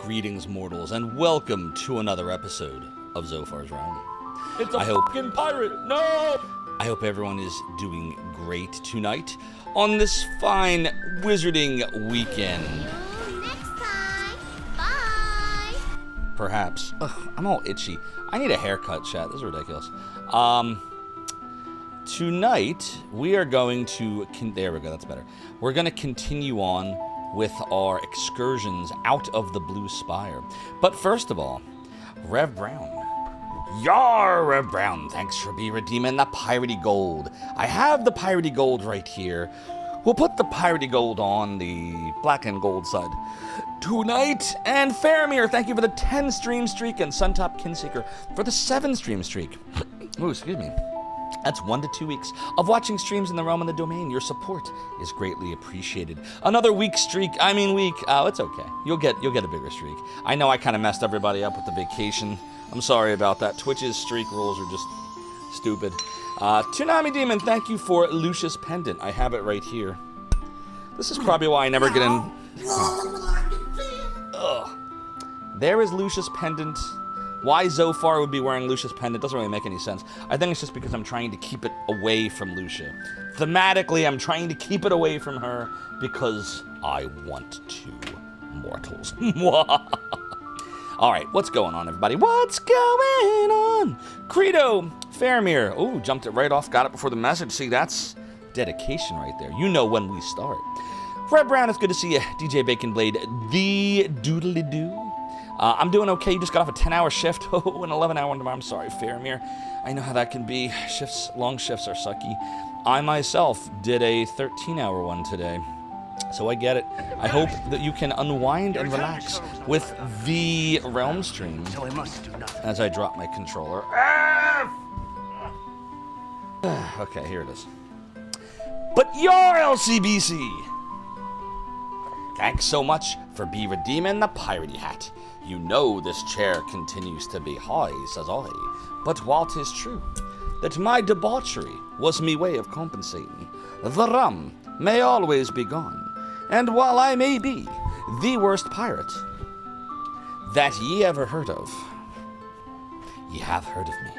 Greetings, mortals, and welcome to another episode of Zophar's Realm. It's a fucking pirate! No! I hope everyone is doing great tonight on this fine wizarding weekend. Next time. Bye. Perhaps. Ugh, I'm all itchy. I need a haircut, chat. This is ridiculous. Tonight, we are going to... there we go, that's better. We're going to continue on with our excursions out of the Blue Spire. But first of all, Rev Brown. Yar, Rev Brown, thanks for redeeming the piratey gold. I have the piratey gold right here. We'll put the piratey gold on the black and gold side tonight. And Faramir, thank you for the 10 stream streak, and Suntop Kinseeker for the 7 stream streak. Ooh, excuse me. That's 1 to 2 weeks of watching streams in the realm and the domain. Your support is greatly appreciated. Another week. Oh, it's okay. You'll get a bigger streak. I know I kind of messed everybody up with the vacation. I'm sorry about that. Twitch's streak rules are just stupid. Toonami Demon, thank you for Lucius Pendant. I have it right here. This is probably why I never get in. Ugh. There is Lucius Pendant. Why Zophar would be wearing Lucia's pendant doesn't really make any sense. I think it's just because I'm trying to keep it away from Lucia. Thematically, I'm trying to keep it away from her because I want to. Mortals. Alright, what's going on, everybody? What's going on? Credo, Faramir. Oh, jumped it right off, got it before the message. See, that's dedication right there. You know when we start. Fred Brown, it's good to see you. DJ Bacon Blade, the doodly-doo. I'm doing okay. You just got off a 10-hour shift. Oh, an 11-hour one tomorrow. I'm sorry, Faramir. I know how that can be. Long shifts are sucky. I myself did a 13-hour one today, so I get it. I hope that you can unwind and relax with the Realm stream as I drop my controller. Okay, here it is. But your LCBC! Thanks so much for redeeming the piratey hat. You know this chair continues to be high, says I. But while 'tis true that my debauchery was me way of compensating, the rum may always be gone. And while I may be the worst pirate that ye ever heard of, ye have heard of me.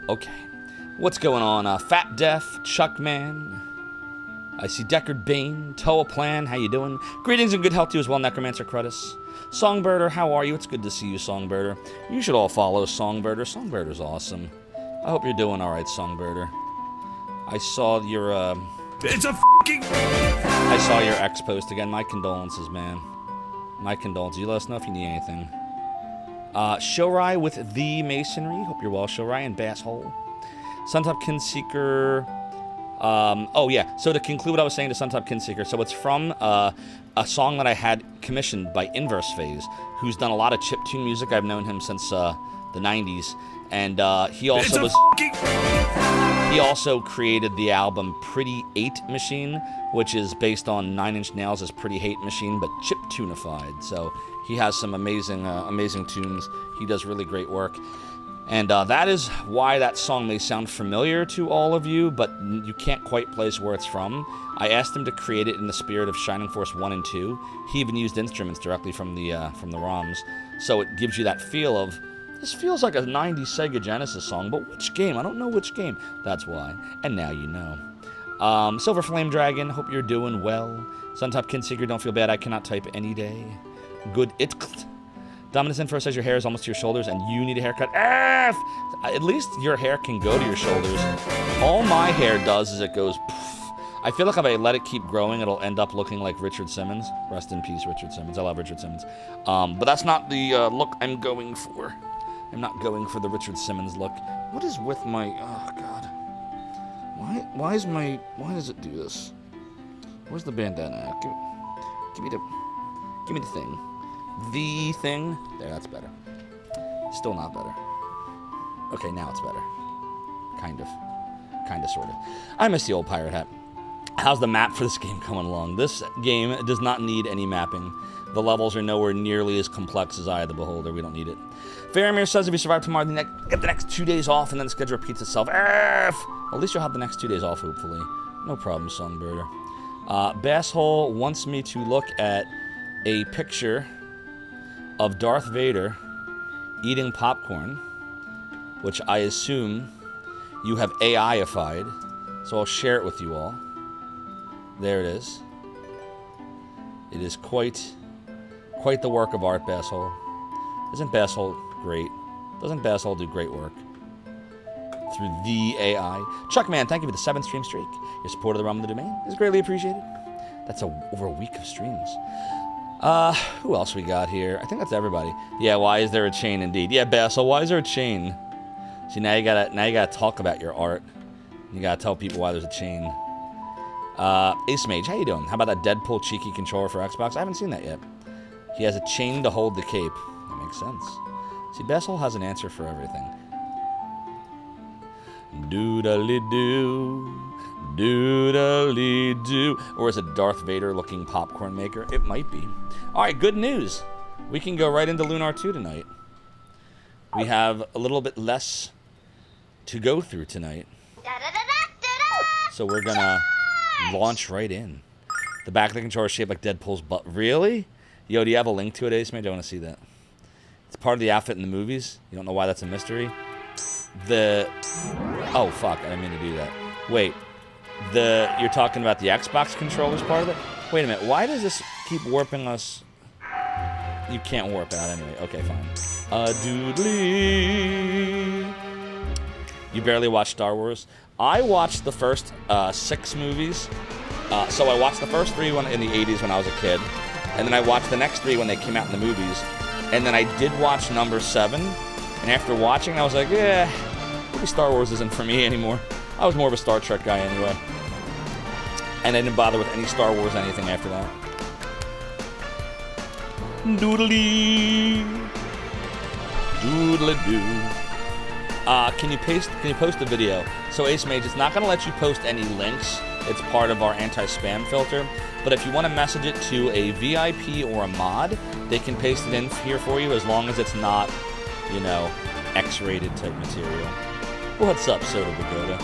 Okay, what's going on? Fat Def, Chuckman. I see Deckard Bane, Toa Plan, how you doing? Greetings and good health to you as well, Necromancer Crutus. Songbirder, how are you? It's good to see you, Songbirder. You should all follow Songbirder. Songbirder's awesome. I hope you're doing alright, Songbirder. I saw your, It's a fucking... I saw your X post again. My condolences, man. My condolences. You let us know if you need anything. Shorai with the Masonry. Hope you're well, Shorai, and Basshole. Suntop Kinseeker... oh yeah, so to conclude what I was saying to Suntop Kinseeker, so it's from a song that I had commissioned by Inverse Phase, who's done a lot of chiptune music. I've known him since the 90s, and he also created the album Pretty 8 Machine, which is based on 9 Inch Nails' Pretty Hate Machine, but chiptunified. So he has some amazing tunes. He does really great work. And that is why that song may sound familiar to all of you, but you can't quite place where it's from. I asked him to create it in the spirit of Shining Force 1 and 2. He even used instruments directly from the ROMs. So it gives you that feel of, this feels like a 90s Sega Genesis song, but which game? I don't know which game. That's why. And now you know. Silver Flame Dragon, hope you're doing well. Suntop Kinseeker, don't feel bad, I cannot type any day. Good itkt. Dominus Info says your hair is almost to your shoulders and you need a haircut. At least your hair can go to your shoulders. All my hair does is it goes poof. I feel like if I let it keep growing, it'll end up looking like Richard Simmons. Rest in peace, Richard Simmons. I love Richard Simmons. But that's not the look I'm going for. I'm not going for the Richard Simmons look. What is with my... Oh, God. Why does it do this? Where's the bandana? Give me the thing. The thing. There, that's better. Still not better. Okay, now it's better. Kind of, sort of. I miss the old pirate hat. How's the map for this game coming along? This game does not need any mapping. The levels are nowhere nearly as complex as Eye of the Beholder. We don't need it. Faramir says if you survive tomorrow, get the next 2 days off, and then the schedule repeats itself. At least you'll have the next 2 days off, hopefully. No problem, Songbirder. Basshole wants me to look at a picture of Darth Vader eating popcorn, which I assume you have AI-ified, so I'll share it with you all. There it is. It is quite the work of art, Basshole. Isn't Basshole great? Doesn't Basshole do great work? Through the AI. Chuckman, thank you for the 7th stream streak. Your support of the Realm of the Domain is greatly appreciated. That's over a week of streams. Who else we got here? I think that's everybody. Yeah, why is there a chain indeed? Yeah, Bassel, why is there a chain? See, now you gotta talk about your art. You gotta tell people why there's a chain. Ace Mage, how you doing? How about that Deadpool cheeky controller for Xbox? I haven't seen that yet. He has a chain to hold the cape. That makes sense. See, Bassel has an answer for everything. Doodly-doo. Doodly-doo. Or is it Darth Vader looking popcorn maker? It might be. Alright, good news. We can go right into Lunar 2 tonight. We have a little bit less to go through tonight. So we're gonna launch right in. The back of the controller is shaped like Deadpool's butt. Really? Yo, do you have a link to it, Ace Mage? I want to see that. It's part of the outfit in the movies. You don't know why that's a mystery? Oh, fuck. I didn't mean to do that. Wait. You're talking about the Xbox controller's part of it? Wait a minute. Why does this keep warping us? You can't warp out anyway. Okay, fine. Doodly. You barely watched Star Wars? I watched the first 6 movies. So I watched the first 3 in the 80s when I was a kid. And then I watched the next 3 when they came out in the movies. And then I did watch number 7. And after watching, I was like, yeah, maybe Star Wars isn't for me anymore. I was more of a Star Trek guy anyway. And I didn't bother with any Star Wars anything after that. Doodly. Doodly-doo. Can you post a video? So Ace Mage, it's not going to let you post any links. It's part of our anti-spam filter. But if you want to message it to a VIP or a mod, they can paste it in here for you as long as it's not, you know, X-rated type material. What's up, Soda Pagoda?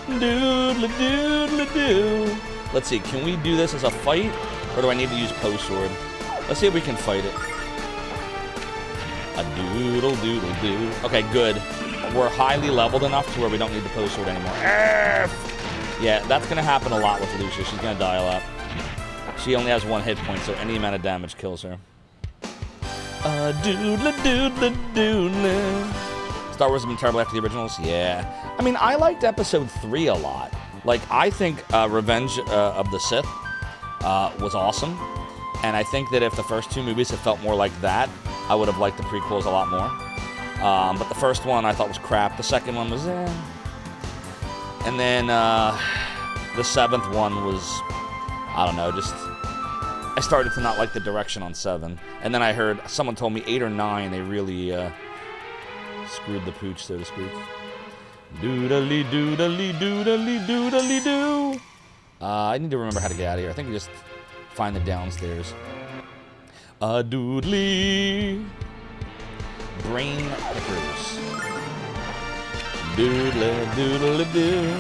Doodly-doodly-doo. Let's see, can we do this as a fight? Or do I need to use Poe Sword? Let's see if we can fight it. A doodle-doodle-doo. Okay, good. We're highly leveled enough to where we don't need the Poe Sword anymore. Yeah, that's going to happen a lot with Lucia. She's going to die a lot. She only has 1 hit point, so any amount of damage kills her. Doodle-doodle-doodle. Star Wars has been terrible after the originals? Yeah. I mean, I liked Episode 3 a lot. Like, I think Revenge of the Sith was awesome. And I think that if the first 2 movies had felt more like that, I would have liked the prequels a lot more. But the first one I thought was crap. The second one was eh. And then the 7th one was, I don't know, just... I started to not like the direction on 7. And then I heard, someone told me 8 or 9, they really screwed the pooch, so to speak. Doodly doodly doodly doodly doo. I need to remember how to get out of here. I think you just find the downstairs. Doodly. Brain pickers. Doodly doodly doo.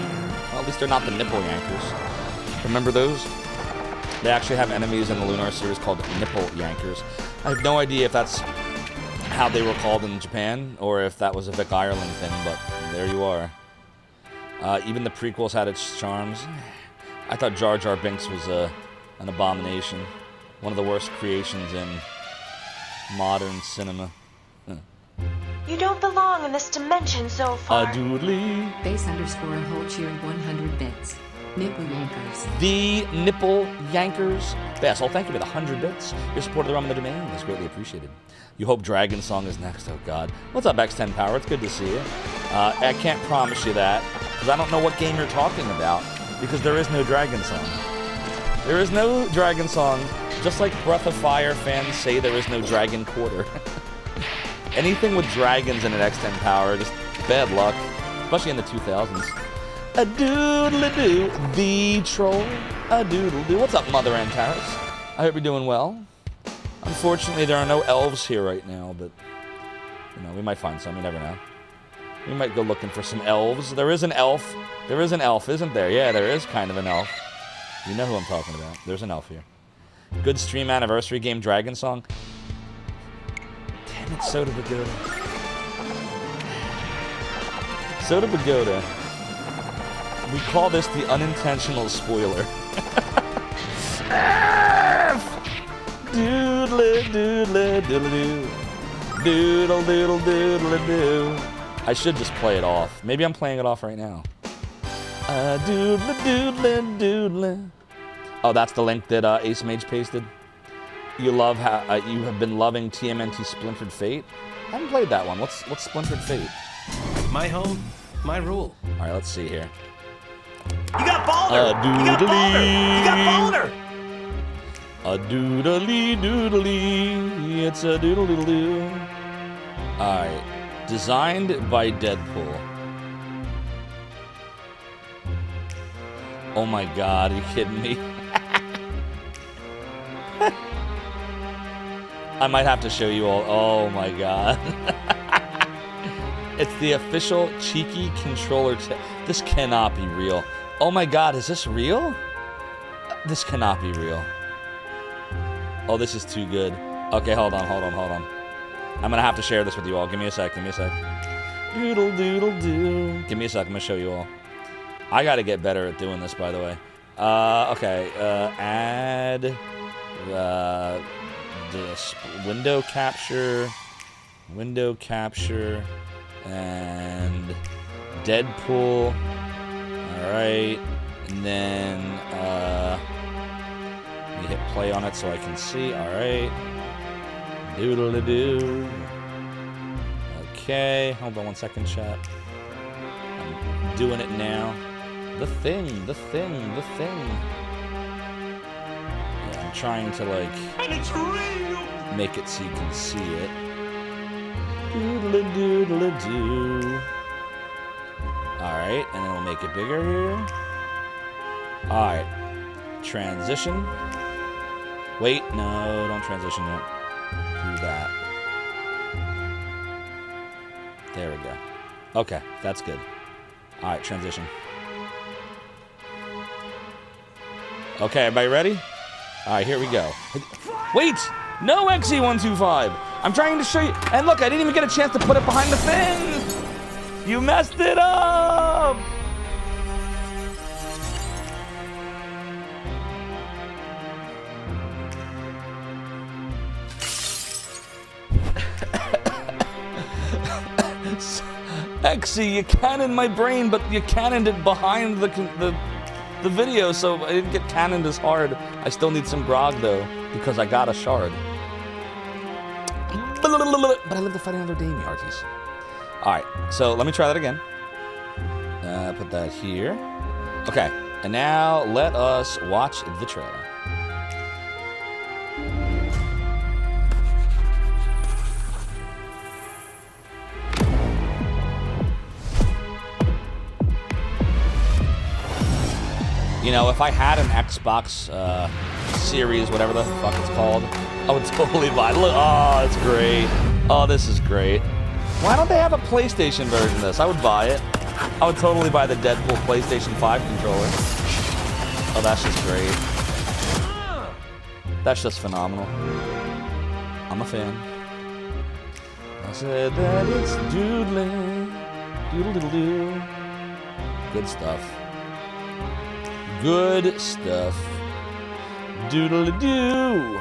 Well, at least they're not the nipple yankers. Remember those? They actually have enemies in the Lunar series called nipple yankers. I have no idea if that's how they were called in Japan or if that was a Vic Ireland thing, but there you are. Even the prequels had its charms. I thought Jar Jar Binks was an abomination. One of the worst creations in modern cinema. You don't belong in this dimension, Zophar. Doodly. Base_whole cheering 100 bits. Nipple Yankers. The Nipple Yankers. Bassel, thank you for the 100 bits. Your support of the Realm of the Domain is greatly appreciated. You hope Dragon Song is next. Oh, God. What's up, X10 Power? It's good to see you. I can't promise you that, because I don't know what game you're talking about, because there is no Dragon Song. There is no Dragon Song, just like Breath of Fire fans say there is no Dragon Quarter. Anything with dragons in it, X10 Power, just bad luck, especially in the 2000s. A doodle-doo, the troll. A doodle-doo. What's up, Mother Antares? I hope you're doing well. Unfortunately, there are no elves here right now, but, you know, we might find some. You never know. We might go looking for some elves. There is an elf. There is an elf, isn't there? Yeah, there is kind of an elf. You know who I'm talking about. There's an elf here. Good stream anniversary game, Dragon Song. Soda Pagoda. Soda Pagoda. We call this the unintentional spoiler. Doodle doodle doodle doo. Doodle doodle doodle doo. I should just play it off. Maybe I'm playing it off right now. Doodle doodle doodle. Oh, that's the link that Ace Mage pasted. You love how you have been loving TMNT Splintered Fate. I haven't played that one. What's Splintered Fate? My home, my rule. All right, let's see here. You got Balder! You got Balder! You got Balder! A doodly doodly, it's a doodle doodle doo. All right, designed by Deadpool. Oh my God, are you kidding me? I might have to show you all. Oh my God. It's the official cheeky controller. This cannot be real. Oh my God, is this real? This cannot be real. Oh, this is too good. Okay, hold on. I'm gonna have to share this with you all. Give me a sec. Doodle doodle doo. Give me a sec. I'm gonna show you all. I gotta get better at doing this, by the way. Okay. Add this window capture, and Deadpool. All right, and then let me hit play on it so I can see. All right, doodle-a-doo. Okay, hold on 1 second, chat. I'm doing it now. The thing. Yeah, I'm trying to like make it so you can see it. Doodle-a-doodle-a-doo. Alright, and then we'll make it bigger here. Alright. Transition. Wait, no, don't transition yet. Do that. There we go. Okay, that's good. Alright, transition. Okay, everybody ready? Alright, here we go. Wait! No XE125! I'm trying to show you. And look, I didn't even get a chance to put it behind the thing! You messed it up! XE, you cannoned my brain, but you cannoned it behind the video, so I didn't get cannoned as hard. I still need some grog, though, because I got a shard. But I live to fight another day, me hearties. Alright, so let me try that again. Put that here. Okay, and now let us watch the trailer. You know, if I had an Xbox Series, whatever the fuck it's called, I would totally buy it. Look, oh, it's great. Oh, this is great. Why don't they have a PlayStation version of this? I would buy it. I would totally buy the Deadpool PlayStation 5 controller. Oh, that's just great. That's just phenomenal. I'm a fan. I said that it's doodling. Doodle-doodle-doo. Good stuff. Good stuff. Doodle-doo.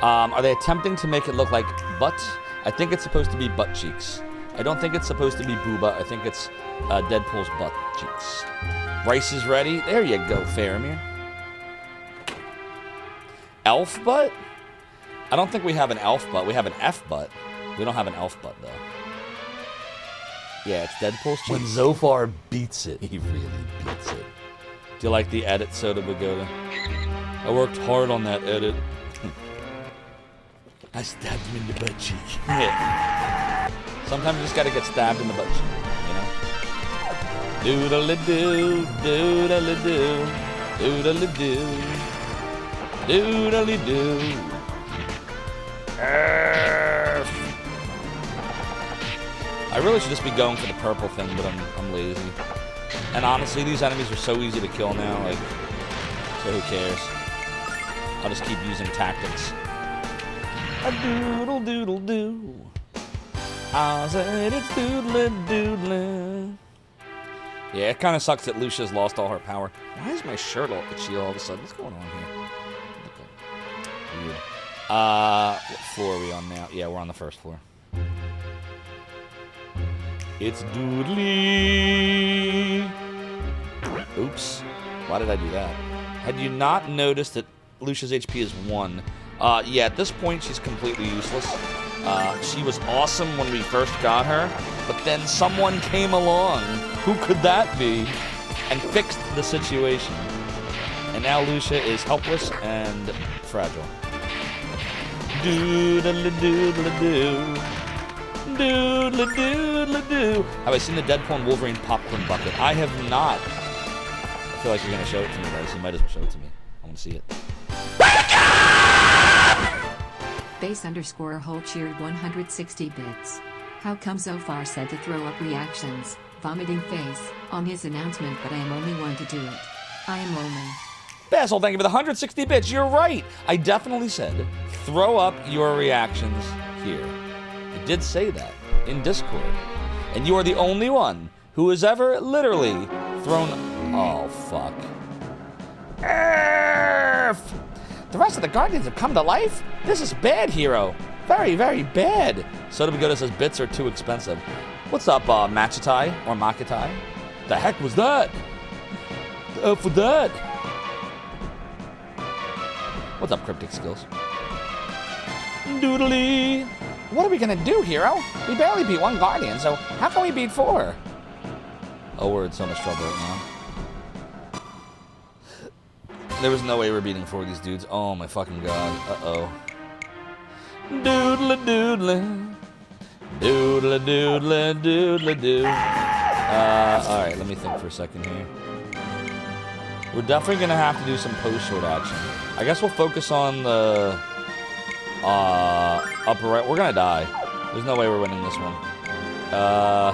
Are they attempting to make it look like butt? I think it's supposed to be butt cheeks. I don't think it's supposed to be booba. I think it's Deadpool's butt cheeks. Rice is ready. There you go, Faramir. Elf butt? I don't think we have an elf butt. We have an F butt. We don't have an elf butt, though. Yeah, it's Deadpool's cheeks. When Zophar beats it, he really beats it. Do you like the edit, Soda Pagoda? I worked hard on that edit. I stabbed him in the butt cheek. Yeah. Sometimes you just gotta get stabbed in the butt cheek, you know? Doodle-a-doo, doodle-a-doo, doodle-a-doo, doodle-a-doo. I really should just be going for the purple thing, but I'm lazy. And honestly, these enemies are so easy to kill now, like, so who cares? I'll just keep using tactics. A doodle doodle doo. I said it's doodle doodle. Yeah, it kind of sucks that Lucia's lost all her power. Why is my shirt all itchy all of a sudden? What's going on here? Okay. Weird. What floor are we on now? Yeah, we're on the first floor. It's doodly. Oops. Why did I do that? Had you not noticed that Lucia's HP is 1? Yeah, at this point, she's completely useless. She was awesome when we first got her, but then someone came along, who could that be, and fixed the situation. And now Lucia is helpless and fragile. Doodle-doodle-doo. Doodle-doodle-doo. Have I seen the Deadpool and Wolverine popcorn bucket? I have not. I feel like you're going to show it to me, guys. You might as well show it to me. I want to see it. Base_hole cheered 160 bits. How come Zophar said to throw up reactions, vomiting face, on his announcement, but I am only one to do it. I am Roman. Basil, thank you for the 160 bits. You're right. I definitely said, throw up your reactions here. I did say that in Discord. And you are the only one who has ever literally thrown... Oh, fuck. Earth! The rest of the Guardians have come to life? This is bad, hero. Very, very bad. Soda Bigoda says bits are too expensive. What's up, Machitai or Makitai? The heck was that? The F with that? What's up, Cryptic Skills? Doodly. What are we gonna do, hero? We barely beat 1 Guardian, so how can we beat 4? Oh, we're in so much trouble right now. There was no way we're beating 4 of these dudes. Oh my fucking god. Uh-oh. Doodle doodle. Doodle doodle doodle doo. Alright, let me think for a second here. We're definitely gonna have to do some post-short action. I guess we'll focus on the upper right. We're gonna die. There's no way we're winning this one. Oh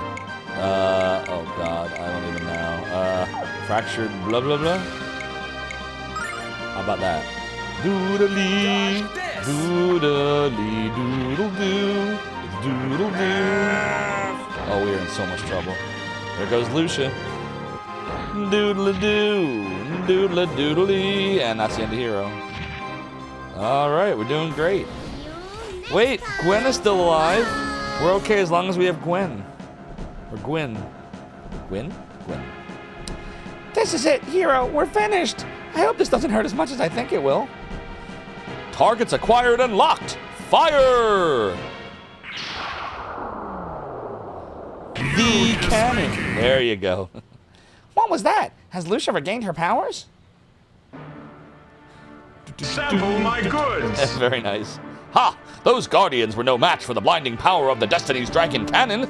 god, I don't even know. Fractured blah blah blah. How about that? Doodly, doodly, doodle doo, doodle doo. Oh, we're in so much trouble. There goes Lucia. Doodle doo, doodle doodly, and that's the end of Hero. All right, we're doing great. Wait, Gwen is still alive. We're okay as long as we have Gwen. Or Gwyn. Gwyn? Gwen. This is it, Hero. We're finished. I hope this doesn't hurt as much as I think it will. Targets acquired and locked. Fire! The cannon. There you go. What was that? Has Lucia regained her powers? Sample my goods. Very nice. Ha! Those Guardians were no match for the blinding power of the Destiny's Dragon Cannon.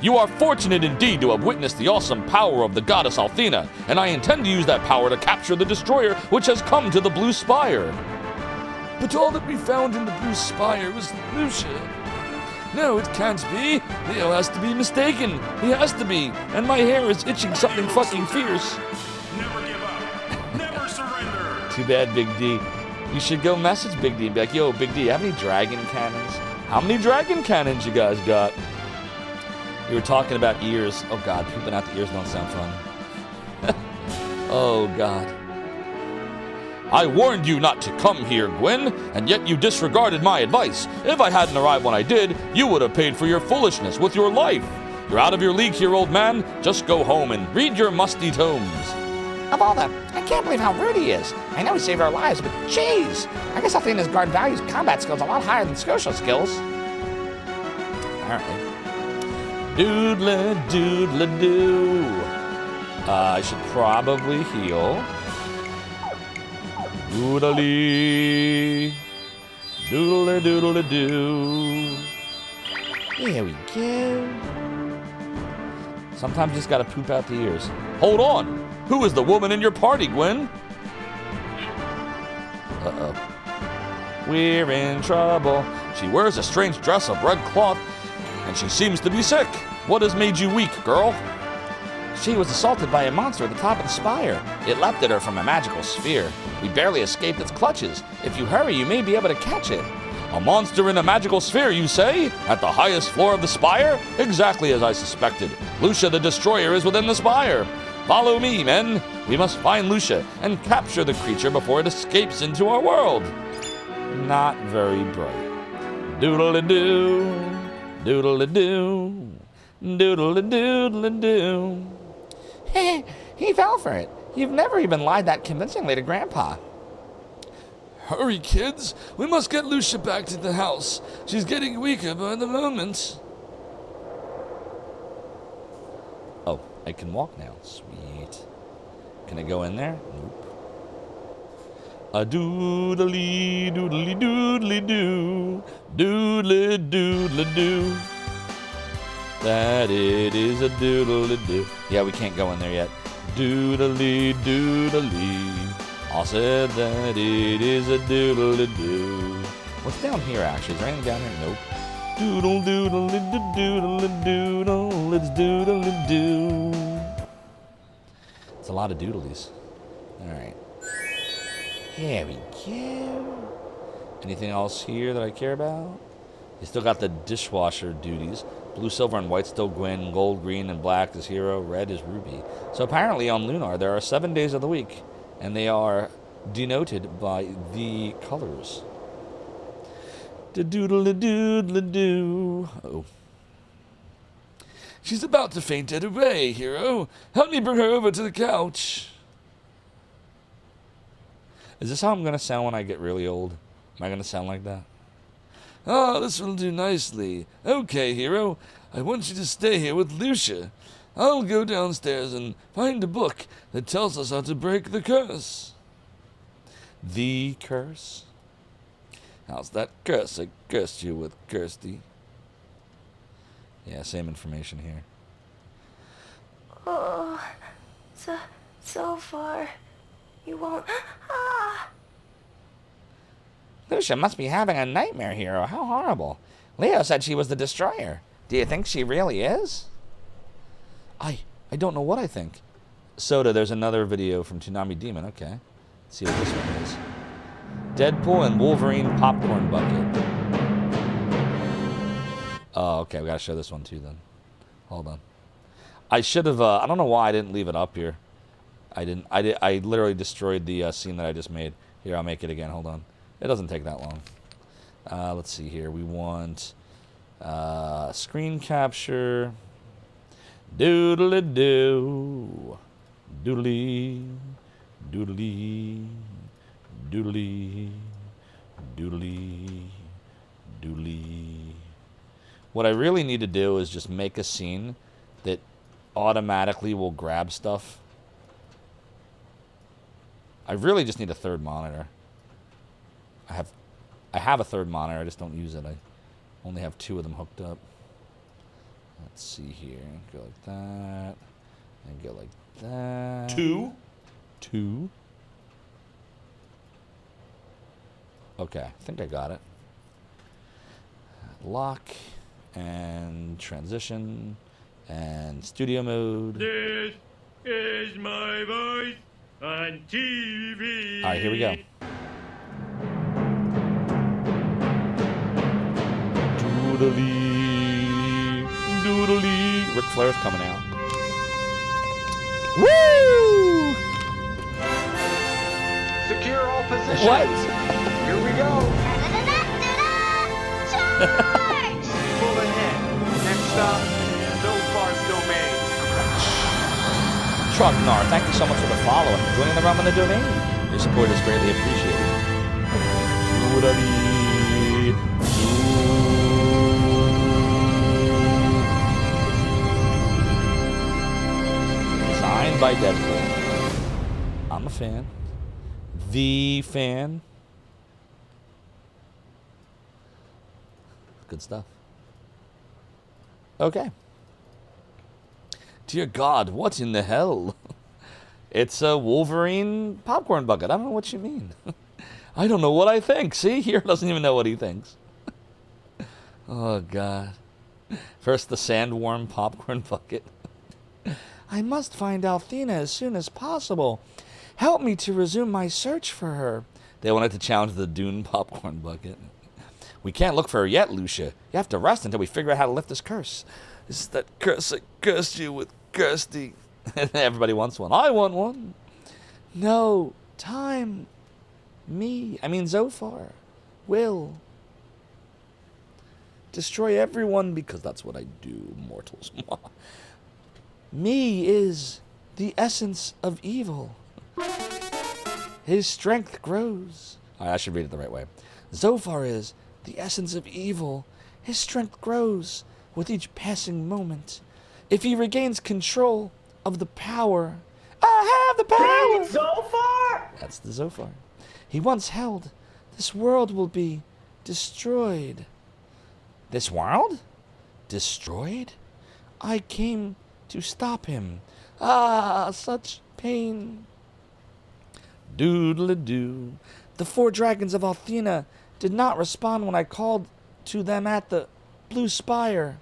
You are fortunate indeed to have witnessed the awesome power of the goddess Althena, and I intend to use that power to capture the destroyer which has come to the Blue Spire. But all that we found in the Blue Spire was Lucia. No, it can't be. Leo has to be mistaken. He has to be. And my hair is itching something fucking fierce. Never give up. Never surrender. Too bad, Big D. You should go message Big D and be like, yo, Big D, have any dragon cannons? How many dragon cannons you guys got? You were talking about ears. Oh, God, pooping out the ears don't sound fun. Oh, God. I warned you not to come here, Gwen, and yet you disregarded my advice. If I hadn't arrived when I did, you would have paid for your foolishness with your life. You're out of your league here, old man. Just go home and read your musty tomes. Of all that, I can't believe how rude he is. I know he saved our lives, but jeez. I guess Athena's guard values combat skills a lot higher than social skills. Apparently. Doodle doodle doo. I should probably heal. Doodly. Doodle doodle doo. There we go. Sometimes you just gotta poop out the ears. Hold on. Who is the woman in your party, Gwen? Uh-oh. We're in trouble. She wears a strange dress of red cloth, and she seems to be sick. What has made you weak, girl? She was assaulted by a monster at the top of the spire. It leapt at her from a magical sphere. We barely escaped its clutches. If you hurry, you may be able to catch it. A monster in a magical sphere, you say? At the highest floor of the spire? Exactly as I suspected. Lucia the Destroyer is within the spire. Follow me, men. We must find Lucia and capture the creature before it escapes into our world. Not very bright. Doodle-a-doo, doodle-a-doo, doodle-a-doodle-a-doo. He fell for it. You've never even lied that convincingly to Grandpa. Hurry, kids. We must get Lucia back to the house. She's getting weaker by the moment. Oh, I can walk now. Sweet. Can I go in there? Nope. A doodly doodly doodly doo. Doodly doodly doo. That it is a doodly doo. Yeah, we can't go in there yet. Doodly doodly. I said that it is a doodle-a-doo. What's down here, actually? Is there anything down here? Nope. Doodle-doodle-doodle-doodle. It's doodle-a-doo. It's a lot of doodlies. Alright. Here we go. Anything else here that I care about? You still got the dishwasher duties. Blue, silver, and white still Gwen. Gold, green, and black is Hero. Red is Ruby. So apparently on Lunar, there are 7 days of the week. And they are denoted by the colors. Da-doodle-a-doodle-a-doo. Oh. She's about to faint dead away, Hero. Help me bring her over to the couch. Is this how I'm going to sound when I get really old? Am I going to sound like that? Ah, this will do nicely. Okay, Hero. I want you to stay here with Lucia. I'll go downstairs and find a book that tells us how to break the curse. The curse? How's that curse I cursed you with, Kirsty? Yeah, same information here. Oh, so far. You won't. Ah! Lucia must be having a nightmare, Hero. How horrible. Leo said she was the Destroyer. Do you think she really is? I don't know what I think. Soda, there's another video from Toonami Demon. Okay. Let's see what this one is. Deadpool and Wolverine popcorn bucket. Oh, okay. We gotta show this one too then. Hold on. I should have. I don't know why I didn't leave it up here. I didn't. I literally destroyed the scene that I just made. Here, I'll make it again. Hold on. It doesn't take that long. Let's see here. We want screen capture. Doodle-a-doo. Doodly. Doodly. Doodly. Doodly. Doodly. What I really need to do is just make a scene that automatically will grab stuff. I really just need a third monitor. I have a third monitor, I just don't use it. I only have 2 of them hooked up. Let's see here. Go like that. And go like that. 2? 2. Okay, I think I got it. Lock and transition and studio mode. This is my voice on TV. Alright, here we go. Doodly, doodly. Ric Flair's coming out. Woo! Secure all positions. What? Here we go. Charge! Full ahead. Next stop, Zophar's domain. Trucknar, thank you so much for the follow and for joining the realm of the domain. Your support is greatly appreciated. Doodly. Designed by Deadpool. I'm a fan. The fan. Good stuff. Okay. Dear God, what in the hell? It's a Wolverine popcorn bucket. I don't know what you mean. I don't know what I think. See, here doesn't even know what he thinks. Oh, God. First the sandworm popcorn bucket. I must find Althena as soon as possible. Help me to resume my search for her. They wanted to challenge the Dune popcorn bucket. We can't look for her yet, Lucia. You have to rest until we figure out how to lift this curse. It's that curse that cursed you with Kirsty. Everybody wants one. I want one. No. Time. Zophar. Will. Destroy everyone because that's what I do, mortals. Me is the essence of evil. His strength grows. I should read it the right way. Zophar is the essence of evil. His strength grows with each passing moment. If he regains control of the power, I have the power. Zophar? That's the Zophar he once held. This world will be destroyed. This world? Destroyed? I came to stop him. Ah, such pain. Doodle-doo. The 4 dragons of Althena did not respond when I called to them at the Blue Spire.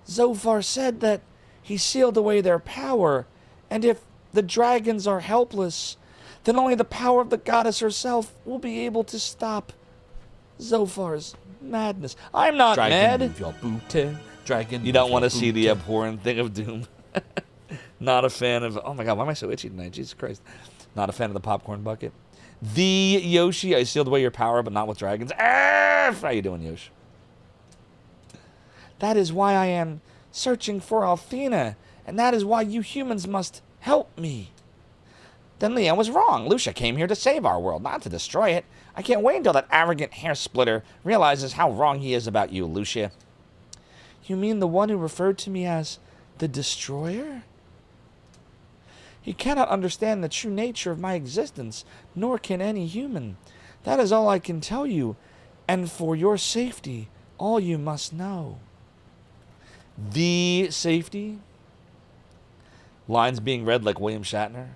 Zophar said that he sealed away their power, and if the dragons are helpless, then only the power of the goddess herself will be able to stop Zophar's madness. I'm not mad. Move your booty. Dragon. You don't want to see the abhorrent thing of Doom. Not a fan of... Oh my god, why am I so itchy tonight? Jesus Christ. Not a fan of the popcorn bucket. The Yoshi, I sealed away your power, but not with dragons. Arf! How you doing, Yoshi? That is why I am searching for Althena, and that is why you humans must help me. Then Leanne was wrong. Lucia came here to save our world, not to destroy it. I can't wait until that arrogant hair splitter realizes how wrong he is about you, Lucia. You mean the one who referred to me as the Destroyer? He cannot understand the true nature of my existence, nor can any human. That is all I can tell you, and for your safety, all you must know. The safety? Lines being read like William Shatner.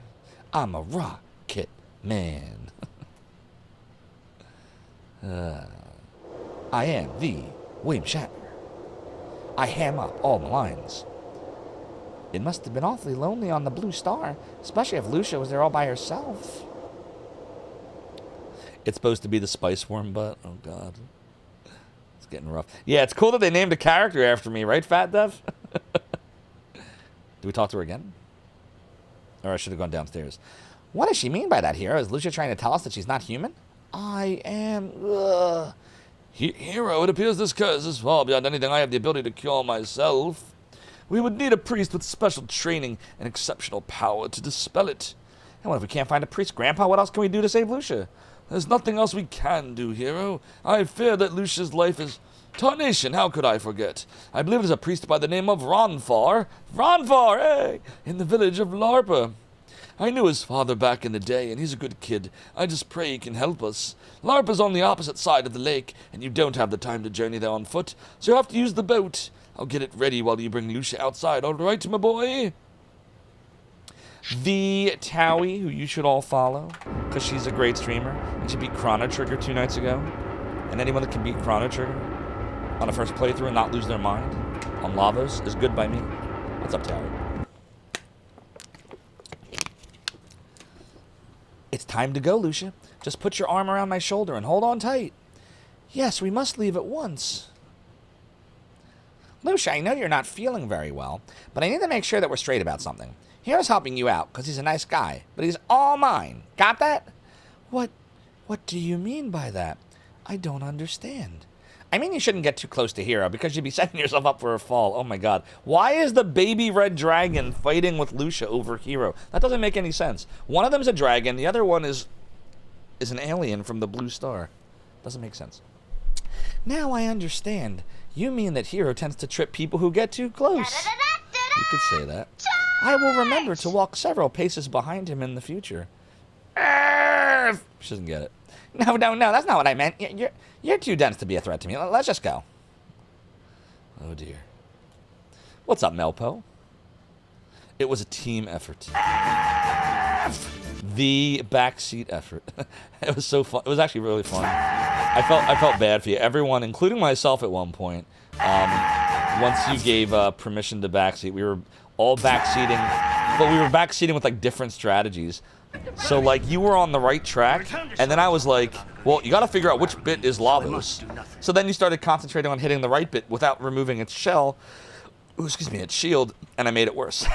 I'm a rocket man. I am the William Shatner. I ham up all the lines. It must have been awfully lonely on the Blue Star, especially if Lucia was there all by herself. It's supposed to be the Spice Worm butt. Oh, God. It's getting rough. Yeah, it's cool that they named a character after me, right, Fat Dev? Do we talk to her again? Or I should have gone downstairs. What does she mean by that, Hero? Is Lucia trying to tell us that she's not human? I am... Hero, it appears this curse is far beyond anything I have the ability to cure myself. We would need a priest with special training and exceptional power to dispel it. And what if we can't find a priest? Grandpa, what else can we do to save Lucia? There's nothing else we can do, Hero. I fear that Lucia's life is... Tarnation, how could I forget? I believe there's a priest by the name of Ronfar. Ronfar, hey! In the village of Larpa. I knew his father back in the day, and he's a good kid. I just pray he can help us. Larpa's on the opposite side of the lake, and you don't have the time to journey there on foot, so you have to use the boat. I'll get it ready while you bring Lucia outside, all right, my boy? The Towie, who you should all follow, because she's a great streamer, and she beat Chrono Trigger 2 nights ago. And anyone that can beat Chrono Trigger on a first playthrough and not lose their mind on Lavos is good by me. What's up, Towie? It's time to go, Lucia. Just put your arm around my shoulder and hold on tight. Yes, we must leave at once. Lucia, I know you're not feeling very well, but I need to make sure that we're straight about something. Hero's helping you out because he's a nice guy, but he's all mine. Got that? What do you mean by that? I don't understand. I mean, you shouldn't get too close to Hero because you'd be setting yourself up for a fall. Oh my god. Why is the baby red dragon fighting with Lucia over Hero? That doesn't make any sense. One of them's a dragon, the other one is an alien from the Blue Star. Doesn't make sense. Now I understand. You mean that Hero tends to trip people who get too close. You could say that. I will remember to walk several paces behind him in the future. She doesn't get it. No, that's not what I meant. You're too dense to be a threat to me. Let's just go. Oh, dear. What's up, Melpo? It was a team effort. The backseat effort. It was so fun. It was actually really fun. I felt bad for you. Everyone, including myself at one point, once you gave permission to backseat, we were all backseating but we were backseating with like different strategies. So like you were on the right track, and then I was like, well, you got to figure out which bit is Lavos. So then you started concentrating on hitting the right bit without removing its shell. Ooh, excuse me, its shield, and I made it worse.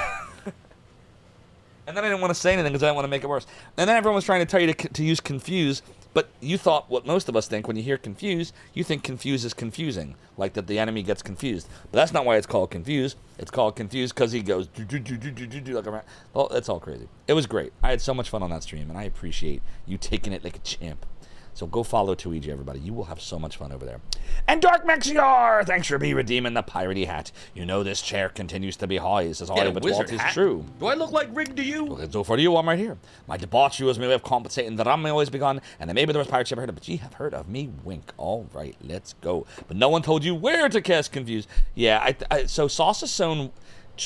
And then I didn't want to say anything because I didn't want to make it worse. And then everyone was trying to tell you to use confuse, but you thought what most of us think when you hear confuse, you think confuse is confusing, like that the enemy gets confused. But that's not why it's called confuse. It's called confuse because he goes like around. Well, that's all crazy. It was great. I had so much fun on that stream, and I appreciate you taking it like a champ. So go follow Tuiji, everybody. You will have so much fun over there. And Dark Mexior, thanks for redeeming the piratey hat. You know this chair continues to be high. It says high, but what is true. Do I look like Rig to you? Well, so for you, I'm right here. My debauchery was my way of compensating. The rum may always be gone, and then maybe there was pirates you ever heard of, but ye have heard of me. Wink. All right, let's go. But no one told you where to cast confuse. Yeah, so Sauceson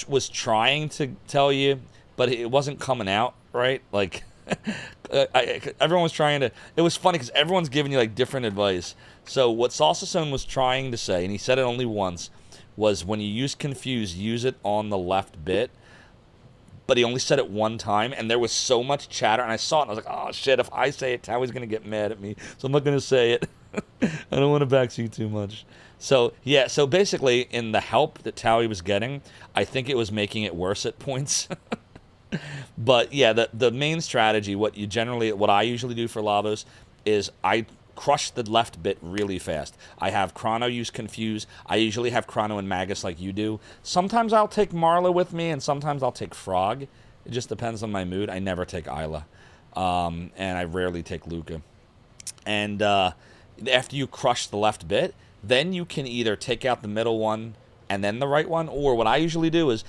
was trying to tell you, but it wasn't coming out right. Like. Everyone was trying to. It was funny because everyone's giving you like different advice. So what Sauceson was trying to say, and he said it only once, was when you use confuse, use it on the left bit. But he only said it one time, and there was so much chatter, and I saw it, and I was like, oh shit! If I say it, Towie's gonna get mad at me, so I'm not gonna say it. I don't want to backseat too much. So yeah, so basically, in the help that Towie was getting, I think it was making it worse at points. But yeah, the main strategy, what I usually do for Lavos is I crush the left bit really fast. I have Chrono use confuse. I usually have Chrono and Magus like you do. Sometimes I'll take Marla with me, and sometimes I'll take Frog. It just depends on my mood. I never take Isla, and I rarely take Luca. And after you crush the left bit, then you can either take out the middle one and then the right one, or what I usually do is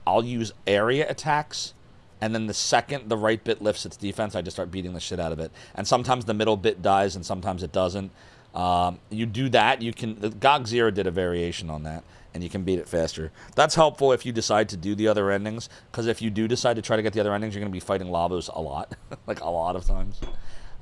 I'll use area attacks. And then the second the right bit lifts its defense, I just start beating the shit out of it. And sometimes the middle bit dies, and sometimes it doesn't. You do that, you can. GOG Zero did a variation on that, and you can beat it faster. That's helpful if you decide to do the other endings, because if you do decide to try to get the other endings, you're going to be fighting Lavos a lot, like a lot of times.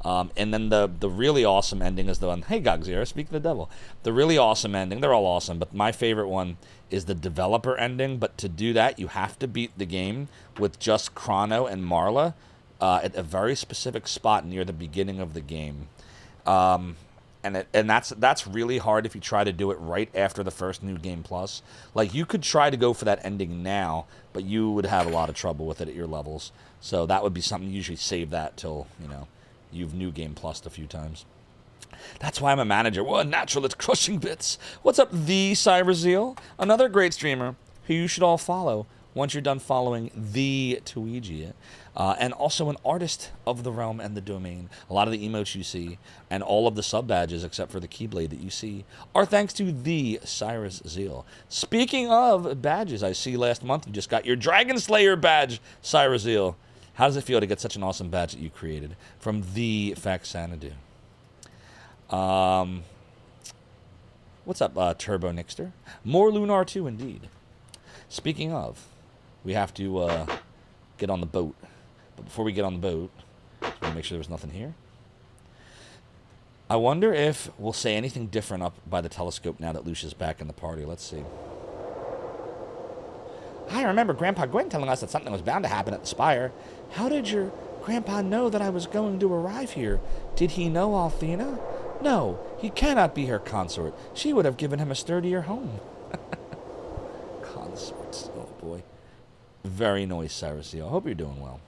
And then the really awesome ending is the one. Hey, GOG Zero, speak of the devil. The really awesome ending. They're all awesome, but my favorite one is the developer ending. But to do that, you have to beat the game with just Chrono and Marla at a very specific spot near the beginning of the game. And that's really hard if you try to do it right after the first New Game Plus. Like, you could try to go for that ending now, but you would have a lot of trouble with it at your levels. So that would be something you usually save that till, you've New Game Plused a few times. That's why I'm a manager. Well, natural, it's crushing bits. What's up, the Cyberzeal? Another great streamer who you should all follow once you're done following the Tuiji. And also an artist of the realm and the domain. A lot of the emotes you see and all of the sub badges, except for the Keyblade that you see, are thanks to the Cyrus Zeal. Speaking of badges, I see last month you just got your Dragon Slayer badge, Cyrus Zeal. How does it feel to get such an awesome badge that you created from the Faxanadu? What's up, Turbo Nixter? More Lunar 2, indeed. Speaking of, we have to get on the boat. But before we get on the boat, just want to make sure there's nothing here. I wonder if we'll say anything different up by the telescope now that Lucia's back in the party. Let's see. I remember Grandpa Gwen telling us that something was bound to happen at the Spire. How did your Grandpa know that I was going to arrive here? Did he know Althena? No, he cannot be her consort. She would have given him a sturdier home. Consorts. Oh, boy. Very nice, Cyrus. I hope you're doing well.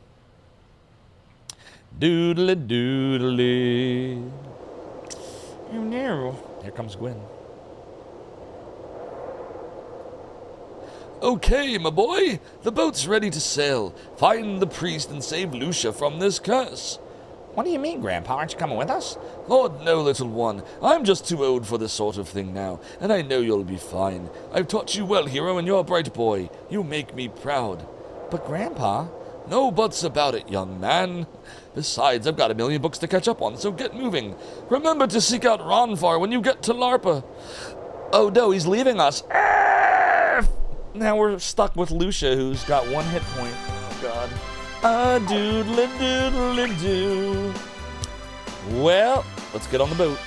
Doodly doodly. Oh, no. Here comes Gwen. Okay, my boy. The boat's ready to sail. Find the priest and save Lucia from this curse. What do you mean, Grandpa? Aren't you coming with us? Lord, no, little one. I'm just too old for this sort of thing now, and I know you'll be fine. I've taught you well, hero, and you're a bright boy. You make me proud. But, Grandpa... No buts about it, young man. Besides, I've got a million books to catch up on, so get moving. Remember to seek out Ronfar when you get to Larpa. Oh, no, he's leaving us. Now we're stuck with Lucia, who's got 1 hit point. Oh, God. A-doodly doodly doo. Well, let's get on the boat.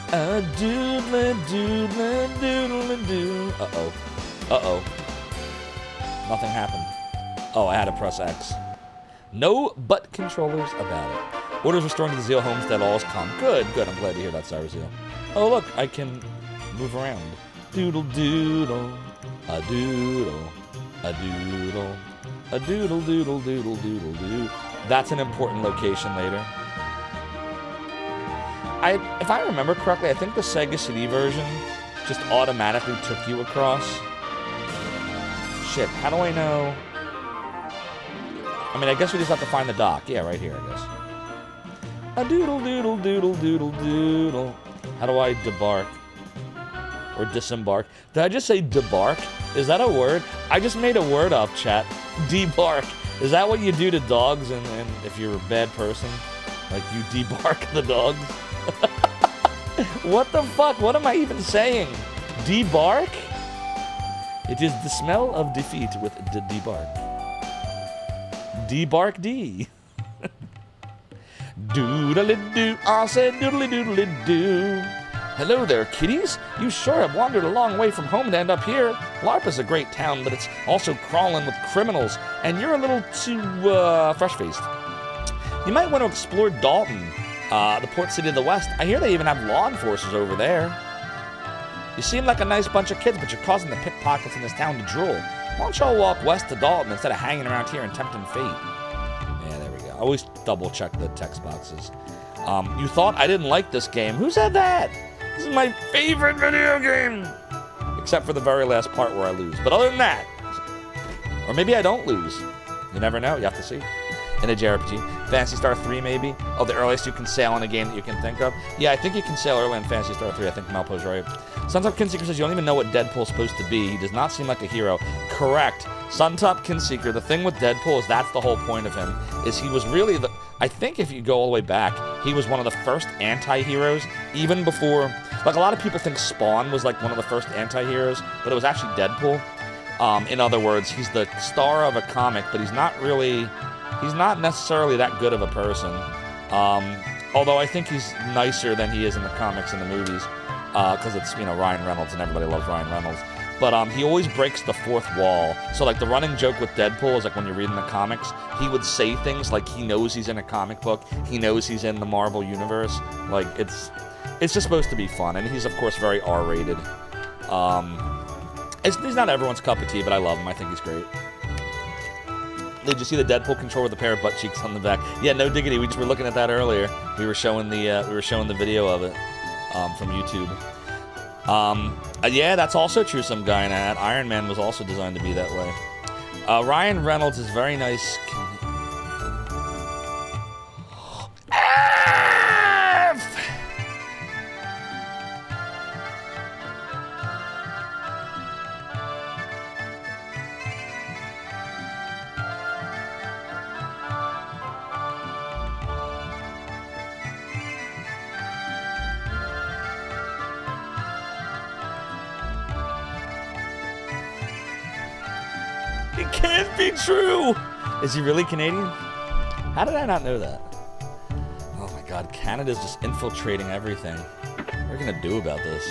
A-doodly doodly doodly doo. Uh-oh. Uh-oh. Nothing happened. Oh, I had to press X. No butt controllers about it. Orders restoring to the Zeal homestead, all is calm. Good, good. I'm glad to hear that, Cyrus Zeal. Oh, look, I can move around. Doodle doodle, a doodle, a doodle, a doodle doodle doodle doodle doo. That's an important location later. If I remember correctly, I think the Sega CD version just automatically took you across. Shit, how do I know? I mean, I guess we just have to find the dock. Yeah, right here, I guess. A doodle doodle doodle doodle doodle. How do I debark? Or disembark? Did I just say debark? Is that a word? I just made a word up, chat. Debark. Is that what you do to dogs and if you're a bad person? Like you debark the dogs? What the fuck? What am I even saying? Debark? It is the smell of defeat with the debark. Debark D. Doodly-doo. I said doodly-doodly-doo. Hello there, kiddies. You sure have wandered a long way from home to end up here. LARP's a great town, but it's also crawling with criminals, and you're a little too, fresh-faced. You might want to explore Dalton, the port city of the West. I hear they even have law enforcers over there. You seem like a nice bunch of kids, but you're causing the pickpockets in this town to drool. Why don't y'all walk west to Dalton instead of hanging around here and tempting fate? Yeah, there we go. I always double-check the text boxes. You thought I didn't like this game. Who said that? This is my favorite video game! Except for the very last part where I lose. But other than that, or maybe I don't lose. You never know. You have to see. In a JRPG. Phantasy Star 3, maybe? Oh, the earliest you can sail in a game that you can think of? Yeah, I think you can sail early in Phantasy Star 3. I think Malpo's right. Suntop Kinseeker says you don't even know what Deadpool's supposed to be. He does not seem like a hero. Correct. Suntop Kinseeker, the thing with Deadpool is that's the whole point of him, is he was really the... I think if you go all the way back, he was one of the first anti-heroes, even before... Like, a lot of people think Spawn was, like, one of the first anti-heroes, but it was actually Deadpool. In other words, he's the star of a comic, but he's not really... He's not necessarily that good of a person. Although I think he's nicer than he is in the comics and the movies, because it's, you know, Ryan Reynolds, and everybody loves Ryan Reynolds. But he always breaks the fourth wall. So, like, the running joke with Deadpool is, like, when you're reading the comics, he would say things like he knows he's in a comic book, he knows he's in the Marvel Universe. Like, it's just supposed to be fun, and he's, of course, very R-rated. He's not everyone's cup of tea, but I love him. I think he's great. Did you see the Deadpool controller with a pair of butt cheeks on the back? Yeah, no diggity. We just were looking at that earlier. We were showing the video of it from YouTube. Yeah, that's also true. Some guy in that Iron Man was also designed to be that way. Ryan Reynolds is very nice. It can't be true! Is he really Canadian? How did I not know that? Oh my god, Canada's just infiltrating everything. What are we gonna do about this?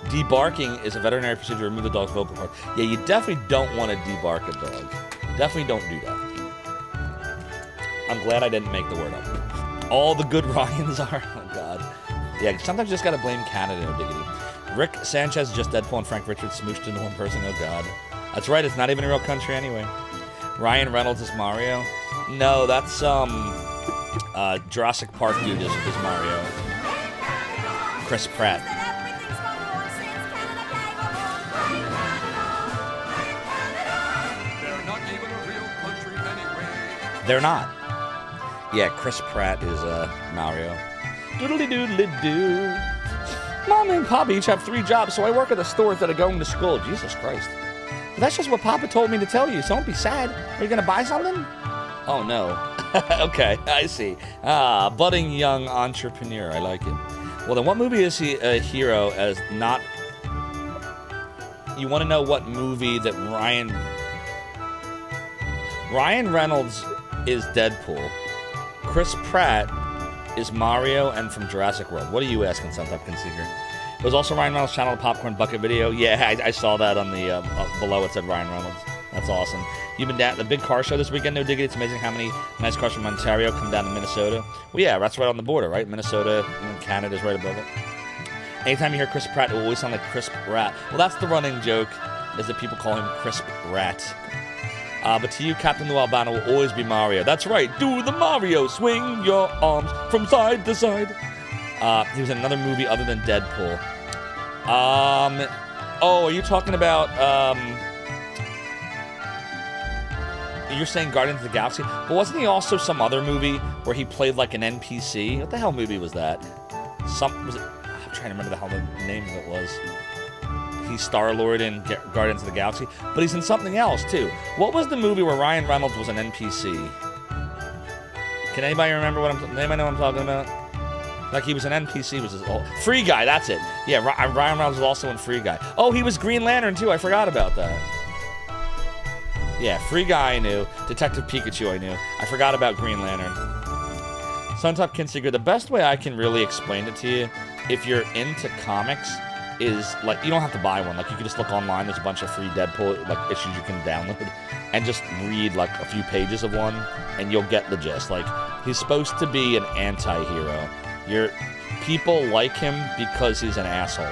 Debarking is a veterinary procedure to remove the dog's vocal cord. Yeah, you definitely don't want to debark a dog. Definitely don't do that. I'm glad I didn't make the word up. All the good Ryans are. Oh god. Yeah, sometimes you just gotta blame Canada, no diggity. Rick Sanchez is just Deadpool and Frank Richards smooshed into one person. Oh god. That's right, it's not even a real country anyway. Ryan Reynolds is Mario. No, that's Jurassic Park dude is Mario. Chris Pratt. They're not even a real country anyway. They're not. Yeah, Chris Pratt is Mario. Doodly doodly doo. Mom and Papa each have 3 jobs, so I work at the stores that are going to school. Jesus Christ. But that's just what Papa told me to tell you, so don't be sad. Are you going to buy something? Oh, no. Okay, I see. Budding young entrepreneur. I like it. Well, then what movie is he a hero as not... You want to know what movie that Ryan Reynolds is Deadpool. Chris Pratt is Mario and from Jurassic World. What are you asking, Suntop Kinseeker? It was also Ryan Reynolds' channel, Popcorn Bucket Video. Yeah, I saw that on the below. It said Ryan Reynolds. That's awesome. You've been down at the big car show this weekend, no diggity. It's amazing how many nice cars from Ontario come down to Minnesota. Well, yeah, that's right on the border, right? Minnesota and Canada's right above it. Anytime you hear Chris Pratt, it will always sound like Crisp Rat. Well, that's the running joke, is that people call him Crisp Rat. But to you, Captain Lou Albano will always be Mario. That's right, do the Mario. Swing your arms from side to side. He was in another movie other than Deadpool. Oh, are you talking about, you're saying Guardians of the Galaxy? But wasn't he also some other movie where he played like an NPC? What the hell movie was that? Was it? I'm trying to remember the hell the name of it was. He's Star-Lord in Guardians of the Galaxy, but he's in something else too. What was the movie where Ryan Reynolds was an NPC? Can anybody remember anybody know what I'm talking about? Like he was an NPC, was his Free Guy, that's it. Yeah, Ryan Reynolds was also in Free Guy. Oh, he was Green Lantern too, I forgot about that. Yeah, Free Guy I knew. Detective Pikachu I knew. I forgot about Green Lantern. Suntop Kinstiger, the best way I can really explain it to you, if you're into comics, is like you don't have to buy one. Like you can just look online. There's a bunch of free Deadpool like issues you can download, and just read like a few pages of one, and you'll get the gist. Like he's supposed to be an anti-hero. People like him because he's an asshole,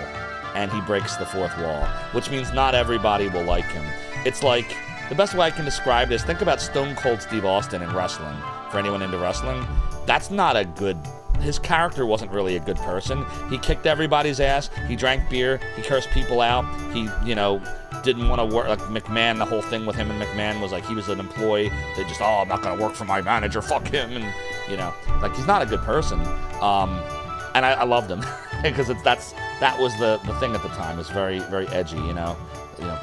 and he breaks the fourth wall, which means not everybody will like him. It's like the best way I can describe this. Think about Stone Cold Steve Austin in wrestling. For anyone into wrestling, that's not a good. His character wasn't really a good person. He kicked everybody's ass. He drank beer. He cursed people out. He, didn't want to work. Like McMahon, the whole thing with him and McMahon was like he was an employee that just, I'm not going to work for my manager. Fuck him. And, like he's not a good person. And I loved him because that was the thing at the time. It was very, very edgy,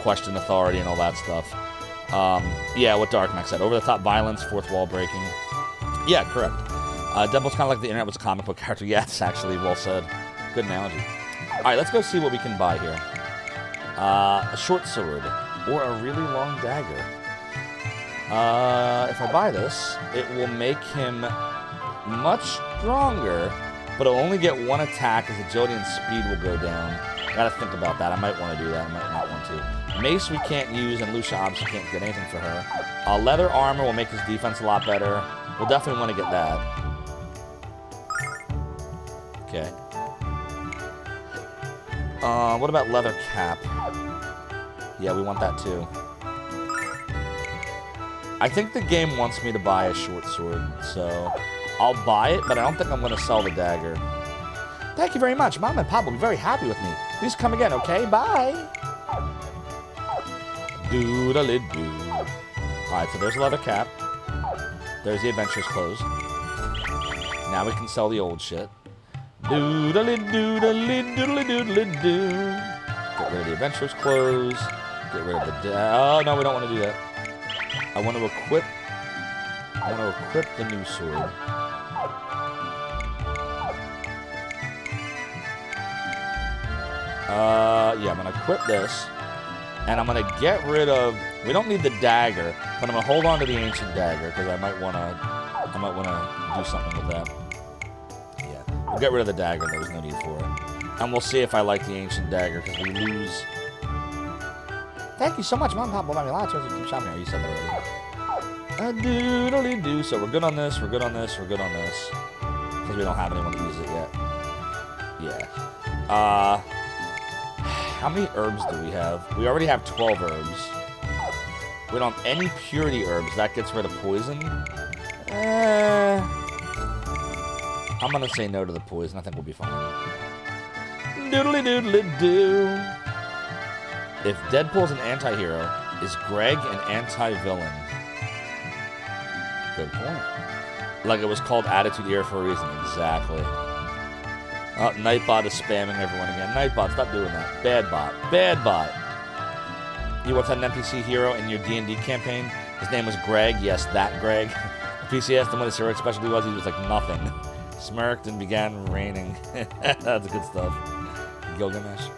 question authority and all that stuff. Yeah, what Dark Max said. Over-the-top violence, fourth wall breaking. Yeah, correct. Deadpool's kind of like the internet was a comic book character. Yeah, it's actually well said. Good analogy. All right, let's go see what we can buy here. A short sword or a really long dagger. If I buy this, it will make him much stronger, but it'll only get one attack as agility and speed will go down. Gotta think about that. I might want to do that. I might not want to. Mace we can't use, and Lucia obviously can't get anything for her. Leather armor will make his defense a lot better. We'll definitely want to get that. Okay. What about leather cap? Yeah, we want that too. I think the game wants me to buy a short sword, so I'll buy it, but I don't think I'm going to sell the dagger. Thank you very much. Mom and Pop will be very happy with me. Please come again, okay? Bye. Doodle-doo. Alright, so there's a leather cap. There's the adventurer's clothes. Now we can sell the old shit. Doodle-doo-doo-doo-doo. Get rid of the adventurer's clothes. Get rid of the... Oh, no, we don't want to do that. I want to equip the new sword. Yeah, I'm going to equip this. And I'm going to get rid of... We don't need the dagger, but I'm going to hold on to the ancient dagger because I might want to do something with that. Yeah, we'll get rid of the dagger. There was no need for it. And we'll see if I like the ancient dagger because we lose... Thank you so much, Mom, Pop. Well, I mean, a lot of times you keep shopping here. You said that already. Doodly-doo. So we're good on this, we're good on this, we're good on this. Because we don't have anyone to use it yet. Yeah. How many herbs do we have? We already have 12 herbs. We don't have any purity herbs. That gets rid of poison. I'm going to say no to the poison. I think we'll be fine. Doodly-doodly-doo. If Deadpool's an anti-hero, is Greg an anti-villain? Good point. Like it was called Attitude Era for a reason. Exactly. Oh, Nightbot is spamming everyone again. Nightbot, stop doing that. Bad bot. Bad bot. You once had an NPC hero in your D&D campaign? His name was Greg. Yes, that Greg. The PC asked him what his heroic specialty was. He was like, nothing. Smirked and began raining. That's good stuff. Gilgamesh.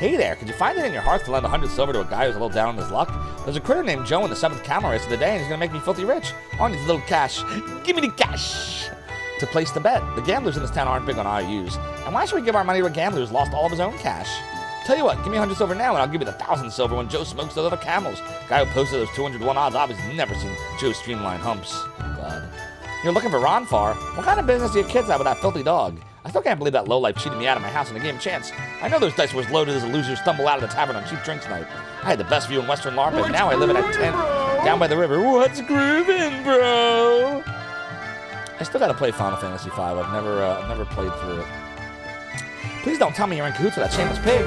Hey there, could you find it in your heart to lend 100 silver to a guy who's a little down on his luck? There's a critter named Joe in the 7th camel race of the day, and he's going to make me filthy rich. All I need is a little cash. Give me the cash! To place the bet. The gamblers in this town aren't big on IOUs. And why should we give our money to a gambler who's lost all of his own cash? Tell you what, give me 100 silver now, and I'll give you the 1,000 silver when Joe smokes those other camels. Guy who posted those 201 odds obviously never seen Joe streamline humps. Oh, God. You're looking for Ronfar? What kind of business do your kids have with that filthy dog? I still can't believe that lowlife cheated me out of my house in the game of chance. I know those dice were as loaded as a loser stumble out of the tavern on cheap drinks night. I had the best view in Western LARP, and now I live in a tent down by the river. What's grooving, bro? I still gotta play Final Fantasy V. I've never played through it. Please don't tell me you're in cahoots with that shameless pig.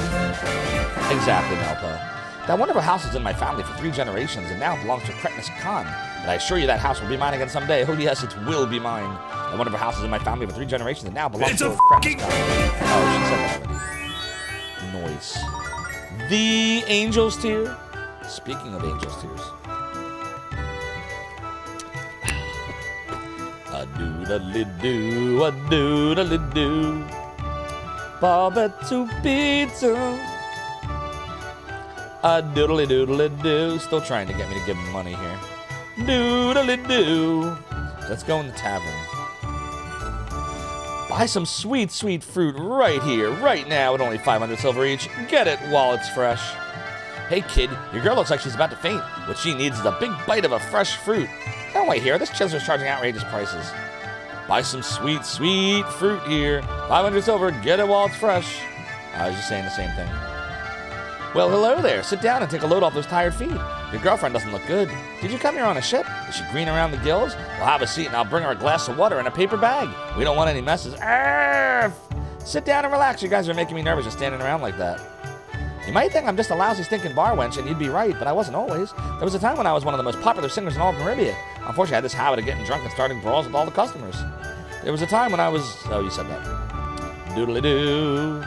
Exactly, Melpo. That wonderful house is in my family for 3 generations and now belongs to Kretnis Khan. But I assure you that house will be mine again someday. Oh yes, it will be mine. That wonderful house is in my family for 3 generations and now belongs to Kretnis Khan. Oh, she said that already. Noise. The Angel's Tear. Speaking of Angel's Tears. A doodle-doo, a doodle-doo. Baba to pizza. A doodly-doodly-doo. Still trying to get me to give him money here. Doodly-doo. Let's go in the tavern. Buy some sweet, sweet fruit right here, right now at only 500 silver each. Get it while it's fresh. Hey, kid, your girl looks like she's about to faint. What she needs is a big bite of a fresh fruit. Don't wait here. This Chisel's charging outrageous prices. Buy some sweet, sweet fruit here. 500 silver. Get it while it's fresh. I was just saying the same thing. Well, hello there. Sit down and take a load off those tired feet. Your girlfriend doesn't look good. Did you come here on a ship? Is she green around the gills? Well, have a seat and I'll bring her a glass of water and a paper bag. We don't want any messes. Arf! Sit down and relax. You guys are making me nervous just standing around like that. You might think I'm just a lousy stinking bar wench, and you'd be right, but I wasn't always. There was a time when I was one of the most popular singers in all of Caribbean. Unfortunately, I had this habit of getting drunk and starting brawls with all the customers. There was a time when I was... Oh, you said that. Doodly-doo.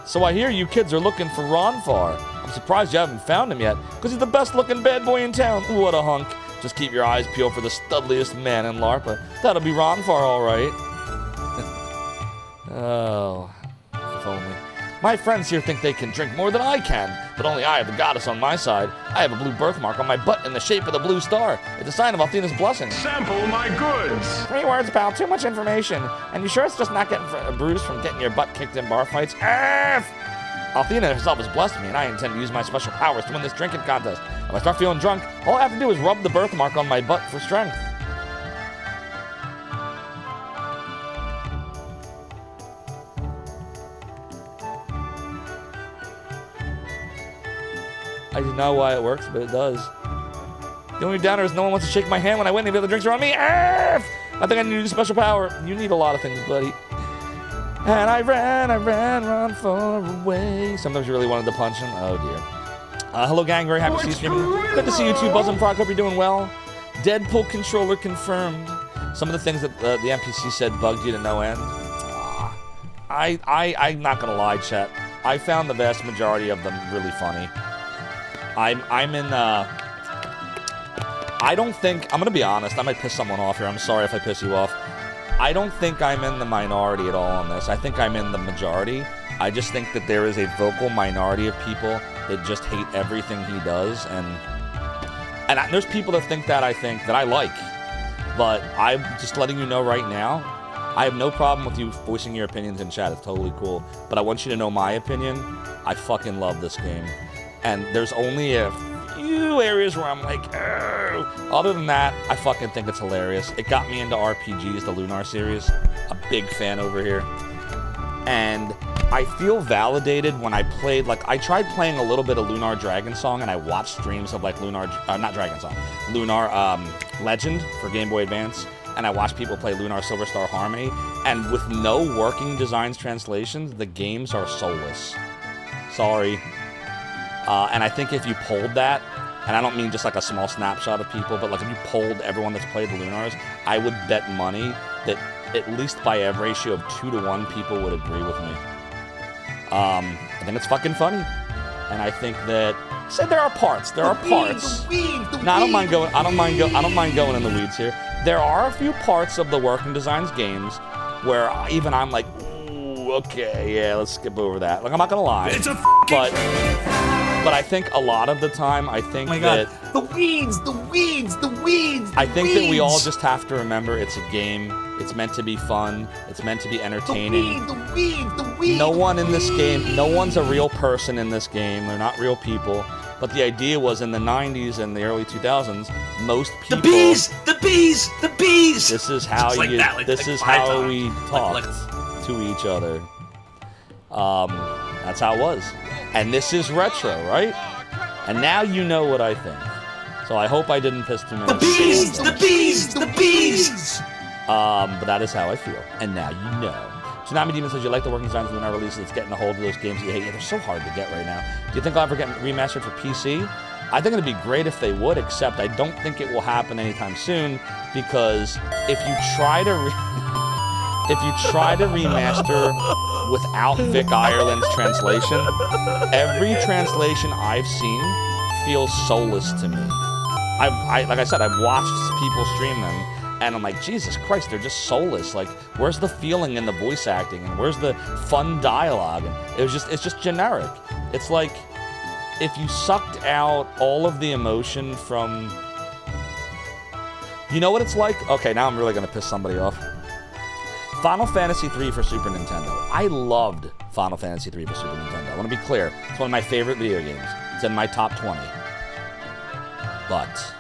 So I hear you kids are looking for Ronfar. I'm surprised you haven't found him yet, because he's the best-looking bad boy in town. What a hunk. Just keep your eyes peeled for the studliest man in LARPA. That'll be Ronfar, all right. Oh, if only. My friends here think they can drink more than I can, but only I have the goddess on my side. I have a blue birthmark on my butt in the shape of the blue star. It's a sign of Althena's blessing. Sample my goods. 3 words, pal. Too much information. And you sure it's just not getting bruised from getting your butt kicked in bar fights? Arf! Althena herself has blessed me, and I intend to use my special powers to win this drinking contest. If I start feeling drunk, all I have to do is rub the birthmark on my butt for strength. I don't know why it works, but it does. The only downer is no one wants to shake my hand when I win. Any of the drinks are on me. Arf! I think I need to use a special power. You need a lot of things, buddy. And I ran far away. Sometimes you really wanted to punch him. Oh, dear. Hello, gang. Very happy to see you. Good to see you too, Buzzin' Frog. Hope you're doing well. Deadpool controller confirmed. Some of the things that the NPC said bugged you to no end. I'm not going to lie, chat. I found the vast majority of them really funny. I'm in, I don't think, I'm going to be honest, I might piss someone off here. I'm sorry if I piss you off. I don't think I'm in the minority at all on this. I think I'm in the majority. I just think that there is a vocal minority of people that just hate everything he does. And there's people that think that I like. But I'm just letting you know right now, I have no problem with you voicing your opinions in chat. It's totally cool. But I want you to know my opinion. I fucking love this game. And there's only a few areas where I'm like, oh. Other than that, I fucking think it's hilarious. It got me into RPGs, the Lunar series. A big fan over here. And I feel validated when I played, like, I tried playing a little bit of Lunar Dragon Song, and I watched streams of, like, Lunar, not Dragon Song, Lunar Legend for Game Boy Advance. And I watched people play Lunar Silver Star Harmony. And with no working designs translations, the games are soulless. Sorry. And I think if you polled that, and I don't mean just like a small snapshot of people, but like if you polled everyone that's played the Lunars, I would bet money that at least by a ratio of 2 to 1, people would agree with me. I think it's fucking funny, and I think that there are parts. There are parts. No, I don't mind going in the weeds here. There are a few parts of the Working Designs games where even I'm like, ooh, okay, yeah, let's skip over that. Like, I'm not gonna lie, but But I think a lot of the time, I think Oh my that God. The weeds, the weeds, the weeds. I think that we all just have to remember it's a game. It's meant to be fun. It's meant to be entertaining. The weeds, the weeds. No one in this game, no one's a real person in this game. They're not real people. But the idea was in the 90s and the early 2000s, most people. The bees, the bees, the bees. This is how Just like you. that, like- this like is 5 how times. we talked to each other. That's how it was. And this is retro, right? And now you know what I think. So I hope I didn't piss too many. The bees, the bees, the bees. But that is how I feel. And now you know. Tsunami Demon says you like the working designs of the Lunar releases. It's getting a hold of those games that you hate. Yeah, they're so hard to get right now. Do you think I'll ever get remastered for PC? I think it'd be great if they would, except I don't think it will happen anytime soon because if you try to remaster without Vic Ireland's translation, every translation I've seen feels soulless to me. Like I said, I've watched people stream them, and I'm like, Jesus Christ, they're just soulless. Like, where's the feeling in the voice acting, and where's the fun dialogue? And it's just generic. It's like if you sucked out all of the emotion from. You know what it's like? Okay, now I'm really gonna piss somebody off. Final Fantasy III for Super Nintendo. I loved Final Fantasy III for Super Nintendo. I want to be clear. It's one of my favorite video games. It's in my top 20. But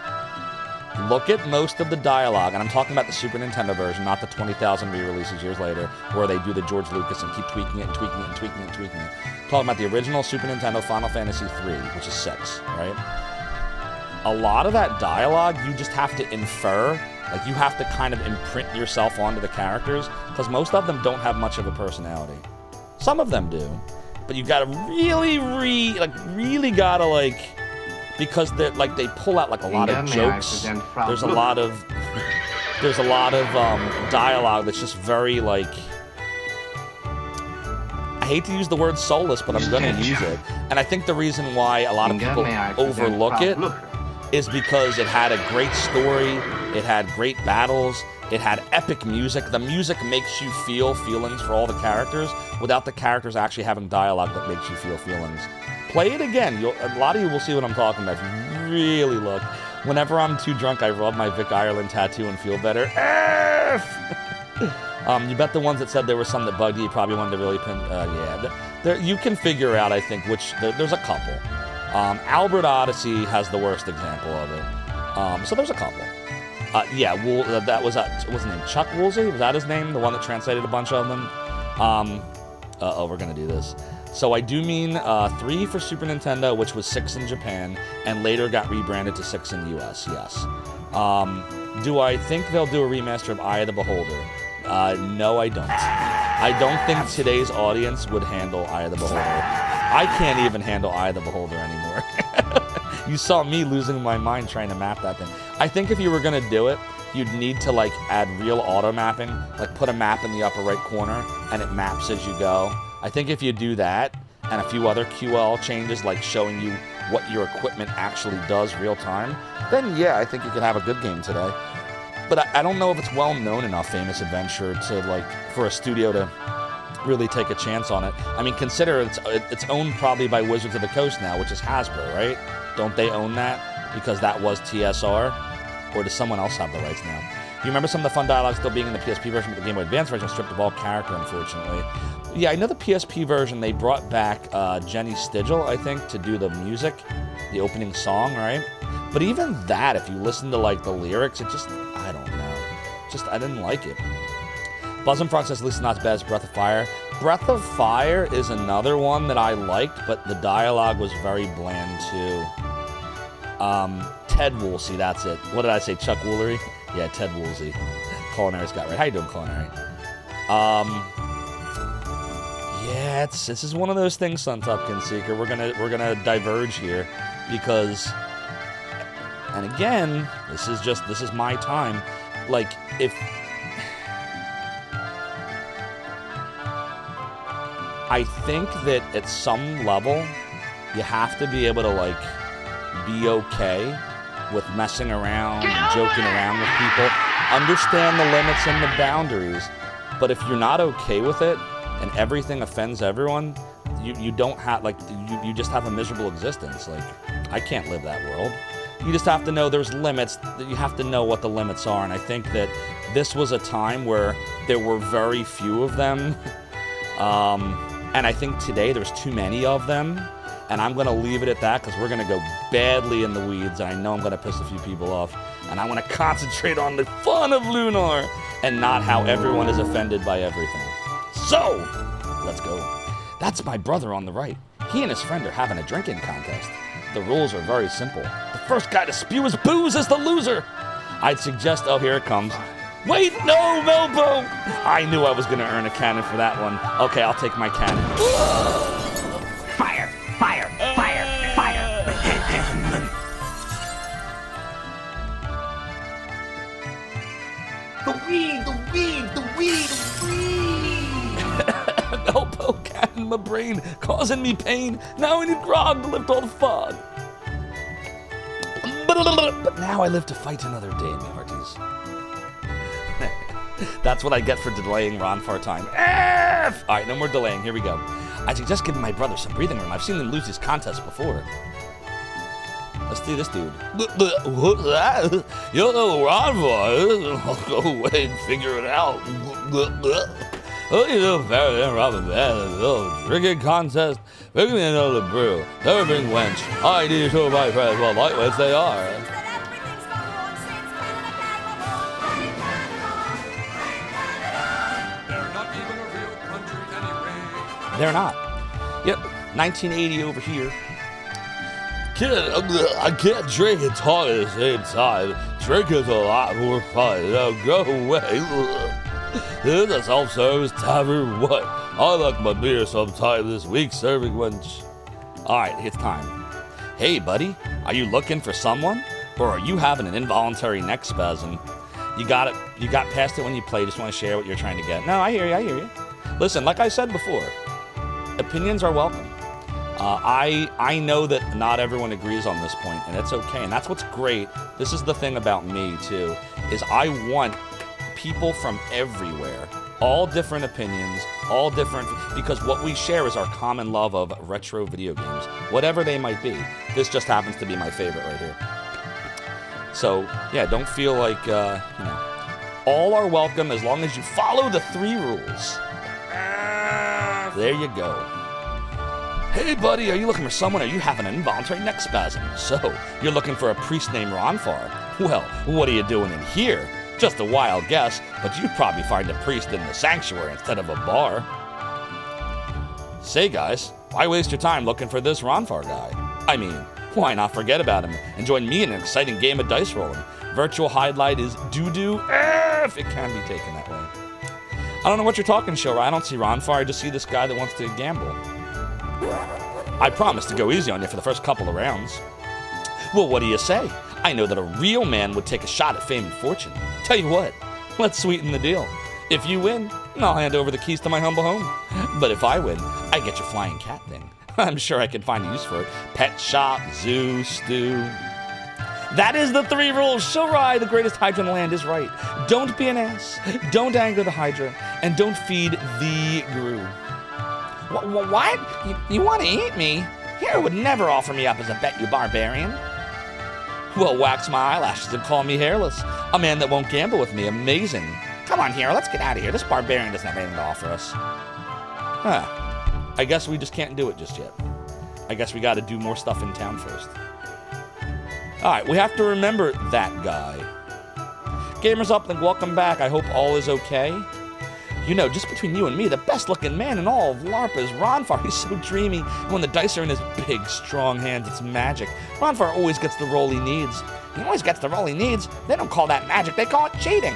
look at most of the dialogue, and I'm talking about the Super Nintendo version, not the 20,000 re-releases years later, where they do the George Lucas and keep tweaking it and tweaking it and tweaking it and tweaking it. I'm talking about the original Super Nintendo Final Fantasy III, which is 6, right? A lot of that dialogue, you just have to infer. Like, you have to kind of imprint yourself onto the characters, because most of them don't have much of a personality. Some of them do, but you gotta really gotta, like, because they're, like, they pull out, like, a lot of jokes. There's a lot of dialogue that's just very, like, I hate to use the word soulless, but I'm gonna use it. And I think the reason why a lot of people overlook it is because it had a great story, it had great battles, it had epic music. The music makes you feel feelings for all the characters without the characters actually having dialogue that makes you feel feelings. Play it again. A lot of you will see what I'm talking about if you really look. Whenever I'm too drunk, I rub my Vic Ireland tattoo and feel better. You bet the ones that said there were some that bugged you probably wanted to really pin. Yeah, you can figure out, I think, which there's a couple. Albert Odyssey has the worst example of it. So there's a couple. That was what's his name? Chuck Woolsey? Was that his name? The one that translated a bunch of them? We're gonna do this. So I do mean 3 for Super Nintendo, which was 6 in Japan, and later got rebranded to 6 in the US, yes. Do I think they'll do a remaster of Eye of the Beholder? No, I don't. I don't think today's audience would handle Eye of the Beholder. I can't even handle Eye of the Beholder anymore. You saw me losing my mind trying to map that thing. I think if you were gonna do it, you'd need to, like, add real auto mapping, like put a map in the upper right corner and it maps as you go. I think if you do that and a few other QL changes, like showing you what your equipment actually does real time, then yeah, I think you could have a good game today. But I don't know if it's well known enough, Famous Adventure, to, like, for a studio to really take a chance on it. I mean, consider it's owned probably by Wizards of the Coast now, which is Hasbro, right? Don't they own that because that was TSR? Or does someone else have the rights now? You remember some of the fun dialogue still being in the PSP version, but the Game Boy Advance version was stripped of all character, unfortunately. Yeah, I know the PSP version, they brought back Jenny Stigall, I think, to do the music, the opening song, right? But even that, if you listen to, like, the lyrics, it just, I don't know. I didn't like it. Buzz and Frog says, at least it's not as bad as Breath of Fire. Breath of Fire is another one that I liked, but the dialogue was very bland, too. Ted Woolsey, that's it. What did I say, Chuck Woolery? Yeah, Ted Woolsey. Culinary's got right. How you doing, Culinary? Yeah, this is one of those things, Sun Tupkin Seeker. We're gonna diverge here because, and again, this is my time. Like, if I think that at some level you have to be able to, like, be okay with messing around and joking around with people. Understand the limits and the boundaries. But if you're not okay with it and everything offends everyone, you don't have, like, you just have a miserable existence. Like, I can't live that world. You just have to know there's limits. You have to know what the limits are. And I think that this was a time where there were very few of them. And I think today there's too many of them. And I'm going to leave it at that because we're going to go badly in the weeds. And I know I'm going to piss a few people off. And I want to concentrate on the fun of Lunar and not how everyone is offended by everything. So, let's go. That's my brother on the right. He and his friend are having a drinking contest. The rules are very simple. The first guy to spew his booze is the loser. I'd suggest, oh, here it comes. Wait, no, Melbo! I knew I was going to earn a cannon for that one. Okay, I'll take my cannon. Fire! Fire! Fire! Fire! The weed! The weed! The weed! The weed! Elbow cannon in my brain, causing me pain. Now I need grog to lift all the fog. But now I live to fight another day, my hearties. That's what I get for delaying Ronfar time. F! All right, no more delaying. Here we go. I suggest giving my brother some breathing room. I've seen him lose these contests before. Let's do this dude. You know Ronfar. I'll go away and figure it out. Oh, you know, better than Robin Bad. Drinking contest. Bring me another brew. Never bring wench. I need to show my friends what lightweights they are. They're not even a real country anyway. They're not. Yep, 1980 over here. Kid, I can't drink and talk at the same time. Drinking's a lot more fun. Now go away. This is a self-service tavern. What? I like my beer sometime this week serving wench. All right, it's time. Hey, buddy, are you looking for someone? Or are you having an involuntary neck spasm? You got it. You got past it when you play. Just want to share what you're trying to get. No, I hear you. I hear you. Listen, like I said before, opinions are welcome. I know that not everyone agrees on this point, and it's okay. And that's what's great. This is the thing about me, too, is I want people from everywhere, all different opinions, all different, because what we share is our common love of retro video games, whatever they might be. This just happens to be my favorite right here. So, yeah, don't feel like, all are welcome as long as you follow the 3 rules. There you go. Hey, buddy, are you looking for someone? Or are you having an involuntary neck spasm? So, you're looking for a priest named Ronfar. Well, what are you doing in here? Just a wild guess, but you'd probably find a priest in the sanctuary instead of a bar. Say, guys, why waste your time looking for this Ronfar guy? I mean, why not forget about him and join me in an exciting game of dice rolling? Virtual highlight is doo-doo, if it can be taken that way. I don't know what you're talking, Shora. I don't see Ronfar. I just see this guy that wants to gamble. I promise to go easy on you for the first couple of rounds. Well, what do you say? I know that a real man would take a shot at fame and fortune. Tell you what, let's sweeten the deal. If you win, I'll hand over the keys to my humble home. But if I win, I get your flying cat thing. I'm sure I can find a use for it. Pet shop, zoo, stew. That is the 3 rules. Shorai, the greatest Hydra in the land, is right. Don't be an ass, don't anger the Hydra, and don't feed the Gru. What? You want to eat me? Hero would never offer me up as a bet, you barbarian. Well, wax my eyelashes and call me hairless. A man that won't gamble with me. Amazing. Come on, Hero, let's get out of here. This barbarian doesn't have anything to offer us. Huh. I guess we just can't do it just yet. I guess we got to do more stuff in town first. All right, we have to remember that guy. Gamers up, and welcome back. I hope all is okay. You know, just between you and me, the best-looking man in all of LARP is Ronfar. He's so dreamy. And when the dice are in his big, strong hands, it's magic. Ronfar always gets the roll he needs. He always gets the roll he needs. They don't call that magic. They call it cheating.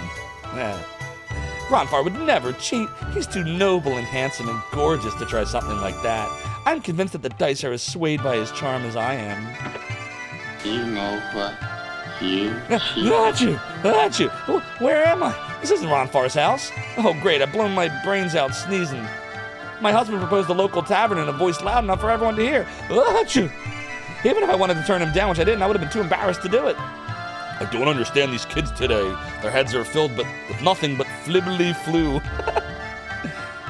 Ronfar would never cheat. He's too noble and handsome and gorgeous to try something like that. I'm convinced that the dice are as swayed by his charm as I am. You know what? You Got you. Where am I? This isn't Ronfar's house. Oh, great. I've blown my brains out sneezing. My husband proposed a local tavern in a voice loud enough for everyone to hear. Got you. Even if I wanted to turn him down, which I didn't, I would have been too embarrassed to do it. I don't understand these kids today. Their heads are filled with nothing but flibbly flu.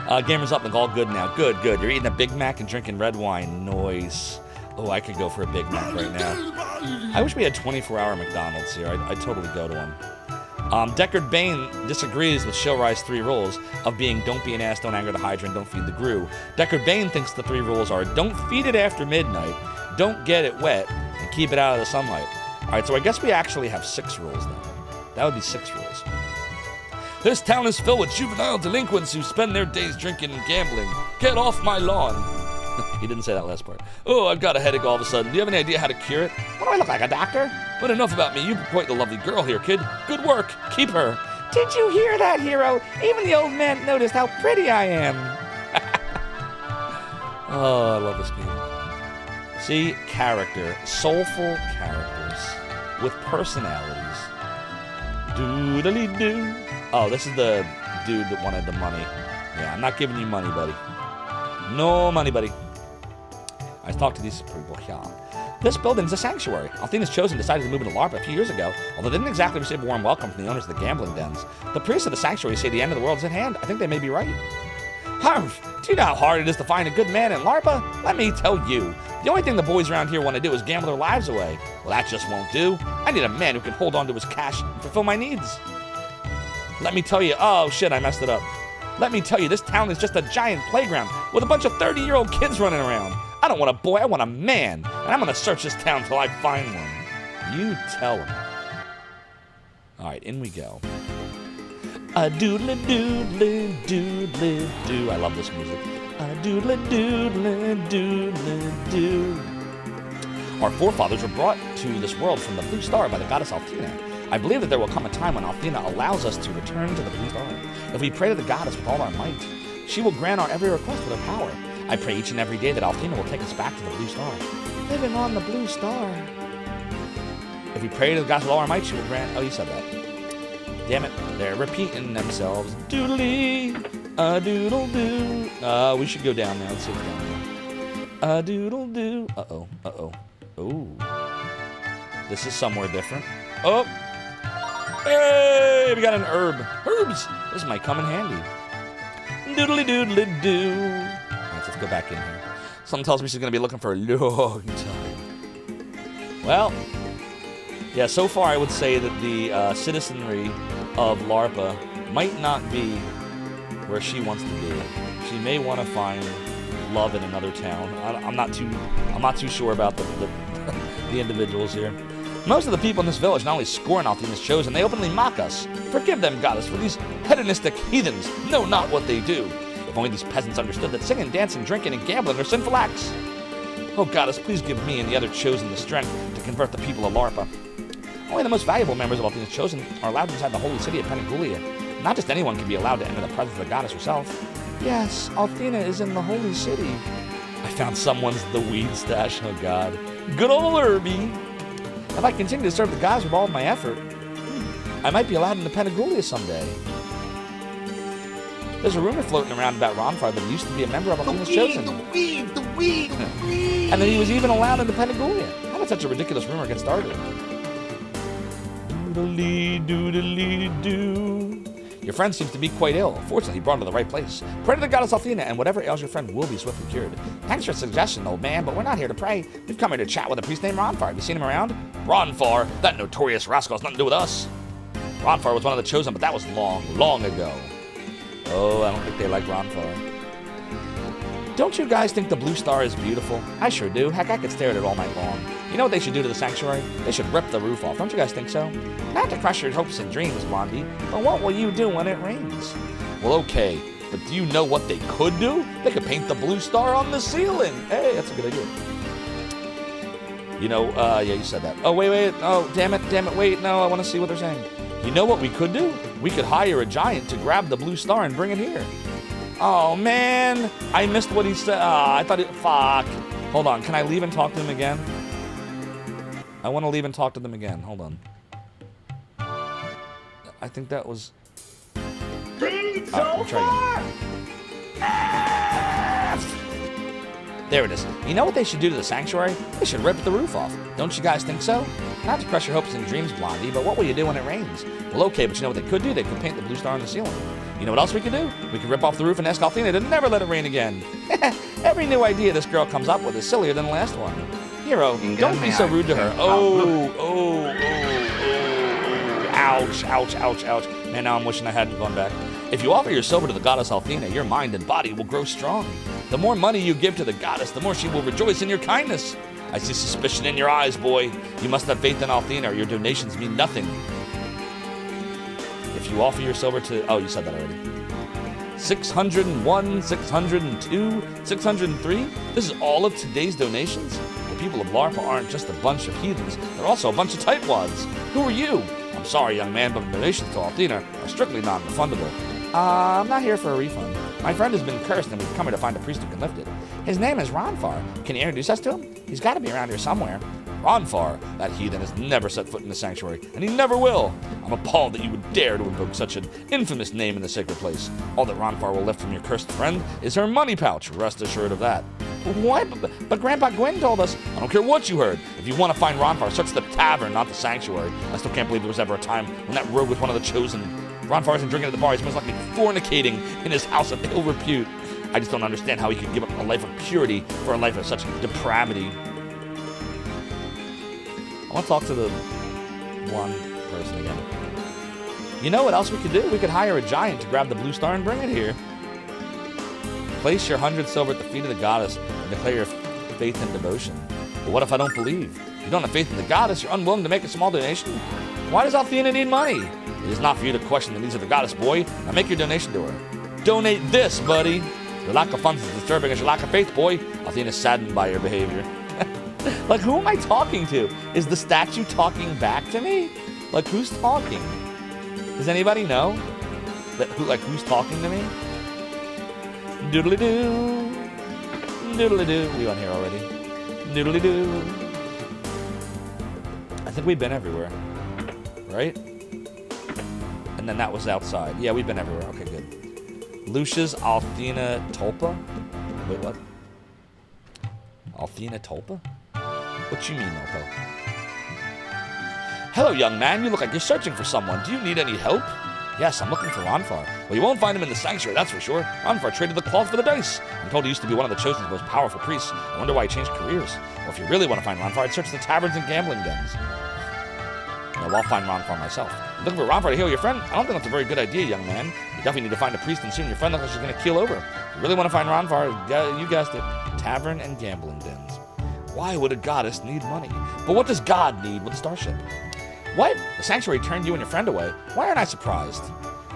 Gamers Uplink, all good now. Good, good. You're eating a Big Mac and drinking red wine. Nice. Oh, I could go for a Big Mac right now. I wish we had 24-hour McDonald's here. I'd totally go to one. Deckard Bane disagrees with Show Rise 3 rules of being don't be an ass, don't anger the Hydra, and don't feed the Gru. Deckard Bane thinks the 3 rules are don't feed it after midnight, don't get it wet, and keep it out of the sunlight. Alright, so I guess we actually have 6 rules then. That would be 6 rules. This town is filled with juvenile delinquents who spend their days drinking and gambling. Get off my lawn. He didn't say that last part. Oh, I've got a headache all of a sudden. Do you have any idea how to cure it? What do I look like, a doctor? But enough about me. You're quite the lovely girl here, kid. Good work. Keep her. Did you hear that, hero? Even the old man noticed how pretty I am. Oh, I love this game. See, character. Soulful characters. With personalities. Doodly-doo. Oh, this is the dude that wanted the money. Yeah, I'm not giving you money, buddy. No money, buddy. I talked to these people here. This building's a sanctuary. Althena's Chosen decided to move into LARP a few years ago, although they didn't exactly receive a warm welcome from the owners of the gambling dens. The priests of the sanctuary say the end of the world is at hand. I think they may be right. Humph! Do you know how hard it is to find a good man in LARPA? Let me tell you. The only thing the boys around here want to do is gamble their lives away. Well, that just won't do. I need a man who can hold on to his cash and fulfill my needs. Let me tell you. Oh, shit, I messed it up. Let me tell you, this town is just a giant playground with a bunch of 30-year-old kids running around. I don't want a boy, I want a man. And I'm going to search this town till I find one. You tell him. All right, in we go. A doodly doodly doodly doo. I love this music. A doodly doodly doodly doo. Our forefathers were brought to this world from the Blue Star by the goddess Althena. I believe that there will come a time when Althena allows us to return to the Blue Star. If we pray to the goddess with all our might, she will grant our every request with her power. I pray each and every day that Althena will take us back to the Blue Star. Living on the Blue Star. If we pray to the goddess with all our might, she will grant... Oh, you said that. Damn it. They're repeating themselves. Doodly, a doodle doo. We should go down now. Let's see what's down there. A doodle doo. Uh-oh. Uh-oh. Ooh. This is somewhere different. Oh. Hey, we got an herb. Herbs. This might come in handy. Doodly doodly doo. Right, let's go back in here. Something tells me she's going to be looking for a long time. Well, yeah, so far I would say that the citizenry of LARPA might not be where she wants to be. She may want to find love in another town. I'm not too sure about the individuals here. Most of the people in this village not only scorn Althena's Chosen, they openly mock us. Forgive them, goddess, for these hedonistic heathens know not what they do. If only these peasants understood that singing, dancing, drinking, and gambling are sinful acts. Oh, goddess, please give me and the other Chosen the strength to convert the people of LARPA. Only the most valuable members of Althena's Chosen are allowed inside the holy city of Penigulia. Not just anyone can be allowed to enter the presence of the goddess herself. Yes, Althena is in the holy city. I found someone's the weed stash, oh god. Good old Herbie. If I continue to serve the gods with all of my effort, I might be allowed into Penigulia someday. There's a rumor floating around about Ronfar that he used to be a member of Althena's Chosen. The weed. And that he was even allowed into Penigulia. How did such a ridiculous rumor get started? Doodly doodly doo. Your friend seems to be quite ill. Fortunately, he brought him to the right place. Pray to the goddess Althena, and whatever ails your friend will be swiftly cured. Thanks for the suggestion, old man, but we're not here to pray. We've come here to chat with a priest named Ronfar. Have you seen him around? Ronfar? That notorious rascal has nothing to do with us. Ronfar was one of the Chosen, but that was long ago. Oh, I don't think they like Ronfar. Don't you guys think the Blue Star is beautiful? I sure do. Heck, I could stare at it all night long. You know what they should do to the sanctuary? They should rip the roof off. Don't you guys think so? Not to crush your hopes and dreams, Blondie, but what will you do when it rains? Well, okay, but do you know what they could do? They could paint the Blue Star on the ceiling. Hey, that's a good idea. You know, yeah, you said that. Oh, wait. Oh, damn it, wait. No, I want to see what they're saying. You know what we could do? We could hire a giant to grab the Blue Star and bring it here. Oh, man. I missed what he said. I thought it... Fuck. Hold on. Can I leave and talk to them again? I want to leave and talk to them again. Hold on. I think that was... Read we'll try again. There it is. You know what they should do to the sanctuary? They should rip the roof off. Don't you guys think so? Not to crush your hopes and dreams, Blondie, but what will you do when it rains? Well, okay, but you know what they could do? They could paint the Blue Star on the ceiling. You know what else we could do? We could rip off the roof and ask Althena to never let it rain again. Every new idea this girl comes up with is sillier than the last one. Hero, don't be so rude to her. Oh. Ouch, ouch, ouch, ouch. Man, now I'm wishing I hadn't gone back. If you offer your silver to the goddess Althena, your mind and body will grow strong. The more money you give to the goddess, the more she will rejoice in your kindness. I see suspicion in your eyes, boy. You must have faith in Althena, or your donations mean nothing. If you offer your silver to... Oh, you said that already. 601, 602, 603? This is all of today's donations? The people of Larpa aren't just a bunch of heathens. They're also a bunch of tightwads. Who are you? I'm sorry, young man, but donations to Althena are strictly non-refundable. I'm not here for a refund. My friend has been cursed, and we've come here to find a priest who can lift it. His name is Ronfar. Can you introduce us to him? He's got to be around here somewhere. Ronfar, that heathen has never set foot in the sanctuary, and he never will. I'm appalled that you would dare to invoke such an infamous name in the sacred place. All that Ronfar will lift from your cursed friend is her money pouch. Rest assured of that. What? But Grandpa Gwen told us. I don't care what you heard. If you want to find Ronfar, search the tavern, not the sanctuary. I still can't believe there was ever a time when that rogue was one of the chosen. Ronfar isn't drinking at the bar. He's most likely fornicating in his house of ill repute. I just don't understand how he could give up a life of purity for a life of such depravity. I want to talk to the one person again. You know what else we could do? We could hire a giant to grab the blue star and bring it here. Place your 100 silver at the feet of the goddess and declare your faith and devotion. But what if I don't believe? You don't have faith in the goddess, you're unwilling to make a small donation? Why does Althena need money? It is not for you to question the needs of the goddess, boy. Now make your donation to her. Donate this, buddy. Your lack of funds is disturbing as your lack of faith, boy. Althena is saddened by your behavior. Like, who am I talking to? Is the statue talking back to me? Like, who's talking? Does anybody know? Who's talking to me? Doodly-doo. Doodly-doo. We on here already. Doodly-doo. I think we've been everywhere. Right? And then that was outside. Yeah, we've been everywhere. Okay, good. Lucia's Althena Tulpa? Wait, what? Althena Tulpa? What you mean, Elpo? Hello, young man. You look like you're searching for someone. Do you need any help? Yes, I'm looking for Ronfar. Well, you won't find him in the sanctuary, that's for sure. Ronfar traded the cloth for the dice. I'm told he used to be one of the Chosen's most powerful priests. I wonder why he changed careers. Well, if you really want to find Ronfar, I'd search the taverns and gambling dens. No, I'll find Ronfar myself. Looking for Ronfar to heal your friend? I don't think that's a very good idea, young man. You definitely need to find a priest, and soon your friend looks like she's going to keel over. If you really want to find Ronfar, you guessed it, tavern and gambling dens. Why would a goddess need money? But what does God need with a starship? What? The sanctuary turned you and your friend away? Why aren't I surprised?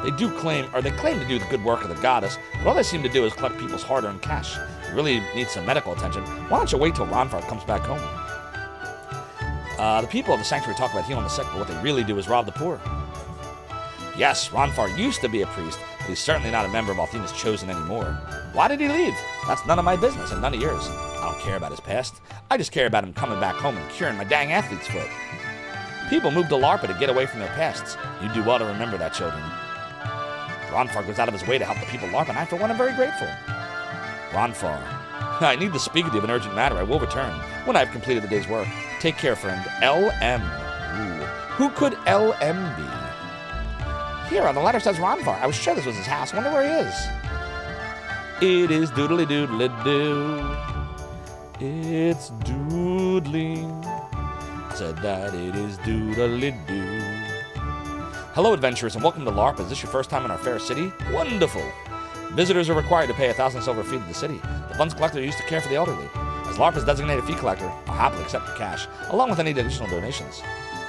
They claim to do the good work of the goddess, but all they seem to do is collect people's hard-earned cash. You really need some medical attention. Why don't you wait till Ronfar comes back home? The people of the sanctuary talk about healing the sick, but what they really do is rob the poor. Yes, Ronfar used to be a priest, but he's certainly not a member of Althena's Chosen anymore. Why did he leave? That's none of my business and none of yours. I don't care about his past. I just care about him coming back home and curing my dang athlete's foot. People move to Larpa to get away from their pasts. You do well to remember that, children. Ronfar goes out of his way to help the people of Larpa, and I, for one, am very grateful. Ronfar. I need to speak to you of an urgent matter. I will return when I have completed the day's work. Take care, friend. L.M. Ooh. Who could L.M. be? Here, on the letter says Ronfar. I was sure this was his house. I wonder where he is. It is doodly-doodly-doo. It's doodling. Said that it is doodly-doo. Hello, adventurers, and welcome to Larpa. Is this your first time in our fair city? Wonderful. Visitors are required to pay 1,000 silver fee to the city. The funds collected are used to care for the elderly. As Larpa's designated fee collector, I'll happily accept your cash, along with any additional donations.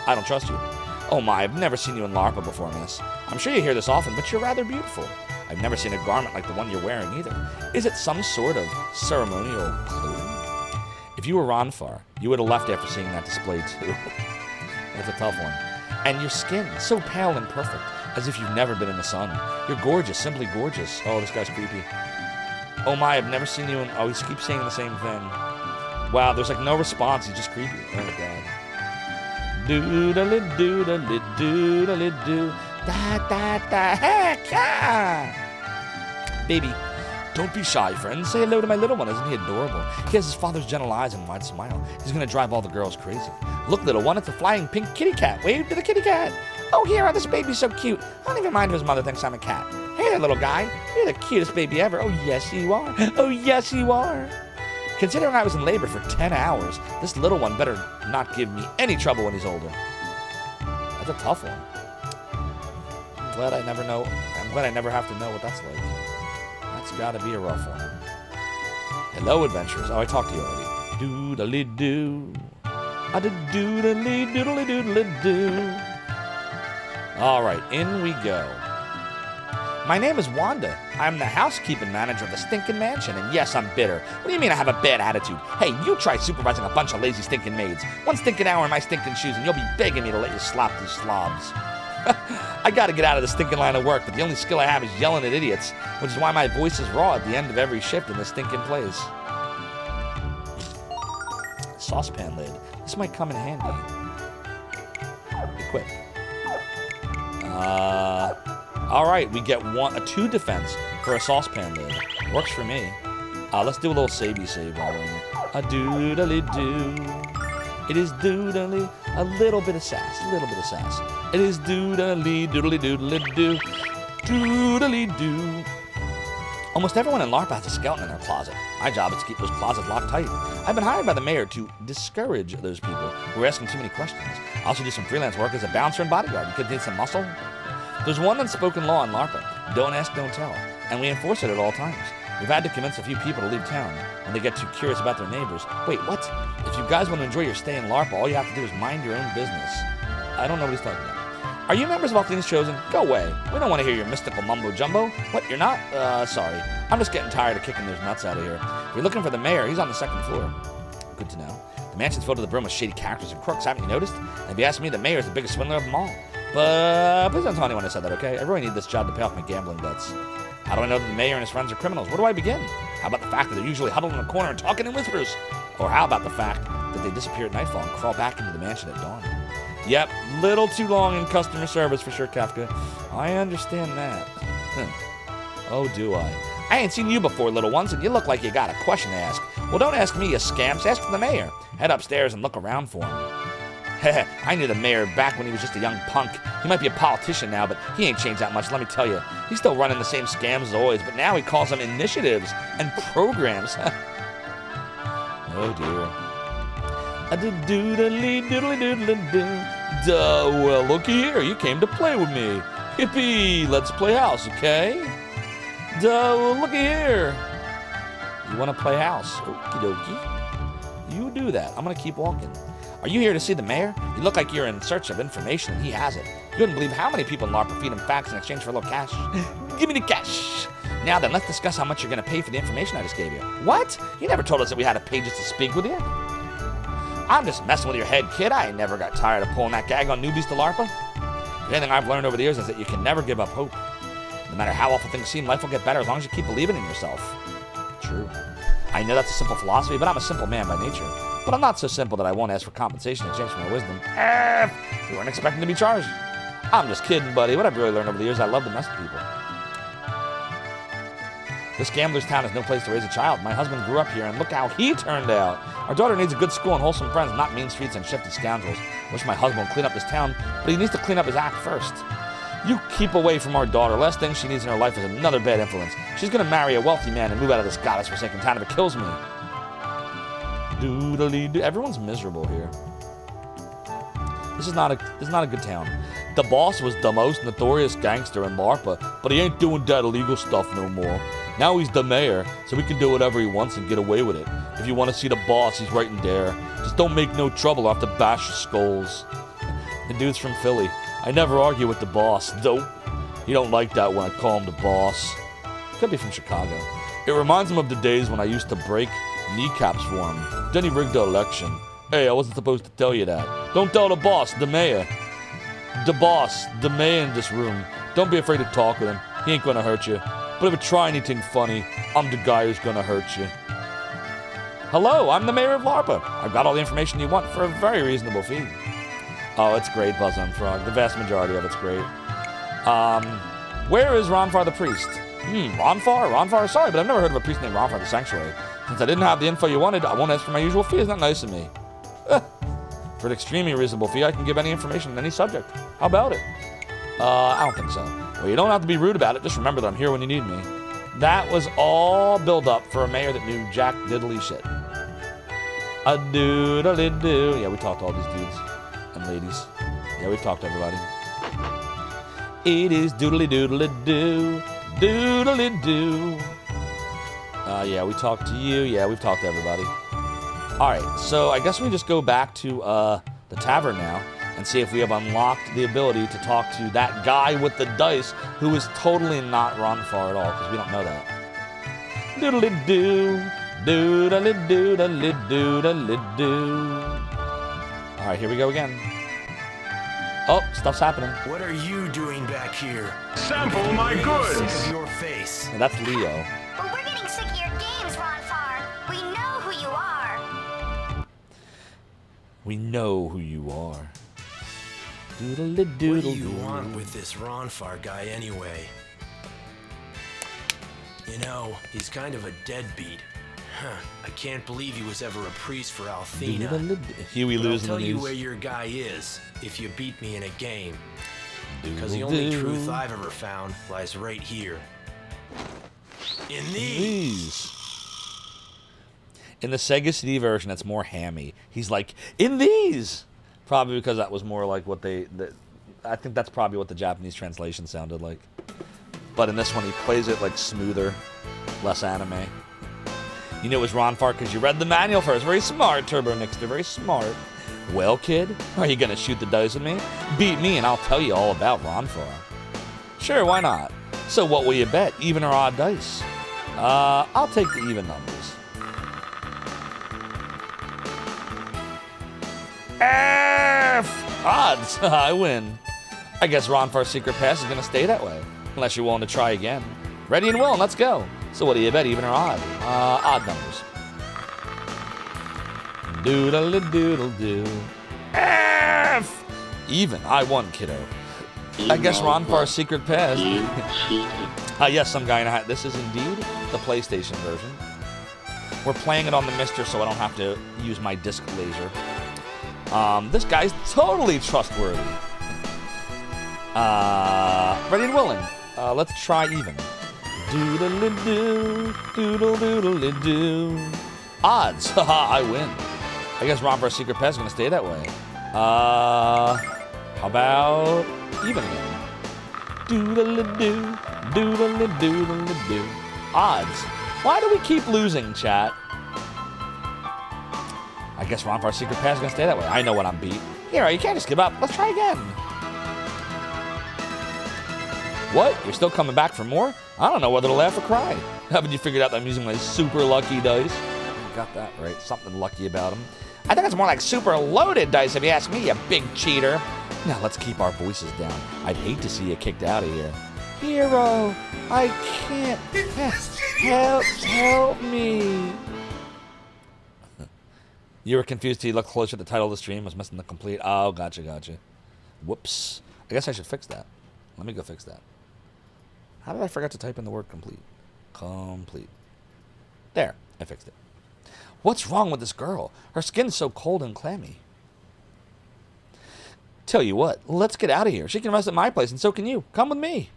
I don't trust you. Oh my, I've never seen you in Larpa before, miss. I'm sure you hear this often, but you're rather beautiful. I've never seen a garment like the one you're wearing either. Is it some sort of ceremonial clothing? If you were Ronfar, you would have left after seeing that display too. That's a tough one. And your skin, so pale and perfect, as if you've never been in the sun. You're gorgeous, simply gorgeous. Oh, this guy's creepy. Oh my, I've never seen you in... Oh, he keeps saying the same thing. Wow, there's like no response. He's just creepy. Oh, God. Doodly-doodly-doodly-doo. Da-da-da. Heck, yeah! Baby, don't be shy, friend. Say hello to my little one. Isn't he adorable? He has his father's gentle eyes and wide smile. He's going to drive all the girls crazy. Look, little one, it's a flying pink kitty cat. Wave to the kitty cat. Oh, here, this baby's so cute. I don't even mind if his mother thinks I'm a cat. Hey there, little guy. You're the cutest baby ever. Oh, yes, you are. Oh, yes, you are. Considering I was in labor for 10 hours, this little one better not give me any trouble when he's older. That's a tough one. I'm glad I never have to know what that's like. That's gotta be a rough one. Hello, adventurers. Oh, I talked to you already. Doodly-doo. I did doodly-doodly-doodly-doo. All right, in we go. My name is Wanda. I'm the housekeeping manager of the stinking mansion, and yes, I'm bitter. What do you mean I have a bad attitude? Hey, you try supervising a bunch of lazy stinking maids. One stinking hour in my stinking shoes, and you'll be begging me to let you slop these slobs. I gotta get out of the stinking line of work, but the only skill I have is yelling at idiots, which is why my voice is raw at the end of every shift in this stinking place. Saucepan lid. This might come in handy. Equip. All right, we get a 2 defense for a saucepan lid. Works for me. Let's do a little savey save while we're in it. A doodly doo. It is doodly. A little bit of sass. It is doodly doodly doodly doo. Doodly doo. Almost everyone in LARPA has a skeleton in their closet. My job is to keep those closets locked tight. I've been hired by the mayor to discourage those people who are asking too many questions. I also do some freelance work as a bouncer and bodyguard. You could need some muscle. There's one unspoken law in LARPA. Don't ask, don't tell. And we enforce it at all times. We've had to convince a few people to leave town when they get too curious about their neighbors. Wait, what? If you guys want to enjoy your stay in LARPA, all you have to do is mind your own business. I don't know what he's talking about. Are you members of All Things Chosen? Go away. We don't want to hear your mystical mumbo-jumbo. What, you're not? Sorry. I'm just getting tired of kicking those nuts out of here. If you're looking for the mayor, he's on the 2nd floor. Good to know. The mansion's filled to the brim with shady characters and crooks, haven't you noticed? And if you ask me, the mayor's the biggest swindler of them all. But please don't tell anyone I said that, okay? I really need this job to pay off my gambling debts. How do I know that the mayor and his friends are criminals? Where do I begin? How about the fact that they're usually huddled in a corner and talking in whispers? Or how about the fact that they disappear at nightfall and crawl back into the mansion at dawn? Yep, little too long in customer service for sure, Kafka. I understand that. Oh, do I? I ain't seen you before, little ones, and you look like you got a question to ask. Well, don't ask me, you scamps. Ask the mayor. Head upstairs and look around for him. I knew the mayor back when he was just a young punk. He might be a politician now, but he ain't changed that much, let me tell you. He's still running the same scams as always, but now he calls them initiatives and programs. Oh, dear. Duh, well, looky here. You came to play with me. Yippee, let's play house, okay? Duh, well, looky here. You want to play house? Okie dokie. You do that. I'm going to keep walking. Are you here to see the mayor? You look like you're in search of information, and he has it. You wouldn't believe how many people in LARPA feed him facts in exchange for a little cash. Give me the cash. Now then, let's discuss how much you're going to pay for the information I just gave you. What? You never told us that we had to pay just to speak with you. I'm just messing with your head, kid. I never got tired of pulling that gag on newbies to LARPA. The only thing I've learned over the years is that you can never give up hope. No matter how awful things seem, life will get better as long as you keep believing in yourself. True. I know that's a simple philosophy, but I'm a simple man by nature. But I'm not so simple that I won't ask for compensation in exchange for my wisdom. We weren't expecting to be charged. I'm just kidding, buddy. What I've really learned over the years, I love to mess with people. This gambler's town is no place to raise a child. My husband grew up here, and look how he turned out. Our daughter needs a good school and wholesome friends, not mean streets and shifty scoundrels. Wish my husband would clean up this town, but he needs to clean up his act first. You keep away from our daughter. Last thing she needs in her life is another bad influence. She's going to marry a wealthy man and move out of this goddess-forsaken town if it kills me. Doodly-doo. Everyone's miserable here. This is not a good town. The boss was the most notorious gangster in LARPA, but he ain't doing that illegal stuff no more. Now he's the mayor, so he can do whatever he wants and get away with it. If you want to see the boss, he's right in there. Just don't make no trouble. I'll have to bash your skulls. The dude's from Philly. I never argue with the boss. Dope. He don't like that when I call him the boss. Could be from Chicago. It reminds him of the days when I used to break kneecaps for him. Then he rigged the election. Hey, I wasn't supposed to tell you that. Don't tell the boss, the mayor. The boss, the mayor in this room. Don't be afraid to talk with him. He ain't gonna hurt you. But if you try anything funny, I'm the guy who's gonna hurt you. Hello, I'm the mayor of LARPA. I've got all the information you want for a very reasonable fee. Oh, it's great, Buzz on Frog. The vast majority of it's great. Where is Ronfar the priest? Ronfar? Sorry, but I've never heard of a priest named Ronfar the Sanctuary. Since I didn't have the info you wanted, I won't ask for my usual fee. Isn't that nice of me? For an extremely reasonable fee, I can give any information on any subject. How about it? I don't think so. Well, you don't have to be rude about it. Just remember that I'm here when you need me. That was all build up for a mayor that knew jack diddly shit. A doodly-doo. Yeah, we talked to all these dudes and ladies. Yeah, we've talked to everybody. It is doodly-doodly-doo. Doodly-doo. Yeah, we talked to you. Yeah, we've talked to everybody. Alright, so I guess we just go back to the tavern now and see if we have unlocked the ability to talk to that guy with the dice who is totally not Ronfar at all, because we don't know that. Doodly-doo. Doodly-doodly-doodly-doo. Alright, here we go again. Oh, stuff's happening. What are you doing back here? Sample my goods. Sick of your face. And that's Leo. Well, we're getting sick of your games, Ronfar. We know who you are. We know who you are. What do you want with this Ronfar guy anyway? You know, he's kind of a deadbeat. Huh. I can't believe he was ever a priest for Althena. Huey But I'll losing tell the you news. where your guy is if you beat me in a game. Because the only truth I've ever found lies right here. In these. In the Sega CD version, it's more hammy. He's like, in these! Probably because that was more like what I think that's probably what the Japanese translation sounded like. But in this one, he plays it like smoother, less anime. You knew it was Ronfar because you read the manual first. Very smart, Turbo Nixter, very smart. Well, kid, are you going to shoot the dice with me? Beat me and I'll tell you all about Ronfar. Sure, why not? So what will you bet, even or odd dice? I'll take the even numbers. F! Odds! I win. I guess Ronfar's secret pass is going to stay that way. Unless you're willing to try again. Ready and willing, let's go. So what do you bet, even or odd? Odd numbers. Doodle-doodle-doo. F! Even. I won, kiddo. I guess Ronfar's secret pass. Yes, some guy in a hat. This is indeed the PlayStation version. We're playing it on the Mister so I don't have to use my disc laser. This guy's totally trustworthy. Ready and willing. Let's try even. Doodle-doo, doodle-doodle-doo. Odds. Haha, I win. I guess Ronfar's secret pass is going to stay that way. How about even again? Doodle-doo, doodle-doodle-doo. Odds. Why do we keep losing, chat? I guess Ronfar's secret pass is going to stay that way. I know what I'm beat. Hero, you can't just give up. Let's try again. What? You're still coming back for more? I don't know whether to laugh or cry. Haven't you figured out that I'm using my super lucky dice? You got that right. Something lucky about them. I think it's more like super loaded dice if you ask me, you big cheater. Now let's keep our voices down. I'd hate to see you kicked out of here. Hero, I can't. Help me. You were confused till you looked closer at the title of the stream. Was missing the complete. Oh, gotcha. Whoops. I guess I should fix that. Let me go fix that. How did I forget to type in the word complete? Complete. There. I fixed it. What's wrong with this girl? Her skin's so cold and clammy. Tell you what, let's get out of here. She can rest at my place, and so can you. Come with me.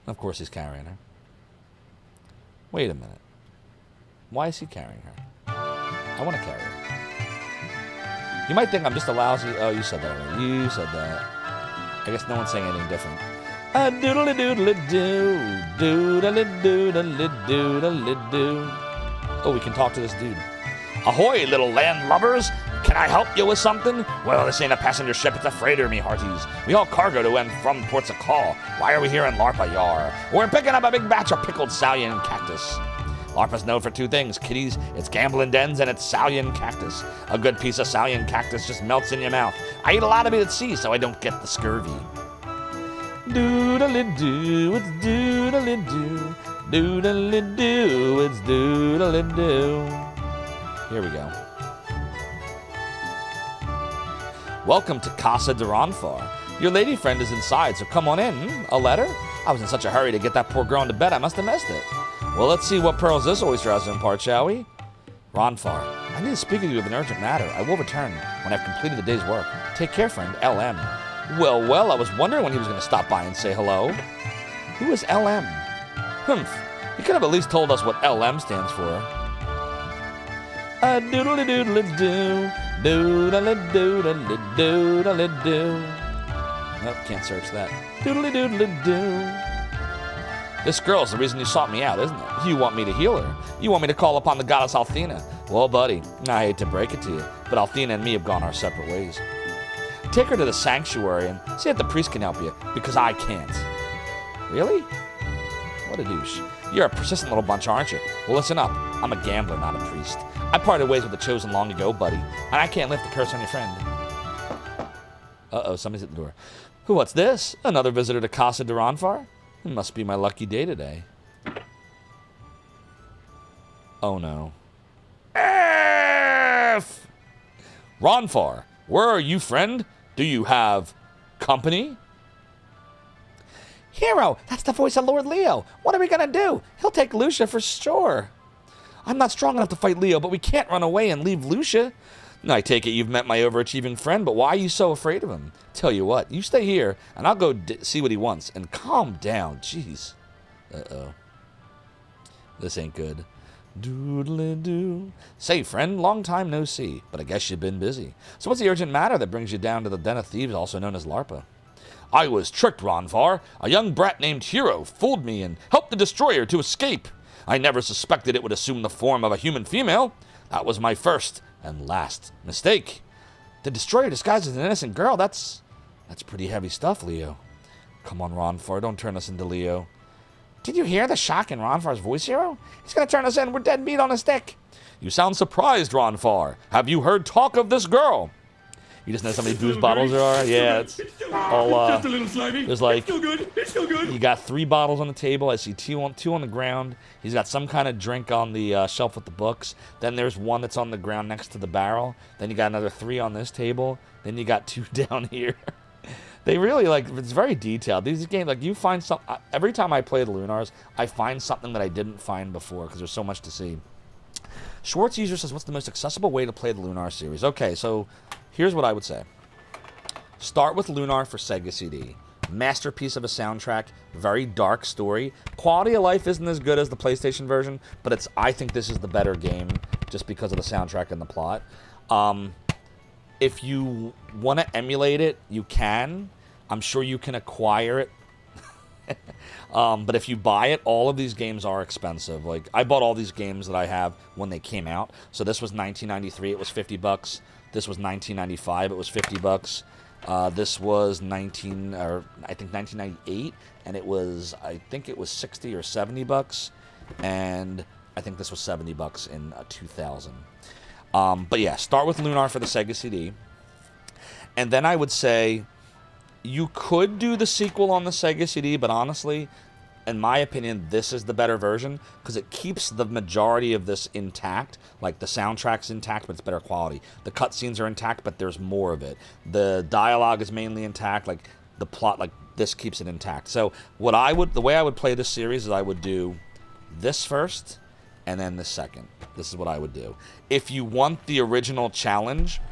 Of course he's carrying her. Wait a minute. Why is he carrying her? I want to carry her. You might think I'm just a lousy... Oh, you said that already. You said that. I guess no one's saying anything different. A doodle-a-doodle-a-doo. Doodle-a-doodle-a-doodle-a-doo. Oh, we can talk to this dude. Ahoy, little landlubbers! Can I help you with something? Well, this ain't a passenger ship, it's a freighter, me hearties. We haul cargo to and from ports of call. Why are we here in Larpa, yar? We're picking up a big batch of pickled Salian cactus. Larpa's known for two things, kiddies. It's gambling dens and it's Salian cactus. A good piece of Salian cactus just melts in your mouth. I eat a lot of it at sea so I don't get the scurvy. Doodle-doo, it's doodle-doo. Doodle-doo, it's doodle-doo. Here we go. Welcome to Casa de Ronfar. Your lady friend is inside, so come on in. A letter? I was in such a hurry to get that poor girl into bed, I must have missed it. Well, let's see what pearls this oyster has to impart, shall we? Ronfar, I need to speak with you of an urgent matter. I will return when I've completed the day's work. Take care, friend. LM. Well, well, I was wondering when he was going to stop by and say hello. Who is LM? Humph. He could have at least told us what LM stands for. A doodle-a-doodle-a-doo. Doodle-a-doodle-a-doodle-a-doo. Nope, can't search that. Doodle-a-doodle-a-doo. This girl's the reason you sought me out, isn't it? You want me to heal her. You want me to call upon the goddess Althena. Well, buddy, I hate to break it to you, but Althena and me have gone our separate ways. Take her to the sanctuary and see if the priest can help you, because I can't. Really? What a douche. You're a persistent little bunch, aren't you? Well, listen up. I'm a gambler, not a priest. I parted ways with the Chosen long ago, buddy, and I can't lift the curse on your friend. Uh-oh, somebody's at the door. What's this? Another visitor to Casa de Ronfar? It must be my lucky day today. Oh, no. F! Ronfar, where are you, friend? Do you have company? Hero, that's the voice of Lord Leo. What are we going to do? He'll take Lucia for sure. I'm not strong enough to fight Leo, but we can't run away and leave Lucia. I take it you've met my overachieving friend, but why are you so afraid of him? Tell you what, you stay here, and I'll go see what he wants. And calm down, jeez. Uh-oh. This ain't good. Doodly-doo. Say, friend, long time no see, but I guess you've been busy. So what's the urgent matter that brings you down to the den of thieves, also known as LARPA? I was tricked, Ronfar. A young brat named Hero fooled me and helped the destroyer to escape. I never suspected it would assume the form of a human female. That was my first and last mistake. The destroyer disguised as an innocent girl, that's pretty heavy stuff, Leo. Come on, Ronfar, don't turn us into Leo. Did you hear the shock in Ronfar's voice, Hero? He's gonna turn us in, we're dead meat on a stick. You sound surprised, Ronfar. Have you heard talk of this girl? You just know how many booze bottles there are? Yeah, it's all, just a little slimy. There's like, it's still good. It's still good. You got 3 bottles on the table. I see two on the ground. He's got some kind of drink on the shelf with the books. Then there's one that's on the ground next to the barrel. Then you got another 3 on this table. Then you got 2 down here. They really, it's very detailed. These games, you find some, every time I play the Lunars, I find something that I didn't find before because there's so much to see. Schwartz User says, what's the most accessible way to play the Lunar series? Okay, so here's what I would say. Start with Lunar for Sega CD. Masterpiece of a soundtrack, very dark story. Quality of life isn't as good as the PlayStation version, but I think this is the better game just because of the soundtrack and the plot. If you want to emulate it, you can. I'm sure you can acquire it. But if you buy it, all of these games are expensive. I bought all these games that I have when they came out. So this was 1993, it was $50. This was 1995, it was $50. This was 1998, and I think it was 60 or $70, and I think this was $70 in 2000. But yeah, start with Lunar for the Sega CD, and then I would say you could do the sequel on the Sega CD, but honestly, in my opinion, this is the better version because it keeps the majority of this intact. The soundtrack's intact, but it's better quality. The cutscenes are intact, but there's more of it. The dialogue is mainly intact. The plot, this keeps it intact. So the way I would play this series is I would do this first and then the second. This is what I would do. If you want the original challenge,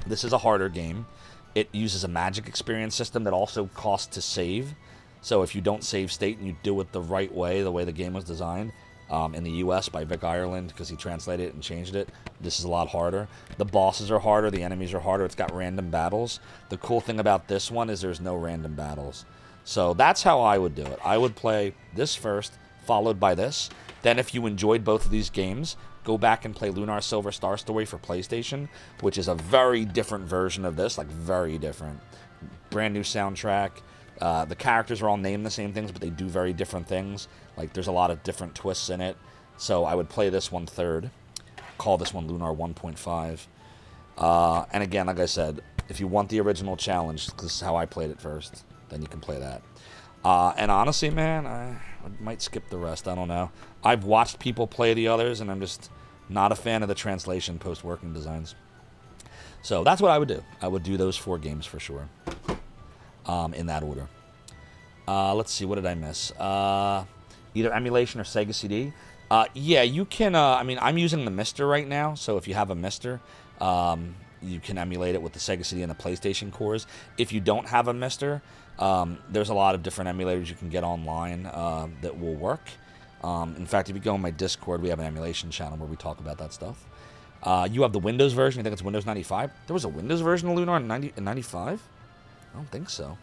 this is a harder game. It uses a magic experience system that also costs to save. So if you don't save state and you do it the right way, the way the game was designed, in the US by Vic Ireland, because he translated it and changed it, this is a lot harder. The bosses are harder, the enemies are harder, it's got random battles. The cool thing about this one is there's no random battles. So that's how I would do it. I would play this first, followed by this. Then if you enjoyed both of these games, go back and play Lunar Silver Star Story for PlayStation, which is a very different version of this, very different. Brand new soundtrack. The characters are all named the same things, but they do very different things. There's a lot of different twists in it. So I would play this one third. Call this one Lunar 1.5. And again, like I said, if you want the original challenge, this is how I played it first, then you can play that. And honestly, man, I might skip the rest. I don't know. I've watched people play the others, and I'm just not a fan of the translation post-working designs. So that's what I would do. I would do those 4 games for sure. In that order. Let's see, what did I miss? Either emulation or Sega CD. Yeah, you can, I'm using the Mister right now, so if you have a Mister, you can emulate it with the Sega CD and the PlayStation cores. If you don't have a Mister, there's a lot of different emulators you can get online that will work. In fact, if you go on my Discord, we have an emulation channel where we talk about that stuff. You have the Windows version. I think it's Windows 95. There was a Windows version of Lunar in 95? I don't think so.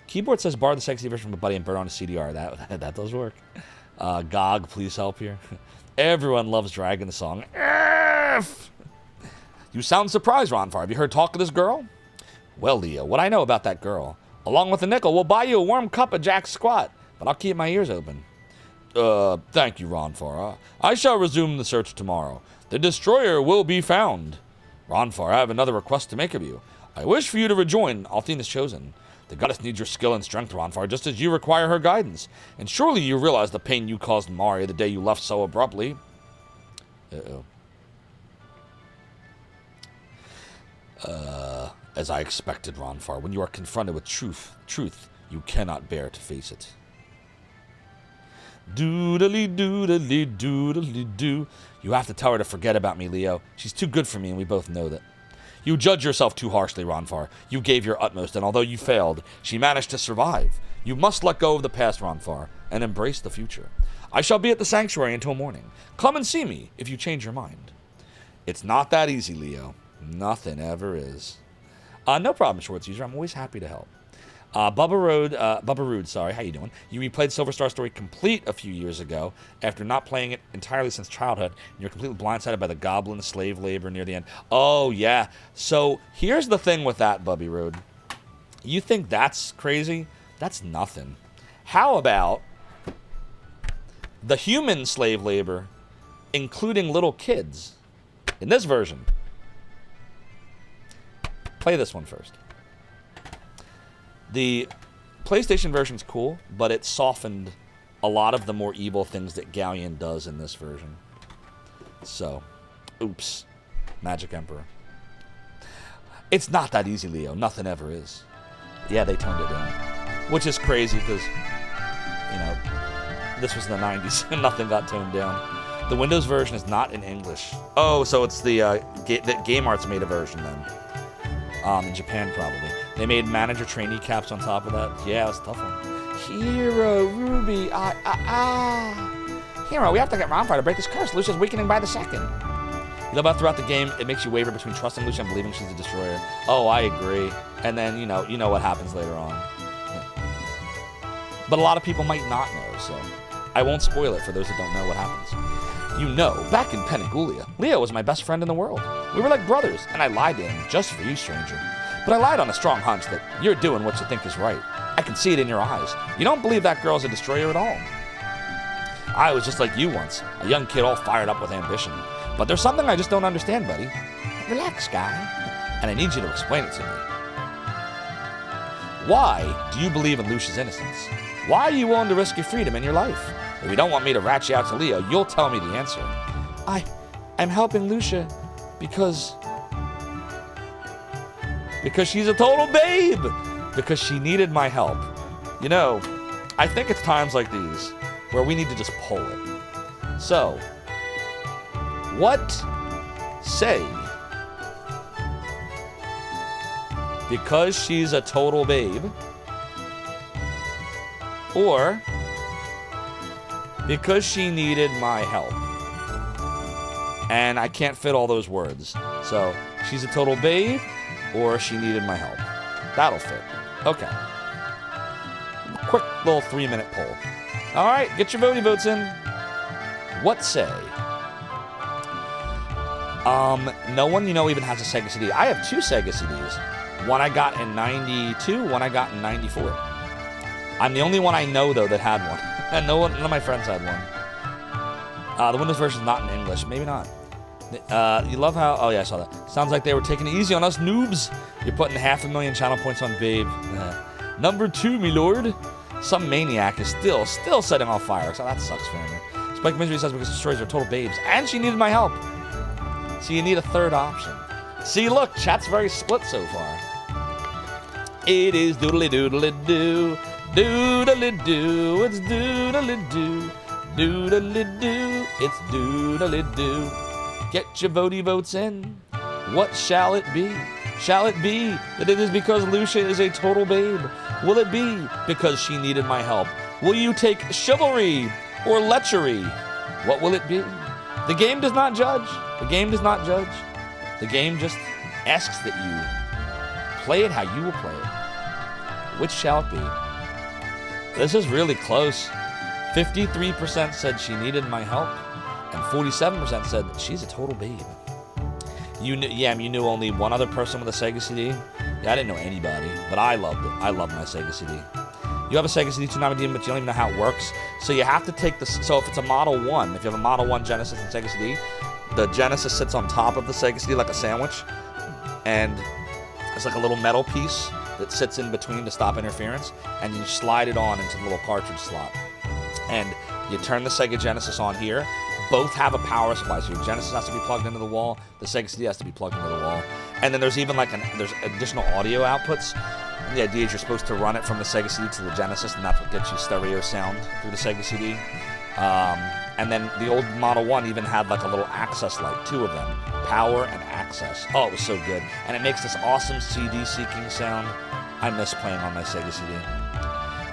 Keyboard says borrow the Sega CD version from a buddy and burn on a CDR. That does work. GOG, please help here. Everyone loves Dragon the song. F! You sound surprised, Ronfar. Have you heard talk of this girl? Well, Leo, what I know about that girl, along with a nickel, we'll buy you a warm cup of Jack Squat, but I'll keep my ears open. Thank you, Ronfar. I shall resume the search tomorrow. The destroyer will be found. Ronfar, I have another request to make of you. I wish for you to rejoin Althena's Chosen. The goddess needs your skill and strength, Ronfar, just as you require her guidance. And surely you realize the pain you caused Mari the day you left so abruptly. Uh-oh. As I expected, Ronfar, when you are confronted with truth, you cannot bear to face it. Doodly doodly doodly doo. You have to tell her to forget about me, Leo. She's too good for me, and we both know that. You judge yourself too harshly, Ronfar. You gave your utmost, and although you failed, she managed to survive. You must let go of the past, Ronfar, and embrace the future. I shall be at the sanctuary until morning. Come and see me if you change your mind. It's not that easy, Leo. Nothing ever is. No problem, Schwartz user. I'm always happy to help. Bubba Rude, sorry, how you doing? You replayed Silver Star Story Complete a few years ago after not playing it entirely since childhood, and you're completely blindsided by the goblin slave labor near the end. Oh, yeah. So here's the thing with that, Bubby Rude. You think that's crazy? That's nothing. How about the human slave labor, including little kids, in this version? Play this one first. The PlayStation version's cool, but it softened a lot of the more evil things that Galleon does in this version. So, oops. Magic Emperor. It's not that easy, Leo. Nothing ever is. Yeah, they toned it down. Which is crazy because, you know, this was the 90s and nothing got toned down. The Windows version is not in English. Oh, so it's the Game Arts made a version then. In Japan, probably. They made manager trainee caps on top of that. Yeah, it was a tough one. Hero, Ruby, Hero, we have to get Ronfar to break this curse. Lucia's weakening by the second. You love how throughout the game, it makes you waver between trusting Lucia and believing she's a destroyer. Oh, I agree. And then, you know what happens later on. But a lot of people might not know, so I won't spoil it for those that don't know what happens. You know, back in Penigulia, Leo was my best friend in the world. We were like brothers, and I lied to him just for you, stranger. But I lied on a strong hunch that you're doing what you think is right. I can see it in your eyes. You don't believe that girl's a destroyer at all. I was just like you once, a young kid all fired up with ambition. But there's something I just don't understand, buddy. Relax, guy. And I need you to explain it to me. Why do you believe in Lucia's innocence? Why are you willing to risk your freedom and your life? If you don't want me to rat you out to Leo, you'll tell me the answer. I'm helping Lucia because she's a total babe. Because she needed my help. You know, I think it's times like these where we need to just pull it. So, what say? Because she's a total babe, or because she needed my help. And I can't fit all those words. So, she's a total babe, or she needed my help. That'll fit. Okay. Quick little 3-minute poll. All right, get your votes in. What say? No one even has a Sega CD. I have 2 Sega CDs. One I got in 92, one I got in 94. I'm the only one I know, though, that had one. And none of my friends had one. The Windows version is not in English. Maybe not. You love how... Oh, yeah, I saw that. Sounds like they were taking it easy on us noobs. You're putting 500,000 channel points on Babe. Number 2, me lord. Some maniac is still setting off fireworks. Oh, that sucks for him. Spike Misery says because destroyers are total babes. And she needed my help. So you need a third option. See, look, chat's very split so far. It is doodly doodly doo. Doodly doo. It's doodly doo. Doodly doo. It's doodly doo. Get your votes in. What shall it be? Shall it be that it is because Lucia is a total babe? Will it be because she needed my help? Will you take chivalry or lechery? What will it be? The game does not judge. The game does not judge. The game just asks that you play it how you will play it. Which shall it be? This is really close. 53% said she needed my help, and 47% said she's a total babe. You knew only one other person with a Sega CD? Yeah, I didn't know anybody, but I loved it. I love my Sega CD. You have a Sega CD 290, but you don't even know how it works. So you have to take this. So if it's a Model 1, if you have a Model 1 Genesis and Sega CD, the Genesis sits on top of the Sega CD like a sandwich, and it's like a little metal piece that sits in between to stop interference, and you slide it on into the little cartridge slot. And you turn the Sega Genesis on here. Both have a power supply, so your Genesis has to be plugged into the wall, the Sega CD has to be plugged into the wall. And then there's even there's additional audio outputs. And the idea is you're supposed to run it from the Sega CD to the Genesis, and that's what gets you stereo sound through the Sega CD. And then the old Model 1 even had like a little access light, 2 of them, power and access. Oh, it was so good. And it makes this awesome CD seeking sound. I miss playing on my Sega CD.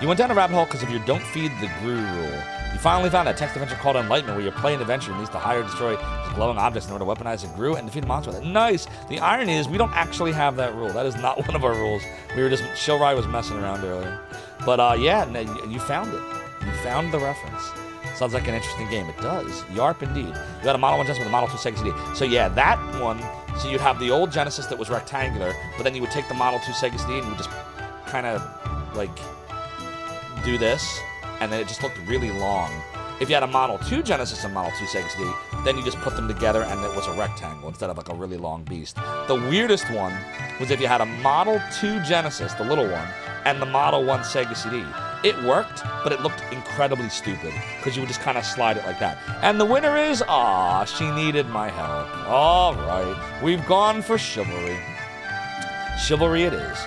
You went down a rabbit hole because of your don't feed the GRU rule. You finally found a text adventure called Enlightenment where you play an adventure and needs to hire or destroy glowing objects in order to weaponize a GRU and defeat a monster with it. Nice! The irony is we don't actually have that rule. That is not one of our rules. We were just, Shilrai was messing around earlier. But yeah, you found it. You found the reference. Sounds like an interesting game. It does. Yarp indeed. You got a Model 1 Genesis with a Model 2 Sega CD. So yeah, that one, so you'd have the old Genesis that was rectangular, but then you would take the Model 2 Sega CD and you would just kind of like do this, and then it just looked really long. If you had a Model 2 Genesis and Model 2 Sega CD, then you just put them together and it was a rectangle instead of like a really long beast. The weirdest one was if you had a Model 2 Genesis, the little one, and the Model 1 Sega CD. It worked, but it looked incredibly stupid because you would just kind of slide it like that. And the winner is, she needed my help. All right, we've gone for chivalry. Chivalry it is,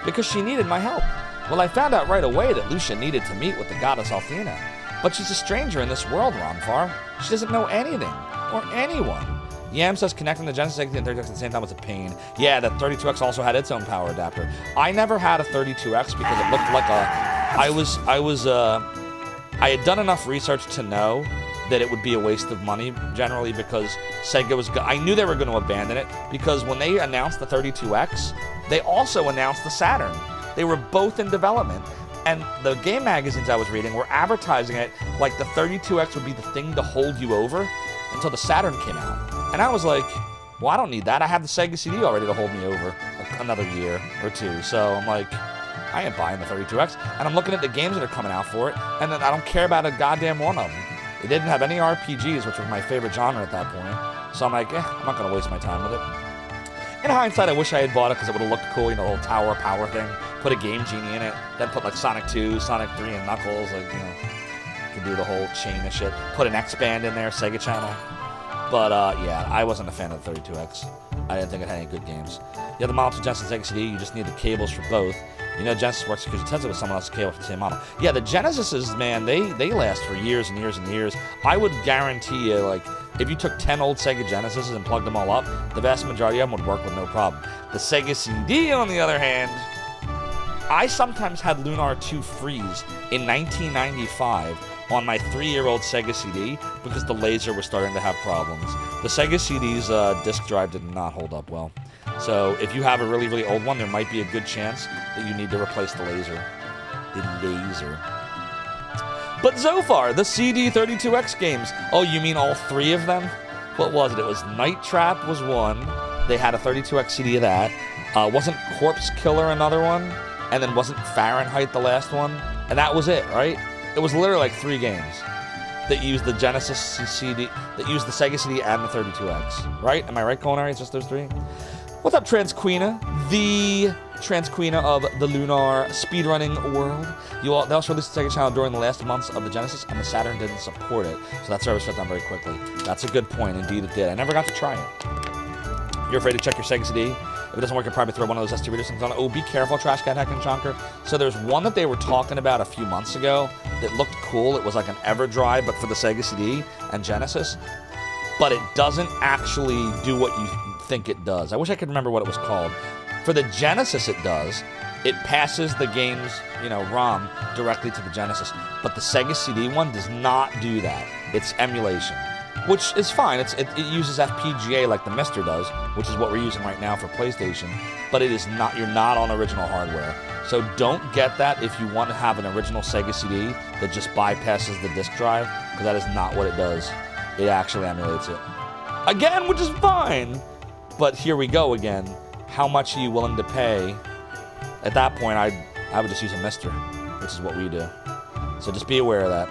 because she needed my help. Well, I found out right away that Lucia needed to meet with the goddess Althena. But she's a stranger in this world, Ronfar. She doesn't know anything, or anyone. Yam says connecting the Genesis and 32X at the same time was a pain. Yeah, the 32X also had its own power adapter. I never had a 32X because it looked like I had done enough research to know that it would be a waste of money, generally, because Sega was, I knew they were going to abandon it, because when they announced the 32X, they also announced the Saturn. They were both in development, and the game magazines I was reading were advertising it like the 32X would be the thing to hold you over until the Saturn came out. And I was like, well, I don't need that. I have the Sega CD already to hold me over another year or two. So I'm like, I ain't buying the 32X. And I'm looking at the games that are coming out for it, and then I don't care about a goddamn one of them. It didn't have any RPGs, which was my favorite genre at that point. So I'm like, I'm not going to waste my time with it. In hindsight, I wish I had bought it because it would have looked cool, the whole Tower of Power thing. Put a Game Genie in it, then put like Sonic 2, Sonic 3, and Knuckles, you could do the whole chain of shit. Put an X-Band in there, Sega Channel. But yeah, I wasn't a fan of the 32X. I didn't think it had any good games. You have the Model 2 Genesis Sega CD, you just need the cables for both. Genesis works because you test it with someone else's cable for the same model. Yeah, the Genesises, man, they last for years and years and years. I would guarantee you, if you took 10 old Sega Genesises and plugged them all up, the vast majority of them would work with no problem. The Sega CD, on the other hand, I sometimes had Lunar 2 freeze in 1995 on my 3-year-old Sega CD because the laser was starting to have problems. The Sega CD's disk drive did not hold up well. So if you have a really, really old one, there might be a good chance that you need to replace the laser. But Zophar, the CD32X games. Oh, you mean all 3 of them? What was it? It was Night Trap was one. They had a 32X CD of that. Wasn't Corpse Killer another one? And then wasn't Fahrenheit the last one? And that was it, right? It was literally like 3 games that used the Genesis CD, that used the Sega CD and the 32X, right? Am I right, Culinary? It's just those 3? What's up, Transqueena? The Transqueena of the Lunar speedrunning world. They also released the Sega Channel during the last months of the Genesis, and the Saturn didn't support it, so that service shut down very quickly. That's a good point. Indeed, it did. I never got to try it. You're afraid to check your Sega CD? If it doesn't work, you probably throw one of those SD readers things on it. Oh, be careful, Trash Cat Hacking Chonker. So there's one that they were talking about a few months ago that looked cool. It was like an EverDrive, but for the Sega CD and Genesis. But it doesn't actually do what you think it does. I wish I could remember what it was called. For the Genesis, it does. It passes the game's, ROM directly to the Genesis. But the Sega CD one does not do that. It's emulation, which is fine. It uses FPGA like the Mister does, which is what we're using right now for PlayStation. But it is not. You're not on original hardware. So don't get that if you want to have an original Sega CD that just bypasses the disk drive, because that is not what it does. It actually emulates it. Again, which is fine. But here we go again. How much are you willing to pay? At that point, I would just use a Mister, which is what we do. So just be aware of that.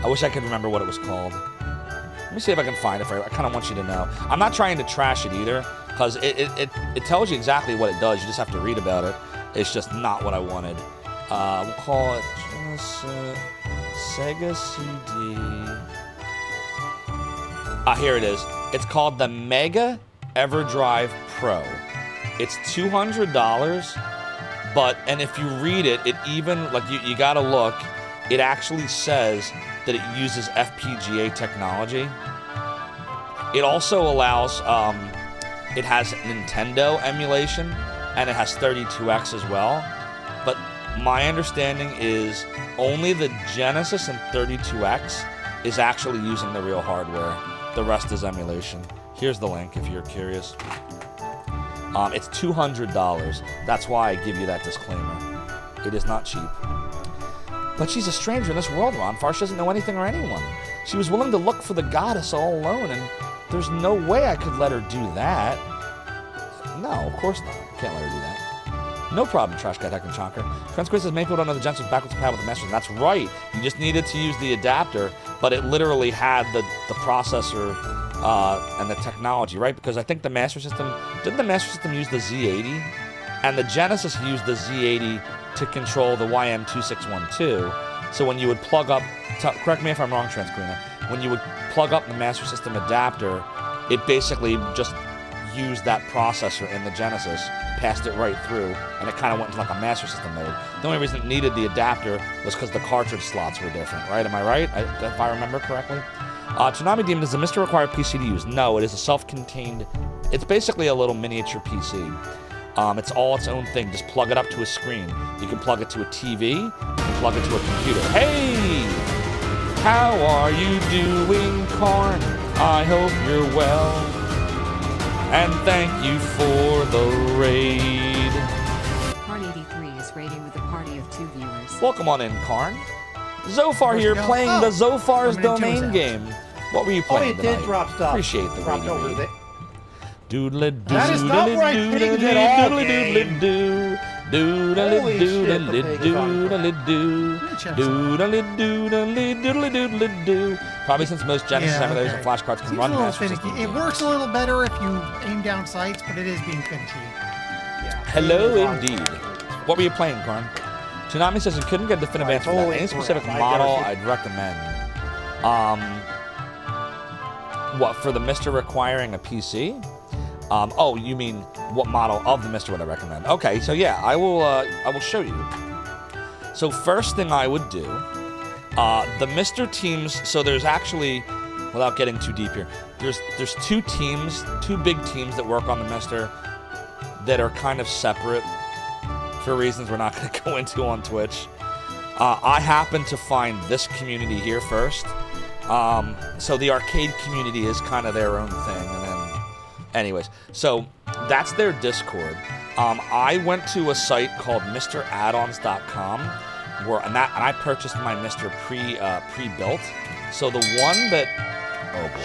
I wish I could remember what it was called. Let me see if I can find it for you. I kind of want you to know. I'm not trying to trash it either, because it tells you exactly what it does. You just have to read about it. It's just not what I wanted. We'll call it Sega CD. Here it is. It's called the Mega EverDrive Pro. It's $200, and if you read it, it even, you gotta look, it actually says that it uses FPGA technology. It also allows, it has Nintendo emulation, and it has 32X as well. But my understanding is only the Genesis and 32X is actually using the real hardware. The rest is emulation. Here's the link if you're curious. It's $200. That's why I give you that disclaimer. It is not cheap. But she's a stranger in this world, Ronfar. She doesn't know anything or anyone. She was willing to look for the goddess all alone, and there's no way I could let her do that. No, of course not. Can't let her do that. No problem, Trash Cat Heck and Chonker. Transquiz says many people don't know the Genesis was backwards compatible with the Master System. That's right. You just needed to use the adapter, but it literally had the processor and the technology, right? Because I think the Master System, didn't the Master System use the Z80? And the Genesis used the Z80 to control the YM2612. So when you would plug up, correct me if I'm wrong, Transquina, when you would plug up the Master System adapter, it basically just used that processor in the Genesis, passed it right through, and it kind of went into like a Master System mode. The only reason it needed the adapter was because the cartridge slots were different, right? Am I right? If I remember correctly? Tsunami Demon, does the Mister require PC to use? No, it is a self-contained, it's basically a little miniature PC. It's all its own thing. Just plug it up to a screen. You can plug it to a TV, you can plug it to a computer. Hey! How are you doing, Karn? I hope you're well. And thank you for the raid. Karn 83 is raiding with a party of 2 viewers. Welcome on in, Karn. Zophar here, playing the Zophar's Domain game. What were you playing tonight? It did drop stuff. Appreciate the raid. Doodle doo. That is not where I picked it all, game. Doodle doo. Probably since most Genesis emulators and flashcards can run Master System. It works a little better if you aim down sights, but it is being finicky. Yeah. Hello indeed. What were you playing, Karn? Tsunami says you couldn't get a definitive answer for that. Any specific model I'd recommend? What, for the Mister requiring a PC? Oh, you mean what model of the Mister would I recommend? Okay, so yeah, I will show you. So first thing I would do, the Mister teams. So there's actually, without getting too deep here, there's two big teams that work on the Mister that are kind of separate for reasons we're not going to go into on Twitch. I happen to find this community here first. So the arcade community is kind of their own thing, and then anyways, so that's their Discord. I went to a site called MrAddons.com and I purchased my Mister pre-built. So the one that, oh boy.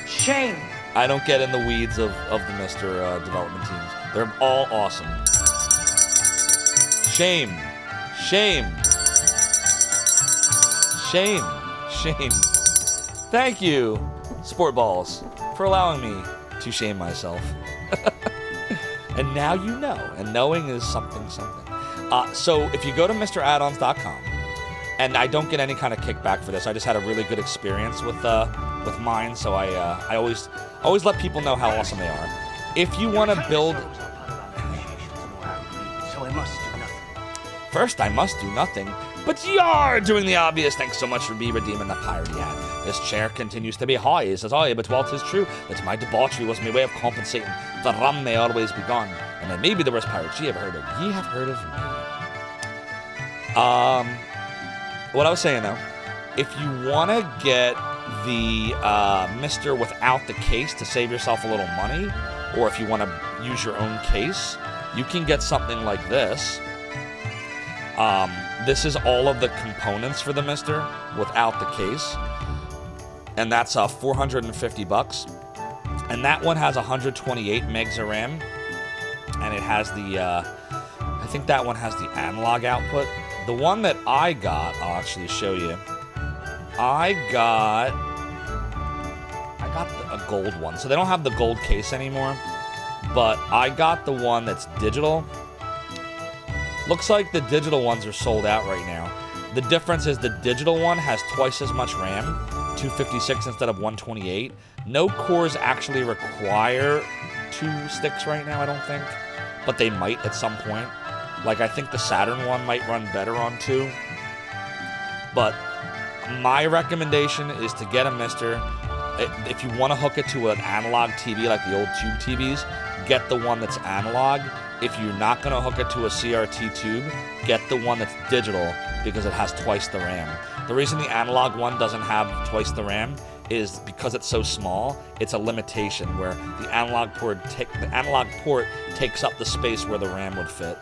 Shame. I don't get in the weeds of the Mister development teams. They're all awesome. Shame. Thank you, Sport Balls, for allowing me to shame myself. And now you know, and knowing is something. So if you go to MrAddons.com, and I don't get any kind of kickback for this, I just had a really good experience with mine, so I always let people know how awesome they are. If you want to build, So I must do nothing. first I must do nothing. But you're doing the obvious. Thanks so much for redeeming the pirate hat. This chair continues to be high, says I, but while 'tis true that my debauchery was my way of compensating, the rum may always be gone, and it may be the worst pirates ye ever heard of. Ye have heard of me. What I was saying though, if you want to get the Mister without the case to save yourself a little money, or if you want to use your own case, you can get something like this. This is all of the components for the Mister without the case, and that's $450. And that one has 128 megs of RAM, and it has the I think that one has the analog output. The one that I got, I'll actually show you. I got a gold one, so they don't have the gold case anymore, but I got the one that's digital. Looks like the digital ones are sold out right now. The difference is the digital one has twice as much RAM, 256 instead of 128. No cores actually require 2 sticks right now, I don't think, but they might at some point. Like, I think the Saturn one might run better on 2. But my recommendation is to get a Mister. If you want to hook it to an analog TV like the old tube TVs, get the one that's analog. If you're not going to hook it to a CRT tube, get the one that's digital because it has twice the RAM. The reason the analog one doesn't have twice the RAM is because it's so small. It's a limitation where the analog port takes up the space where the RAM would fit.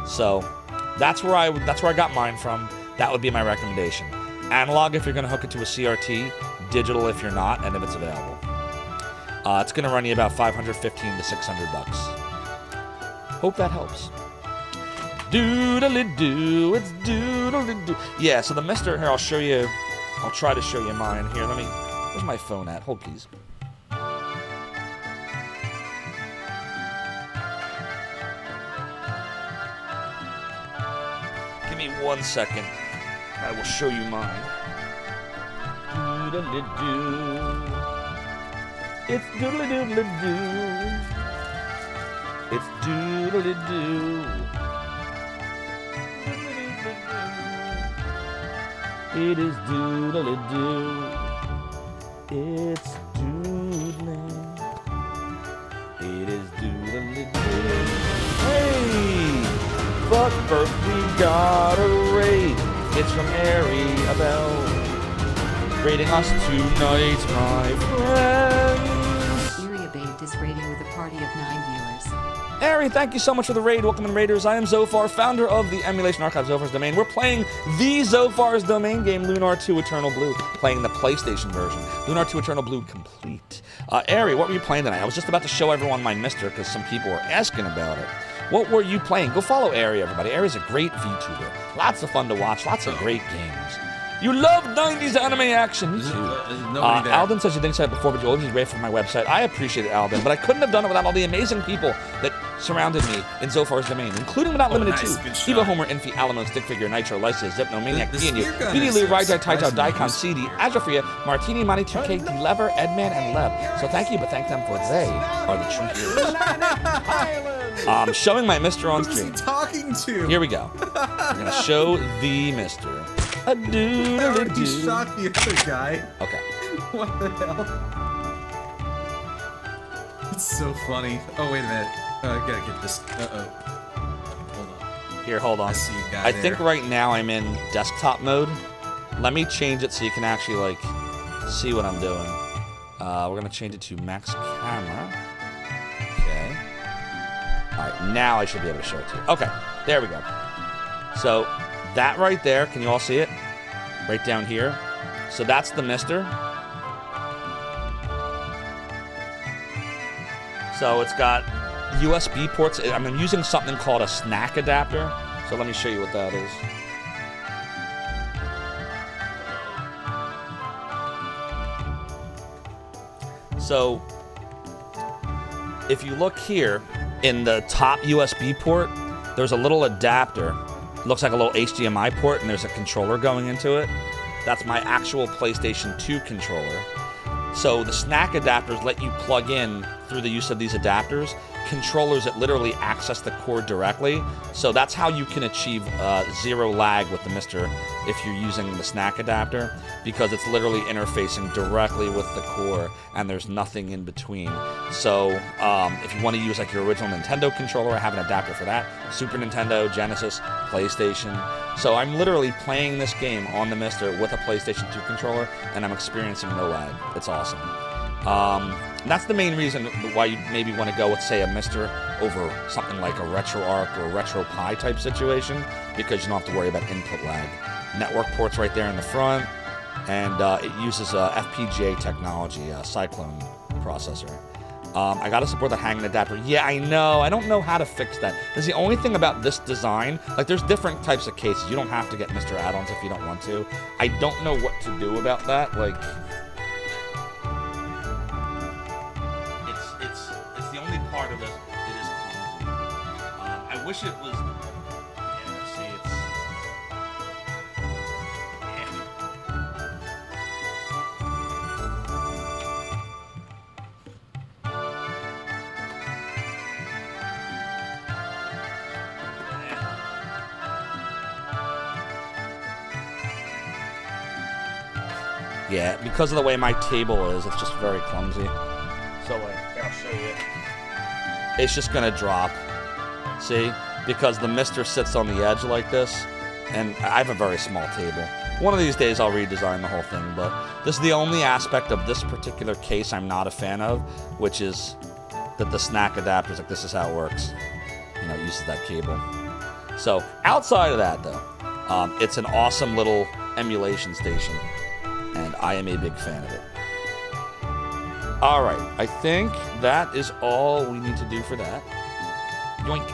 So that's where I got mine from. That would be my recommendation. Analog if you're going to hook it to a CRT, digital if you're not, and if it's available. It's going to run you about $515 to $600. Hope that helps. Doodly-doo, it's doodly-doo. Yeah, so the Mister, here, I'll show you. I'll try to show you mine. Here, where's my phone at? Hold, please. Give me 1 second. I will show you mine. Doodly-doo. It's doodly-doodly-doo. It's doodly-doo. It is doodly-doo. It's doodling. It is doodly-doo. Hey! But first we got a raid. It's from Abel. Raiding us tonight, my friends. Abate is raiding with a party of 9 viewers. Ari, thank you so much for the raid. Welcome in, Raiders. I am Zophar, founder of the Emulation Archive Zophar's Domain. We're playing the Zophar's Domain game, Lunar 2 Eternal Blue, playing the PlayStation version. Lunar 2 Eternal Blue complete. Ari, what were you playing tonight? I was just about to show everyone my Mister because some people were asking about it. What were you playing? Go follow Ari, everybody. Ari's a great VTuber. Lots of fun to watch. Lots of great games. You love 90s anime action. Me too. Alden says you think so before, but you always read from my website. I appreciate it, Alden, but I couldn't have done it without all the amazing people that surrounded me in Zophar's Domain, including but not limited to Eva, Homer, Infi, Alamo, Stickfigure, Nitro, Lysis, Zipnomaniac, B&U, BD Lou, Raijai, Taijao, Daikon, CD, Azrafria, Martini, Monty, 2K, Lever, Edman, and Leb. So thank you, but thank them for they are the true heroes. Showing my Mister on screen. Who's he talking to? Here we go. We're going to show the Mister. A doodle-doo. He shot the other guy. Okay. What the hell? It's so funny. Oh, wait a minute. I gotta get this. Uh-oh. Hold on. Here, hold on. I see a guy I think right now I'm in desktop mode. Let me change it so you can actually, like, see what I'm doing. We're gonna change it to max camera. Okay. Alright, now I should be able to show it to you. Okay, there we go. So, that right there, can you all see it? Right down here. So that's the Mister. So it's got USB ports. I'm using something called a snack adapter. So let me show you what that is. So if you look here in the top USB port, there's a little adapter. It looks like a little HDMI port, and there's a controller going into it. That's my actual PlayStation 2 controller. So the snack adapters let you plug in through the use of these adapters. Controllers that literally access the core directly. So that's how you can achieve 0 lag with the Mister if you're using the snack adapter, because it's literally interfacing directly with the core and there's nothing in between. So if you want to use like your original Nintendo controller, I have an adapter for that. Super Nintendo, Genesis, PlayStation. So I'm literally playing this game on the Mister with a PlayStation 2 controller, and I'm experiencing no lag. It's awesome. That's the main reason why you maybe want to go with, say, a Mister over something like a RetroArch or a RetroPie type situation, because you don't have to worry about input lag. Network ports right there in the front, and it uses FPGA technology, a Cyclone processor. I gotta support the hanging adapter. Yeah, I know. I don't know how to fix that. That's the only thing about this design. Like, there's different types of cases. You don't have to get Mister add-ons if you don't want to. I don't know what to do about that. Like, it's the only part of this. It is clumsy. I wish it was. Yeah, see, it's. Yeah, because of the way my table is, it's just very clumsy. So, like, here, I'll show you. It's just gonna drop. See? Because the Mister sits on the edge like this, and I have a very small table. One of these days I'll redesign the whole thing, but this is the only aspect of this particular case I'm not a fan of, which is that the snack adapters, like, this is how it works. You know, it uses that cable. So, outside of that, though, it's an awesome little emulation station, and I am a big fan of it. Alright, I think that is all we need to do for that. Yoink.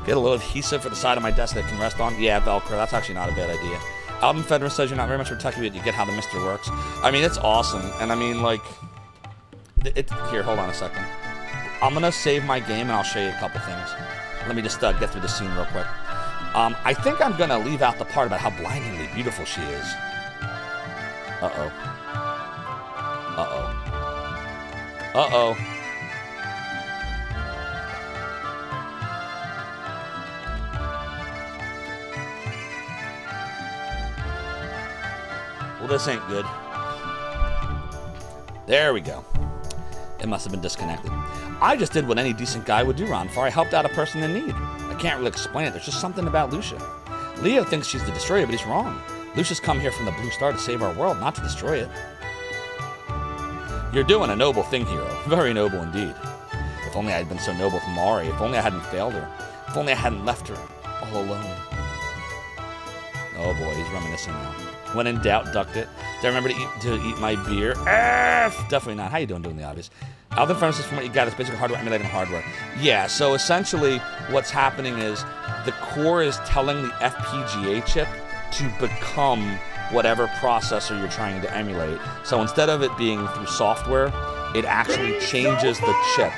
Get a little adhesive for the side of my desk that it can rest on. Yeah, Velcro, that's actually not a bad idea. Alvin Federer says you're not very much for techie, but you get how the Mister works. I mean, it's awesome, and I mean, like... Here, hold on a second. I'm gonna save my game, and I'll show you a couple things. Let me just get through the scene real quick. I think I'm gonna leave out the part about how blindingly beautiful she is. Uh-oh. Uh-oh. Uh-oh. Well, this ain't good. There we go. It must have been disconnected. I just did what any decent guy would do, Ronfar. I helped out a person in need. I can't really explain it. There's just something about Lucia. Leo thinks she's the destroyer, but he's wrong. Lucia's come here from the Blue Star to save our world, not to destroy it. You're doing a noble thing, hero. Very noble indeed. If only I had been so noble to Mari. If only I hadn't failed her. If only I hadn't left her all alone. Oh boy, he's reminiscing now. When in doubt, ducked it. Did I remember to eat my beer? Definitely not. How you doing the obvious? Alvin Furnaces, from what you got, is basically hardware emulating hardware. Yeah, so essentially what's happening is the core is telling the FPGA chip to become whatever processor you're trying to emulate. So instead of it being through software, it actually changes the chip.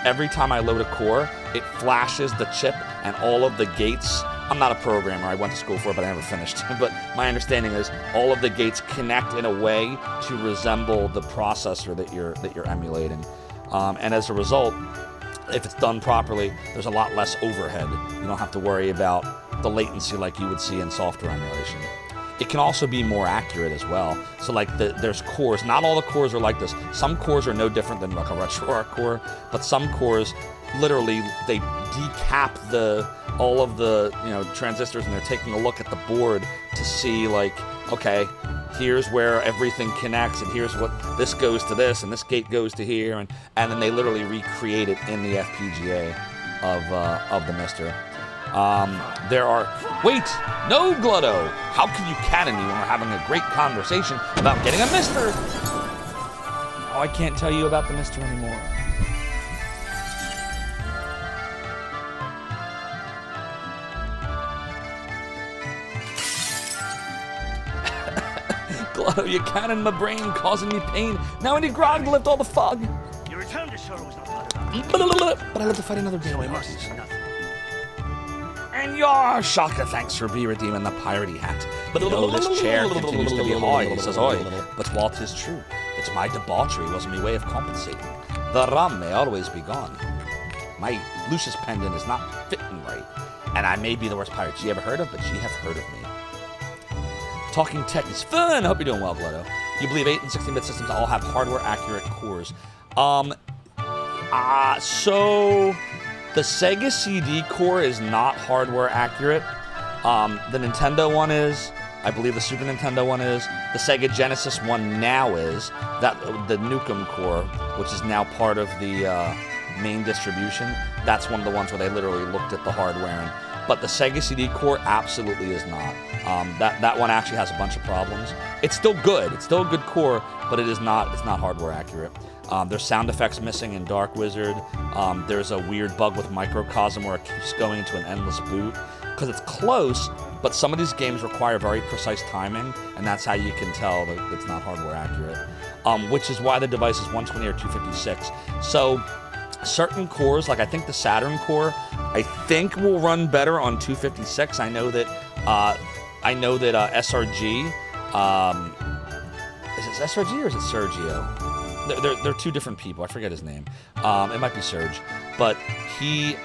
Every time I load a core, it flashes the chip and all of the gates. I'm not a programmer, I went to school for it, but I never finished. But my understanding is all of the gates connect in a way to resemble the processor that you're emulating. And as a result, if it's done properly, there's a lot less overhead. You don't have to worry about the latency like you would see in software emulation. It can also be more accurate as well. So like there's cores, not all the cores are like this. Some cores are no different than like a RetroArch core, but some cores literally they decap all of the transistors, and they're taking a look at the board to see like, okay, here's where everything connects, and here's what this goes to this, and this gate goes to here, and then they literally recreate it in the FPGA of the Mister. Wait, no, Glutto! How can you cannon me when we're having a great conversation about getting a Mister? Oh, I can't tell you about the Mister anymore. Glutto, you cannon my brain, causing me pain. Now I need grog to lift all the fog. Your return to Shoro was not thought about. But I live to fight another day. So I must do nothing. And your Shaka, thanks for redeeming the piratey hat. But this chair continues to be hoy, he says hoy. But while 'tis true, it's my debauchery wasn't my way of compensating. The rum may always be gone. My Lucius pendant is not fitting right, and I may be the worst pirate she ever heard of, but she have heard of me. Talking tech is fun. I hope you're doing well, Bloodo. You believe 8 and 16-bit systems all have hardware-accurate cores? So the Sega CD core is not hardware-accurate. The Nintendo one is. I believe the Super Nintendo one is. The Sega Genesis one now is. The Nukem core, which is now part of the main distribution, that's one of the ones where they literally looked at the hardware. But the Sega CD core absolutely is not. That one actually has a bunch of problems. It's still good. It's still a good core, but it's not hardware accurate. There's sound effects missing in Dark Wizard. There's a weird bug with Microcosm where it keeps going into an endless boot. Because it's close, but some of these games require very precise timing, and that's how you can tell that it's not hardware accurate. Which is why the device is 120 or 256. So certain cores, like I think the Saturn core, I think will run better on 256. I know that SRG, is it SRG or is it Sergio? They're two different people. I forget his name. It might be Serge, but he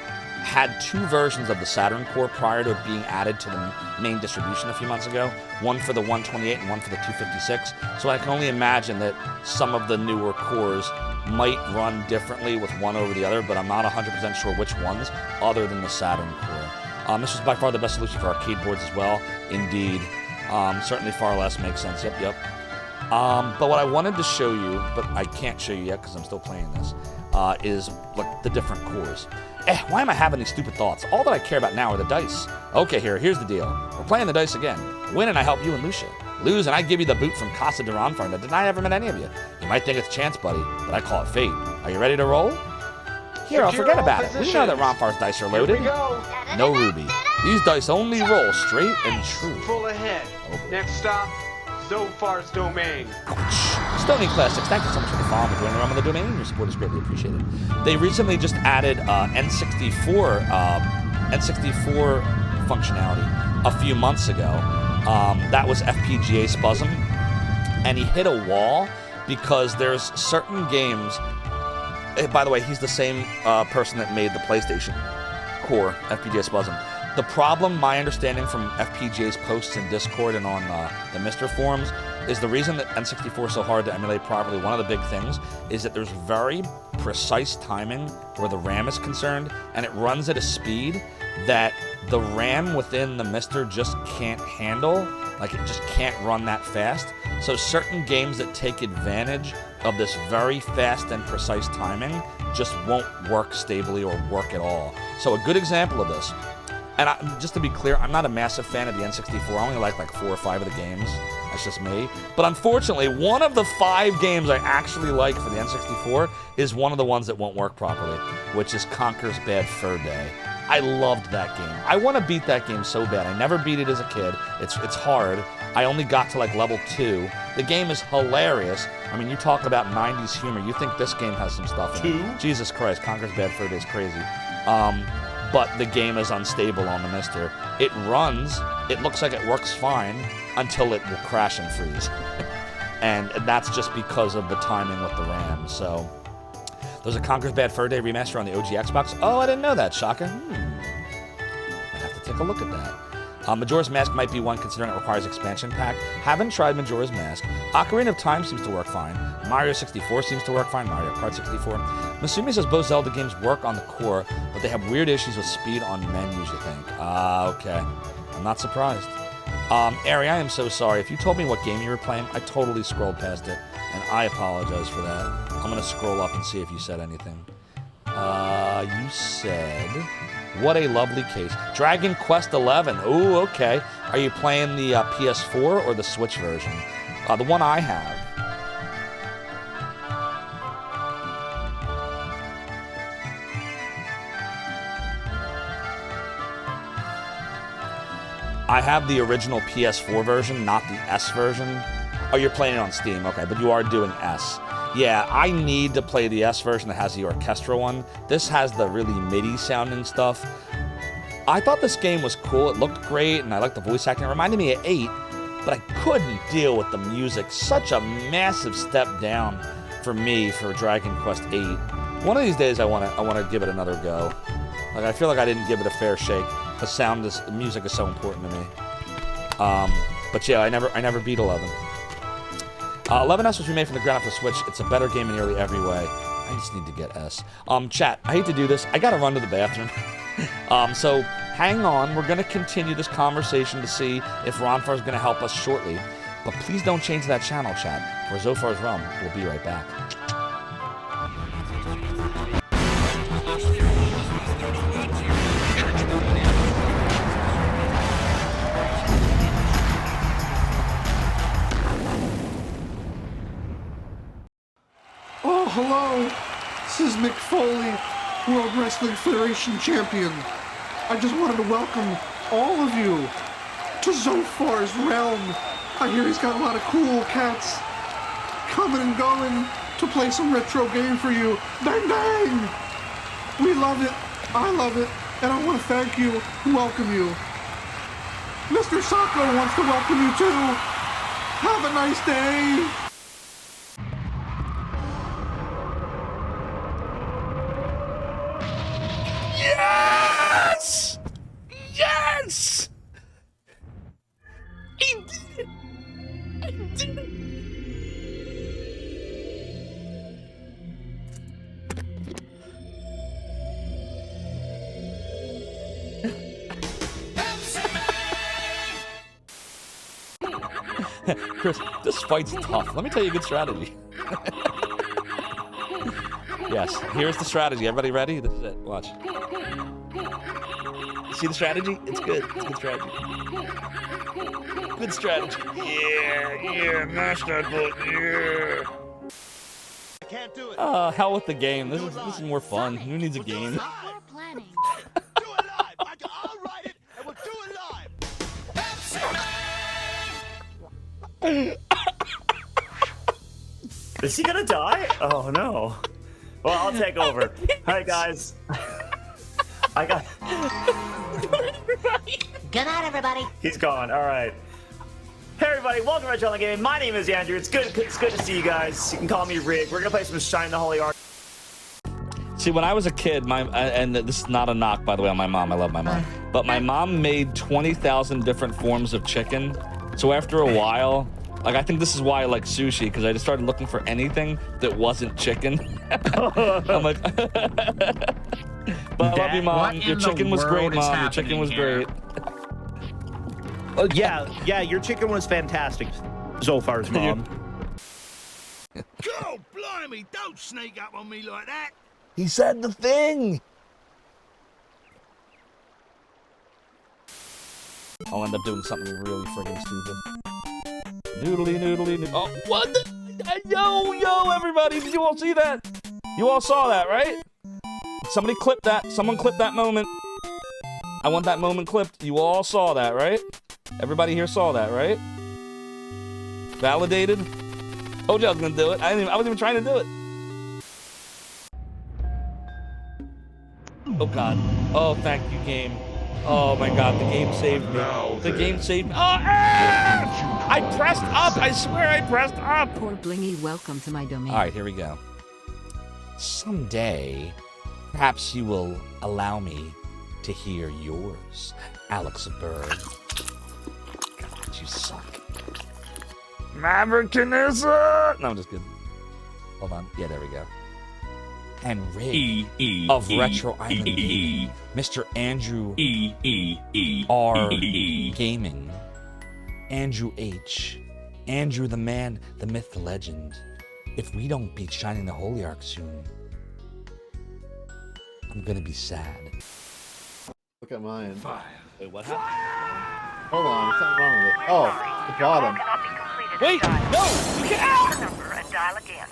had 2 versions of the Saturn core prior to it being added to the main distribution a few months ago. One for the 128 and one for the 256. So I can only imagine that some of the newer cores might run differently with one over the other, but I'm not 100% sure which ones other than the Saturn core. This was by far the best solution for arcade boards as well. Indeed. Certainly far less makes sense. Yep. But what I wanted to show you, but I can't show you yet because I'm still playing this, is like the different cores. Why am I having these stupid thoughts? All that I care about now are the dice. Okay, here's the deal. We're playing the dice again. Win and I help you and Lucia. Lose and I give you the boot from Casa de Ronfar that deny I ever met any of you. You might think it's chance, buddy, but I call it fate. Are you ready to roll? Here, I'll forget about it. We know that Ronfar's dice are loaded. Here we go. No Ruby. These dice only roll straight and true. Full ahead. Next stop, Zophar's domain. Stony Classics, thank you so much for the follow and joining around on the domain. Your support is greatly appreciated. They recently just added N64 functionality a few months ago. That was FPGA Spasm, and he hit a wall because there's certain games. By the way, he's the same person that made the PlayStation core, FPGA Spasm. The problem, my understanding from FPGA's posts in Discord and on the Mr. forums, is the reason that N64 is so hard to emulate properly. One of the big things is that there's very precise timing where the RAM is concerned, and it runs at a speed that the RAM within the Mr. just can't handle. Like, it just can't run that fast. So certain games that take advantage of this very fast and precise timing just won't work stably or work at all. So a good example of this, and just to be clear, I'm not a massive fan of the N64. I only like 4 or 5 of the games. That's just me. But unfortunately, one of the 5 games I actually like for the N64 is one of the ones that won't work properly, which is Conker's Bad Fur Day. I loved that game. I want to beat that game so bad. I never beat it as a kid. It's hard. I only got to level 2. The game is hilarious. I mean, you talk about 90s humor. You think this game has some stuff in it. Jesus Christ, Conker's Bad Fur Day is crazy. But the game is unstable on the Mister. It runs, it looks like it works fine until it will crash and freeze. And that's just because of the timing with the RAM. So there's a Conker's Bad Fur Day remaster on the OG Xbox. Oh, I didn't know that, Shaka. I have to take a look at that. Majora's Mask might be one considering it requires expansion pack. Haven't tried Majora's Mask. Ocarina of Time seems to work fine. Mario 64 seems to work fine. Mario Kart 64. Masumi says both Zelda games work on the core, but they have weird issues with speed on menus, you think. Okay. I'm not surprised. Ari, I am so sorry. If you told me what game you were playing, I totally scrolled past it, and I apologize for that. I'm going to scroll up and see if you said anything. You said... What a lovely case. Dragon Quest 11. Ooh, okay. Are you playing the PS4 or the Switch version? The one I have. I have the original PS4 version, not the S version. Oh, you're playing it on Steam. Okay, but you are doing S. Yeah, I need to play the S version that has the orchestra one. This has the really MIDI sounding stuff. I thought this game was cool. It looked great, and I liked the voice acting. It reminded me of 8, but I couldn't deal with the music. Such a massive step down for me for Dragon Quest VIII. One of these days, I wanna give it another go. Like, I feel like I didn't give it a fair shake. The music is so important to me. But yeah, I never beat 11. 11S was remade from the ground up for Switch. It's a better game in nearly every way. I just need to get S. Chat, I hate to do this. I gotta run to the bathroom. So hang on. We're gonna continue this conversation to see if Ronfar's gonna help us shortly. But please don't change that channel, chat. For Zophar's Realm, we'll be right back. Oh, hello. This is Mick Foley, World Wrestling Federation Champion. I just wanted to welcome all of you to Zophar's Realm. I hear he's got a lot of cool cats coming and going to play some retro game for you. Bang, bang! We love it. I love it. And I want to thank you and welcome you. Mr. Sacco wants to welcome you too. Have a nice day. Yes! Yes! I did it! I did it! Chris, this fight's tough. Let me tell you a good strategy. Yes, here's the strategy. Everybody ready? This is it. Watch. See the strategy? It's good. It's a good strategy. Good strategy. Yeah, mash that button, yeah. I can't do it. Hell with the game. This is more fun. Who needs a game? Do it live. I'll write it, and we'll do it live. Is he gonna die? Oh no. Well, I'll take over. Hi guys. I got. Good night, everybody. He's gone. All right. Hey everybody, welcome to Retro Game. My name is Andrew. It's good to see you guys. You can call me Rig. We're gonna play some Shine the Holy Ark. See, when I was a kid, and this is not a knock, by the way, on my mom. I love my mom, but my mom made 20,000 different forms of chicken. So after a while, like, I think this is why I like sushi, because I just started looking for anything that wasn't chicken. I'm like, but I love you, Mom. Your chicken was great, Mom. Your chicken was great. Yeah, your chicken was fantastic, Zophar's mom. God blimey, don't sneak up on me like that. He said the thing. I'll end up doing something really friggin' stupid. Noodly, noodly, noodly. Oh, what the? Yo, everybody, did you all see that? You all saw that, right? Somebody clipped that. Someone clipped that moment. I want that moment clipped. You all saw that, right? Everybody here saw that, right? Validated? Told you I was gonna do it. I wasn't even trying to do it. Oh, God. Oh, thank you, game. Oh my God, the game saved me. The game saved me. Oh, I pressed up. I swear I pressed up. Poor Blingy, welcome to my domain. All right, here we go. Someday, perhaps you will allow me to hear yours, Alex Bird. God, you suck. Maverickism. No, I'm just kidding. Hold on. Yeah, there we go. And Rig of Retro Island, Mr. Andrew R. Gaming, Andrew H., Andrew the man, the myth, the legend. If we don't beat Shining the Holy Ark soon, I'm gonna be sad. Look at mine. Wait, what happened? Hold on, there's something wrong with it. Oh, the bottom. Wait, no! You can't! Number and dial again.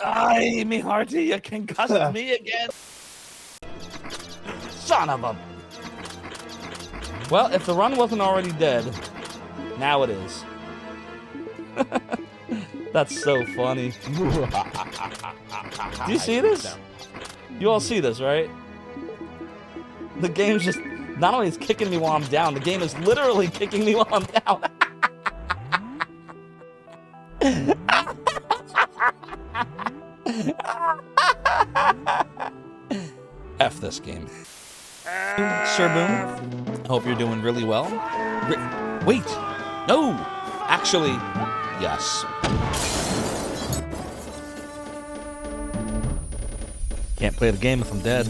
Ay, me hearty, you concussed me again. Son of a... Well, if the run wasn't already dead, now it is. That's so funny. Do you see this? You all see this, right? The game's just, not only is kicking me while I'm down, the game is literally kicking me while I'm down. F this game. Sir Boom, hope you're doing really well. Wait, no, actually, yes. Can't play the game if I'm dead.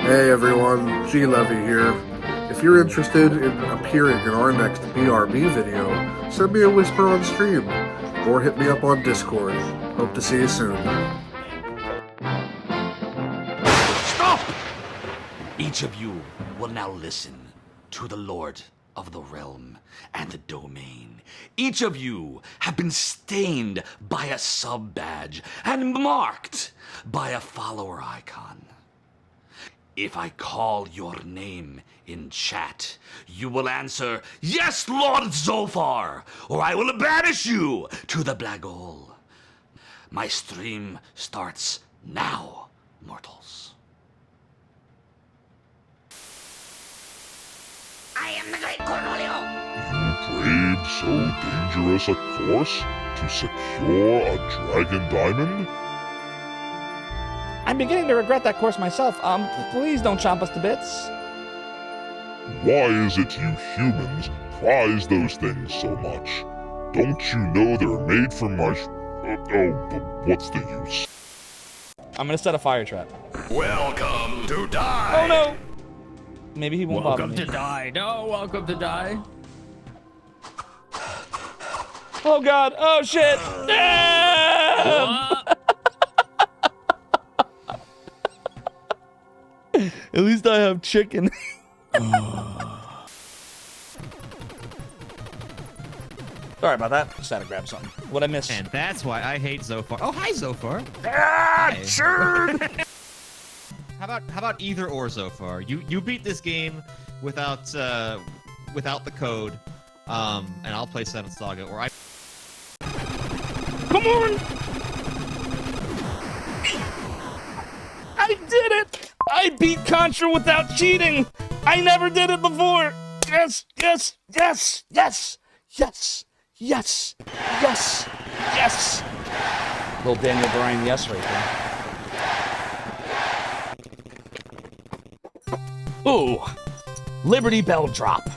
Hey everyone, G Levy here. If you're interested in appearing in our next BRB video, send me a whisper on stream, or hit me up on Discord. Hope to see you soon. Stop! Each of you will now listen to the Lord of the Realm and the Domain. Each of you have been stained by a sub-badge and marked by a follower icon. If I call your name in chat, you will answer, "Yes, Lord Zophar," or I will banish you to the black hole. My stream starts now, mortals. I am the great Cornelio. You braved so dangerous a course to secure a dragon diamond? I'm beginning to regret that course myself. Please don't chomp us to bits. Why is it you humans prize those things so much? Don't you know they're made from my but what's the use? I'm gonna set a fire trap. Welcome to die. Oh no! Maybe he won't bother me. Welcome to die. No, welcome to die. Oh god! Oh shit! At least I have chicken. Sorry about that. Just had to grab something. What'd I miss? And that's why I hate Zophar. Oh, hi, Zophar. Ah, sure. How about either or, Zophar? You beat this game without the code, and I'll play Seven Saga, or I. Come on! I did it! I beat Contra without cheating! I never did it before! Yes, yes, yes, yes, yes, yes, yes, yes! Little Daniel Bryan yes right there. Ooh! Liberty Bell drop.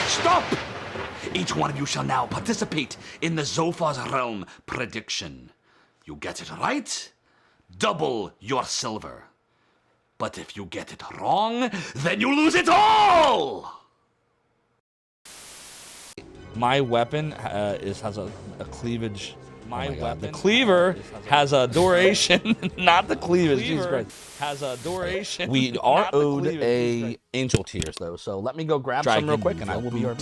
Stop! Each one of you shall now participate in the Zophar's Realm prediction. You get it right, double your silver. But if you get it wrong, then you lose it all! My weapon has a cleavage. The cleaver has a duration, not the cleavage. Jesus Christ. Has a duration. We are owed a angel tears though, so let me go grab some real quick, and I will be your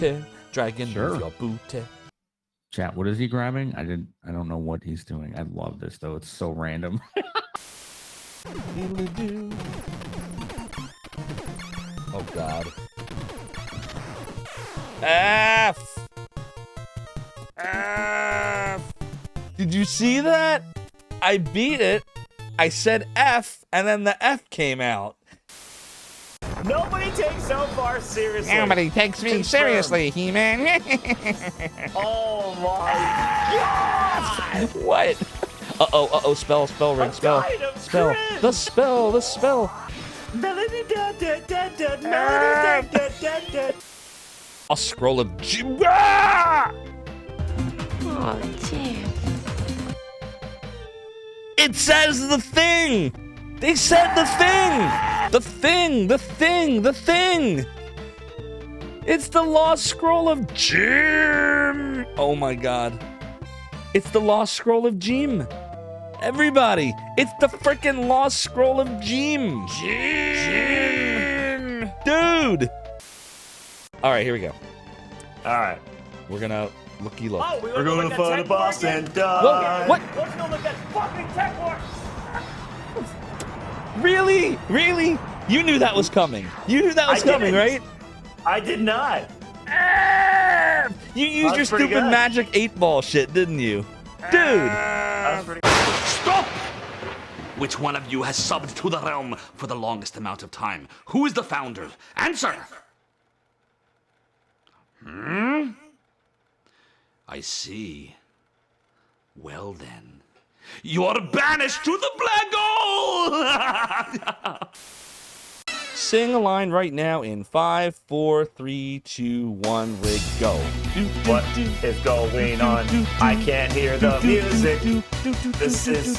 dragon. Sure. Your booty. Chat, what is he grabbing? I don't know what he's doing. I love this though. It's so random. Oh God. F. F. Did you see that? I beat it. I said F, and then the F came out. Nobody takes Zophar seriously. Nobody takes me seriously, He-Man. Oh my God! What? Uh-oh, spell, ring, spell. The spell. Melody da da da da, melody da da da da. A scroll of Ah! Oh, damn. It says the thing! They said the thing! The thing! It's the Lost Scroll of Jim! Oh my God. It's the Lost Scroll of Jim. Everybody, it's the frickin' Lost Scroll of Jim. Jim! Dude! Alright, here we go. Alright. We're gonna Looky look. Oh, we're gonna find a boss and die. Whoa, what? Let's go look at fucking tech war. Really? Really? You knew that was coming. You knew that was coming, right? I did not. You used your stupid magic 8-ball shit, didn't you? Dude! Stop! Which one of you has subbed to the realm for the longest amount of time? Who is the founder? Answer! I see. Well then. You are banished to the black hole! Sing a line right now in 5, 4, 3, 2, 1, rig, go. What is going on? I can't hear the music. This is.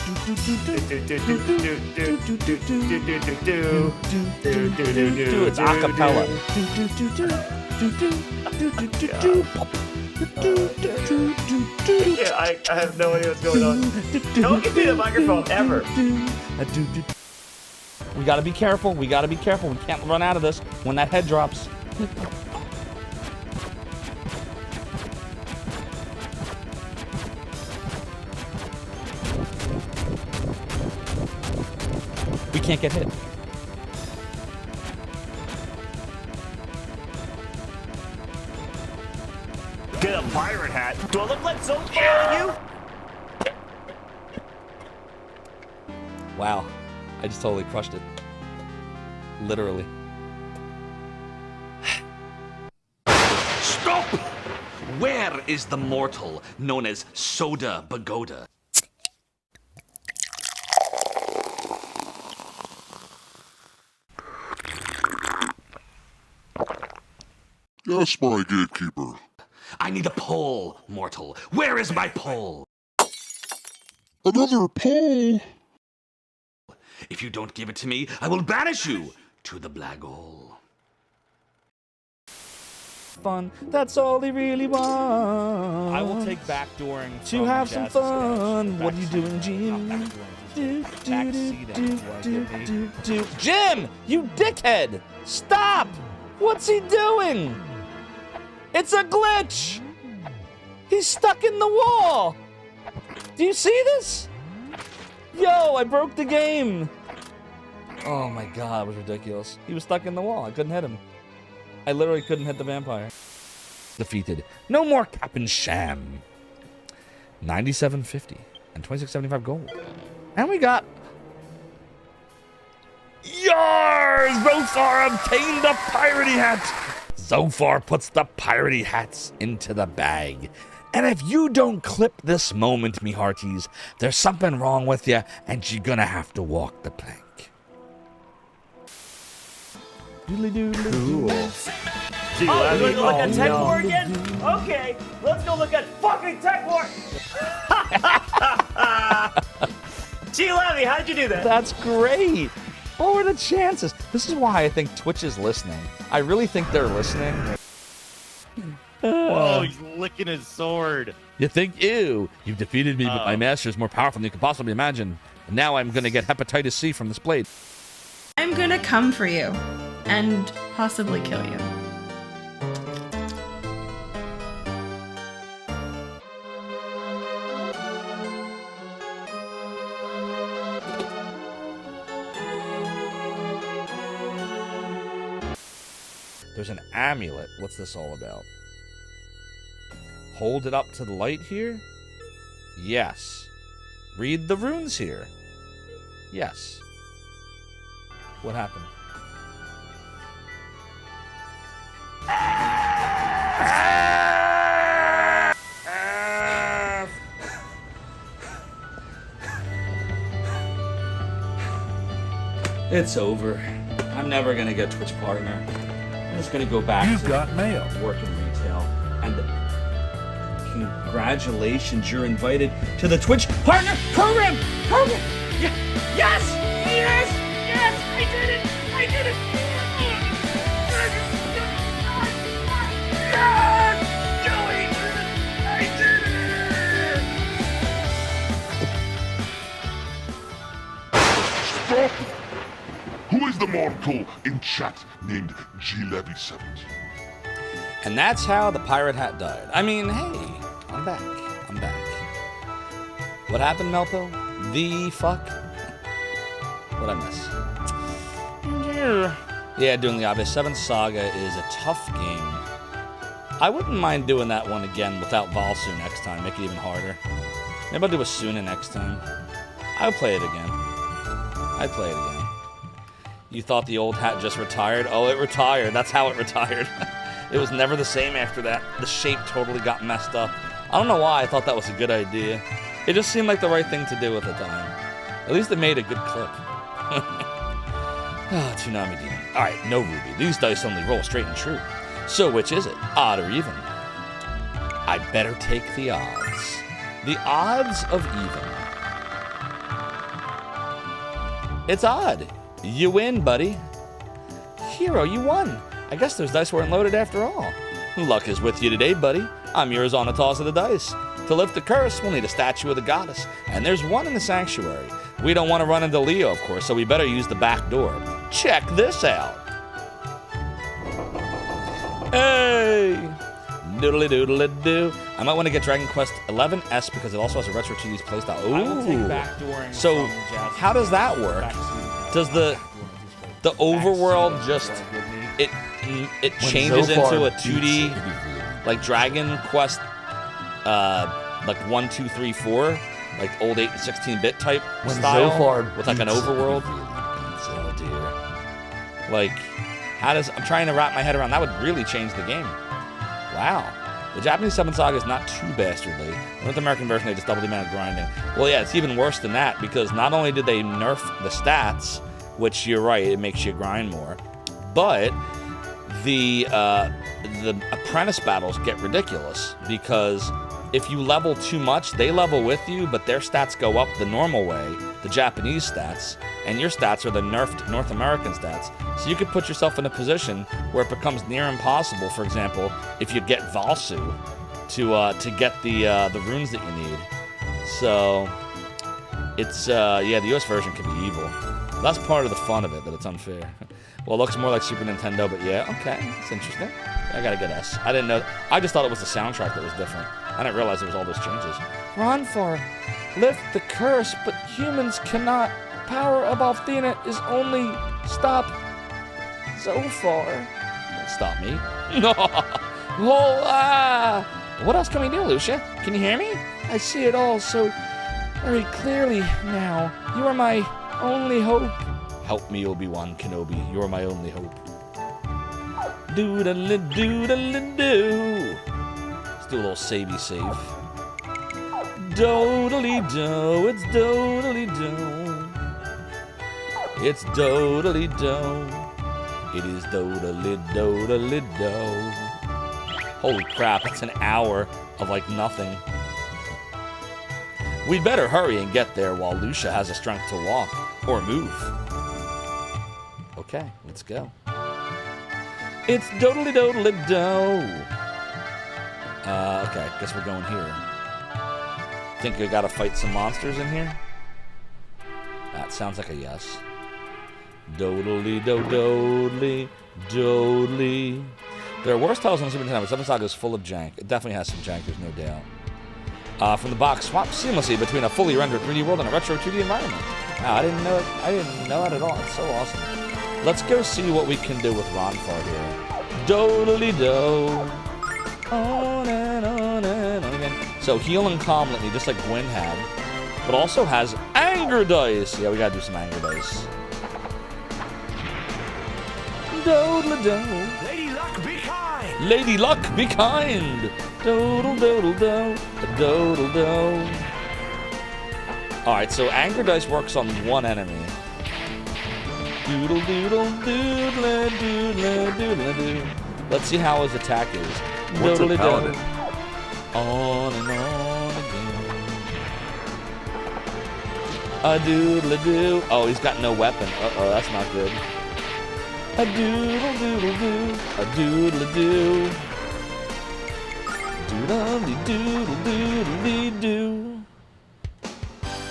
It's a cappella. Yeah, I have no idea what's going on. Don't give me the microphone ever. We gotta be careful. We gotta be careful. We can't run out of this when that head drops. We can't get hit. Get a pirate hat. Do I look like Zophar to you? Wow. I just totally crushed it. Literally. Stop! Where is the mortal known as Soda Pagoda? Yes, my gatekeeper. I need a pole, mortal. Where is my pole? Another pole? If you don't give it to me, I will banish you to the black hole. Fun, that's all they really want. I will take backdooring to have some fun. What are you doing, Jim? Jim, you dickhead! Stop! What's he doing? It's a glitch! He's stuck in the wall! Do you see this? Yo, I broke the game! Oh my god, it was ridiculous. He was stuck in the wall. I couldn't hit him. I literally couldn't hit the vampire. Defeated. No more cap and sham. 97.50 and 26.75 gold. And we got... Yars! Zophar obtained the piratey hat! Zophar puts the piratey hats into the bag. And if you don't clip this moment, me hearties, there's something wrong with you, and you're gonna have to walk the plank. Cool. Oh, we're gonna look at Tech War again? Okay, let's go look at fucking Tech War! Gee, Levy, how did you do that? That's great! What were the chances? This is why I think Twitch is listening. I really think they're listening. Whoa, he's licking his sword. You think, ew, you've defeated me, but my master is more powerful than you could possibly imagine. And now I'm gonna get hepatitis C from this blade. I'm gonna come for you and possibly kill you. There's an amulet. What's this all about? Hold it up to the light here? Yes. Read the runes here? Yes. What happened? It's over. I'm never gonna get Twitch partner. I'm just gonna go back to work in retail. And congratulations, you're invited to the Twitch partner program! Yes! Yes! Yes! I did it! I did it! Yes! Joey! I did it! Stop! Who is the mortal in chat named G-Levy7? And that's how the pirate hat died. I mean, hey, I'm back. I'm back. What happened, Melpo? The fuck? What'd I miss? Yeah, doing the obvious. 7th Saga is a tough game. I wouldn't mind doing that one again without Valsu next time. Make it even harder. Maybe I'll do a Suna next time. I'll play it again. I'd play it again. You thought the old hat just retired? Oh, it retired. That's how it retired. It was never the same after that. The shape totally got messed up. I don't know why I thought that was a good idea. It just seemed like the right thing to do at the time. At least it made a good clip. Tsunami Demon. Alright, no Ruby. These dice only roll straight and true. So which is it? Odd or even? I better take the odds. The odds of even. It's odd. You win, buddy. Hero, you won. I guess those dice weren't loaded after all. Luck is with you today, buddy. I'm yours on a toss of the dice. To lift the curse, we'll need a statue of the goddess, and there's one in the sanctuary. We don't want to run into Leo, of course, so we better use the back door. Check this out. Hey! Doodly doodly doo. I might want to get Dragon Quest 11S because it also has a Retro 2D's playstyle. Ooh. I will take backdooring So, from Jazz how does that work? Does the overworld just it changes into a 2D like Dragon Quest like 1, 2, 3, 4, like old 8 and 16-bit type style Zophar with like an overworld? Oh dear. Like, how does I'm trying to wrap my head around that would really change the game. Wow. The Japanese 7th Saga is not too bastardly. The North American version, they just double the amount of grinding. Well, yeah, it's even worse than that because not only did they nerf the stats, which you're right, it makes you grind more, but the apprentice battles get ridiculous because if you level too much, they level with you, but their stats go up the normal way, the Japanese stats, and your stats are the nerfed North American stats. So you could put yourself in a position where it becomes near impossible, for example, if you get Valsu to get the runes that you need. So it's yeah, the US version can be evil. That's part of the fun of it, that it's unfair. Well, it looks more like Super Nintendo, but yeah, okay, it's interesting. I gotta get S. I didn't know. I just thought it was the soundtrack that was different. I didn't realize there was all those changes. Ronfar, lift the curse, but humans cannot. Power of Althena is only stop Zophar. Stop me. Oh, what else can we do, Lucia? Can you hear me? I see it all so very clearly now. You are my only hope. Help me, Obi-Wan Kenobi. You are my only hope. Doodle-doo-dle-doo. Let's do a little savey save. Doodly-do, it's doodly-do. It's doodly-do. It is doodly-doodly-do. Holy crap, it's an hour of like nothing. We'd better hurry and get there while Lucia has the strength to walk or move. Okay, let's go. It's doodly-doodly-do. Okay, guess we're going here. Think we gotta fight some monsters in here? That sounds like a yes. Doodly-do-doodly-doodly. There are worse titles on Super Nintendo, but 7th Saga is full of jank. It definitely has some jank, there's no doubt. From the box, swap seamlessly between a fully rendered 3D world and a retro 2D environment. Wow, I didn't know that at all. It's so awesome. Let's go see what we can do with Ronfar here. Doodly-do. On and on and on again. So heal and calm Litany, just like Gwen had. But also has anger dice. Yeah, we gotta do some anger dice. Doodle-do. Lady Luck, be kind. Lady Luck, be kind. Doodle-doodle-do. Doodle-do. Alright, so anger dice works on one enemy. Doodle-doodle-doodle-doodle-doodle-doo. Let's see how his attack is. What's a paladin? On and on again. A doodle-doo. Oh, he's got no weapon. Uh-oh, that's not good. A doodle-doodle-doo. A doodle-doo. Doodle-doodle-doodle-doo.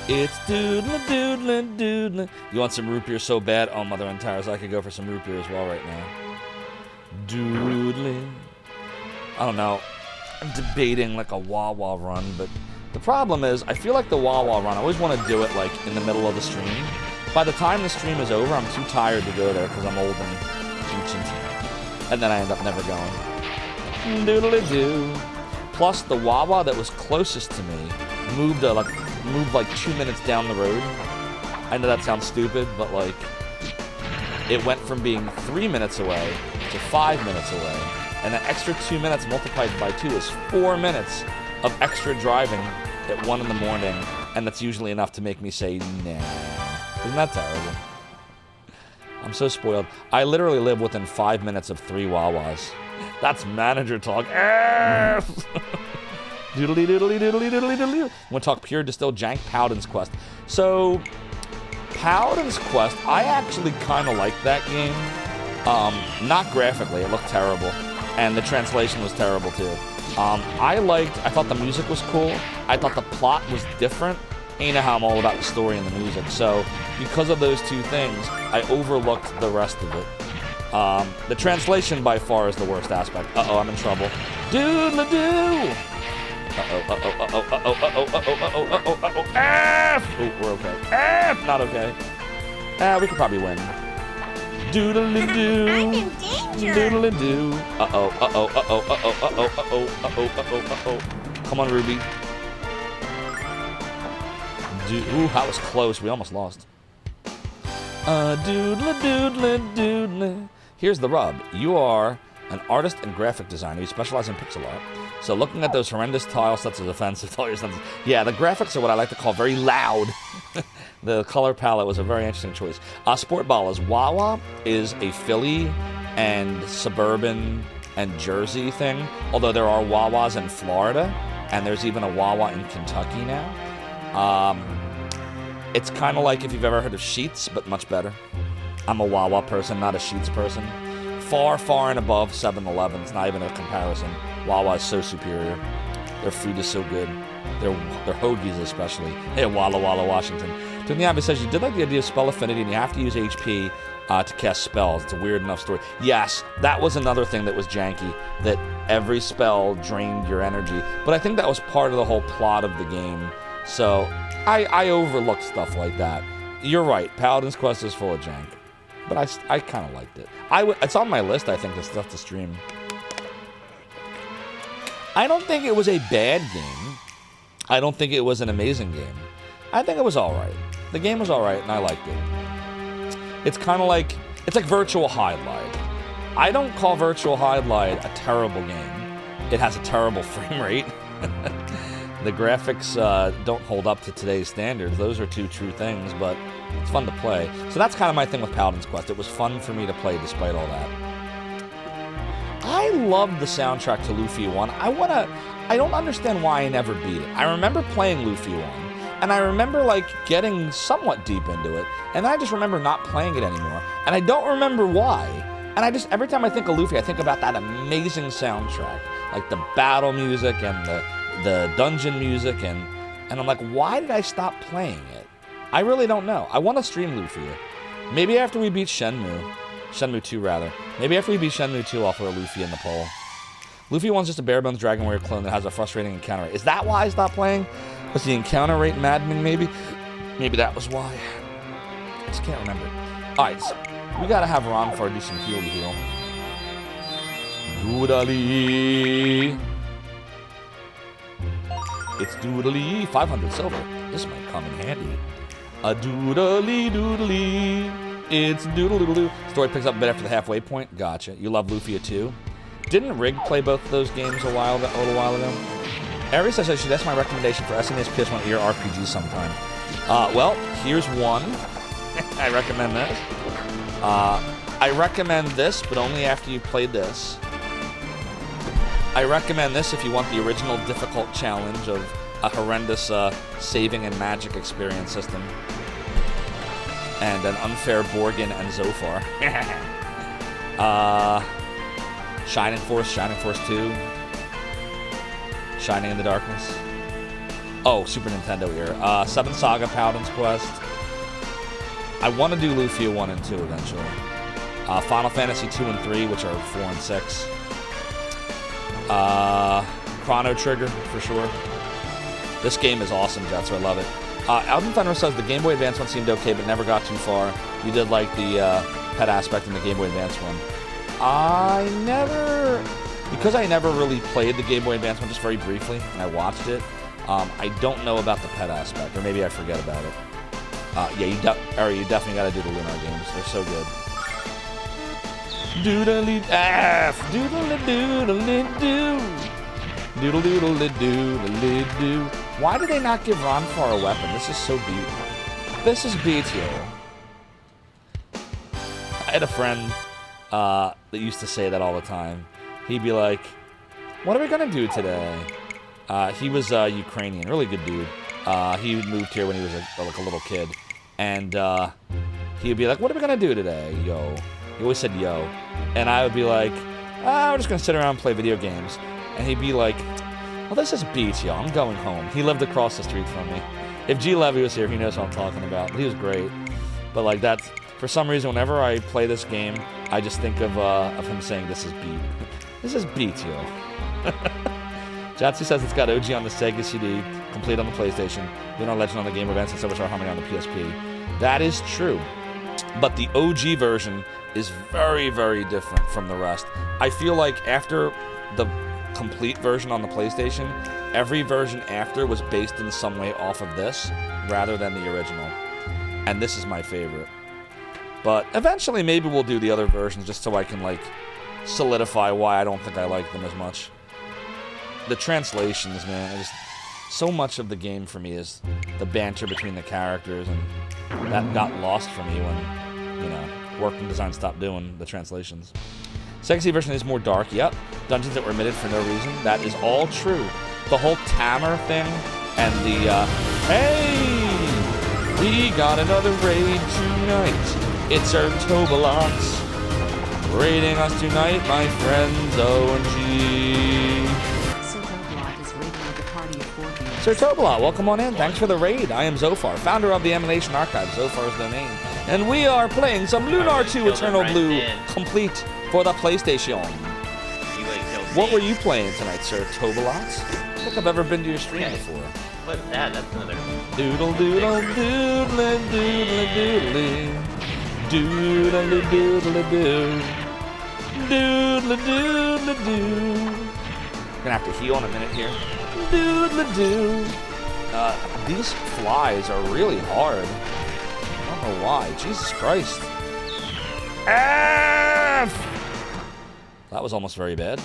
It's doodle-doodle-doodle. You want some root beer so bad? Oh, Mother and Towers, I could go for some root beer as well right now. Doodling. I don't know. I'm debating like a Wawa run, but the problem is I feel like the Wawa run, I always want to do it like in the middle of the stream. By the time the stream is over, I'm too tired to go there because I'm old and ancient. And then I end up never going. Doodly-doo. Plus, the Wawa that was closest to me moved like 2 minutes down the road. I know that sounds stupid, but like, it went from being 3 minutes away to 5 minutes away. And that extra 2 minutes multiplied by 2 is 4 minutes of extra driving at 1 in the morning. And that's usually enough to make me say, nah. Isn't that terrible? I'm so spoiled. I literally live within 5 minutes of 3 Wawas. That's manager talk. Doodly doodly doodly doodly doodly. I'm gonna talk pure distilled jank Paladin's Quest. So, Paladin's Quest, I actually kind of like that game. Not graphically, it looked terrible, and the translation was terrible too. I thought the music was cool. I thought the plot was different. And you know how I'm all about the story and the music. So, because of those two things, I overlooked the rest of it. The translation by far is the worst aspect. Uh-oh, I'm in trouble. Doodle-doo! Uh-oh. F! Oh, we're okay. F! Not okay. We could probably win. Doodle-doo. I'm in danger. Doodle-doo. Uh-oh. Come on, Ruby. Ooh, that was close. We almost lost. Doodle-doodle-doodle-doodle. Here's the rub. You are an artist and graphic designer. You specialize in pixel art. So looking at those horrendous tile sets is offensive to all your senses. Yeah, the graphics are what I like to call very loud. The color palette was a very interesting choice. Sport Ballas. Wawa is a Philly and suburban and Jersey thing. Although there are Wawas in Florida. And there's even a Wawa in Kentucky now. It's kind of like if you've ever heard of Sheetz, but much better. I'm a Wawa person, not a Sheetz person. Far, far and above 7-Eleven. It's not even a comparison. Wawa is so superior. Their food is so good. Their hoagies especially. Hey, Walla Walla, Washington. Tim the Abbott says, you did like the idea of spell affinity and you have to use HP to cast spells. It's a weird enough story. Yes, that was another thing that was janky, that every spell drained your energy. But I think that was part of the whole plot of the game. So, I overlooked stuff like that. You're right, Paladin's Quest is full of jank. But I kind of liked it. It's on my list, I think, the stuff to stream. I don't think it was a bad game. I don't think it was an amazing game. I think it was alright. The game was alright, and I liked it. It's kind of like, it's like Virtual Highlight. I don't call Virtual Highlight a terrible game. It has a terrible frame rate. The graphics don't hold up to today's standards. Those are two true things, but it's fun to play. So that's kind of my thing with Paladin's Quest. It was fun for me to play despite all that. I love the soundtrack to Lufia 1. I don't understand why I never beat it. I remember playing Lufia 1, and I remember like getting somewhat deep into it, and I just remember not playing it anymore. And I don't remember why. And every time I think of Lufia, I think about that amazing soundtrack. Like the battle music and the dungeon music, and I'm like, why did I stop playing it? I really don't know. I want to stream Lufia. Maybe after we beat Shenmue 2 rather. Maybe after we beat Shenmue 2, I'll throw Lufia in the poll. Lufia 1's just a bare bones Dragon Warrior clone that has a frustrating encounter rate. Is that why I stopped playing? Was the encounter rate maddening maybe? Maybe that was why. I just can't remember. Alright, so we gotta have Ronfar do some heal. Doodly. It's doodly, 500 silver. This might come in handy. A doodly. It's doodle-doodle-doo. Story picks up a bit after the halfway point. Gotcha. You love Lufia too? Didn't Rig play both of those games a little while ago? Ari says I should ask my recommendation for SNES PS1 ER RPG sometime. Well, here's one. I recommend this. I recommend this, but only after you've played this. I recommend this if you want the original difficult challenge of a horrendous saving and magic experience system. And an unfair Borgin and Zophar. Shining Force 2. Shining in the Darkness. Oh, Super Nintendo era. 7 Saga Paladin's Quest. I want to do Lufia 1 and 2 eventually. Final Fantasy 2 and 3, which are 4 and 6. Chrono Trigger, for sure. This game is awesome, Jets. I love it. Alvin Thunder says the Game Boy Advance one seemed okay, but never got too far. You did like the pet aspect in the Game Boy Advance one. Because I never really played the Game Boy Advance one, just very briefly, and I watched it, I don't know about the pet aspect, or maybe I forget about it. Yeah, you definitely got to do the Lunar games. They're so good. Doodle-dee-F, doodle-dee-doodle-dee-doo. Doodle-doodle-dee-doodle-dee-doo. Why did they not give Ronfar a weapon? This is so beat. This is BTO. I had a friend that used to say that all the time. He'd be like, what are we going to do today? He was Ukrainian, really good dude. He moved here when he was like a little kid. And he'd be like, what are we going to do today, yo? He always said yo. And I would be like, we're just going to sit around and play video games. And he'd be like, well, this is beach, yo. I'm going home. He lived across the street from me. If G. Levy was here, he knows what I'm talking about. But he was great. But like that's, for some reason, whenever I play this game, I just think of him saying, this is beat. This is beat, yo. Jatsu says it's got OG on the Sega CD, complete on the PlayStation, Lunar Legend on the Game Boy Advance, and Superstar Harmony on the PSP. That is true. But the OG version is very, very different from the rest. I feel like after the complete version on the PlayStation, every version after was based in some way off of this, rather than the original. And this is my favorite. But eventually maybe we'll do the other versions just so I can, like, solidify why I don't think I like them as much. The translations, man, so much of the game for me is the banter between the characters, and that got lost for me when, you know, working design stopped doing the translations. Sexy version is more dark, yep. Dungeons that were omitted for no reason, that is all true. The whole Tamer thing, and the, hey! We got another raid tonight. It's our Tobalots. Raiding us tonight, my friends, O&G. Sir Tobalot, welcome on in. Thanks for the raid. I am Zophar, founder of the Emanation Archive, Zophar's domain. And we are playing some Lunar 2 Eternal Blue, complete for the PlayStation. What were you playing tonight, Sir Tobalot? I don't think I've ever been to your stream before. What's that? That's another... Doodle doodle doodle doodle doodle doodle doodle doo. Doodle doodle doo. Gonna have to heal in a minute here. Doodle doo. These flies are really hard. I don't know why. Jesus Christ. F! That was almost very bad.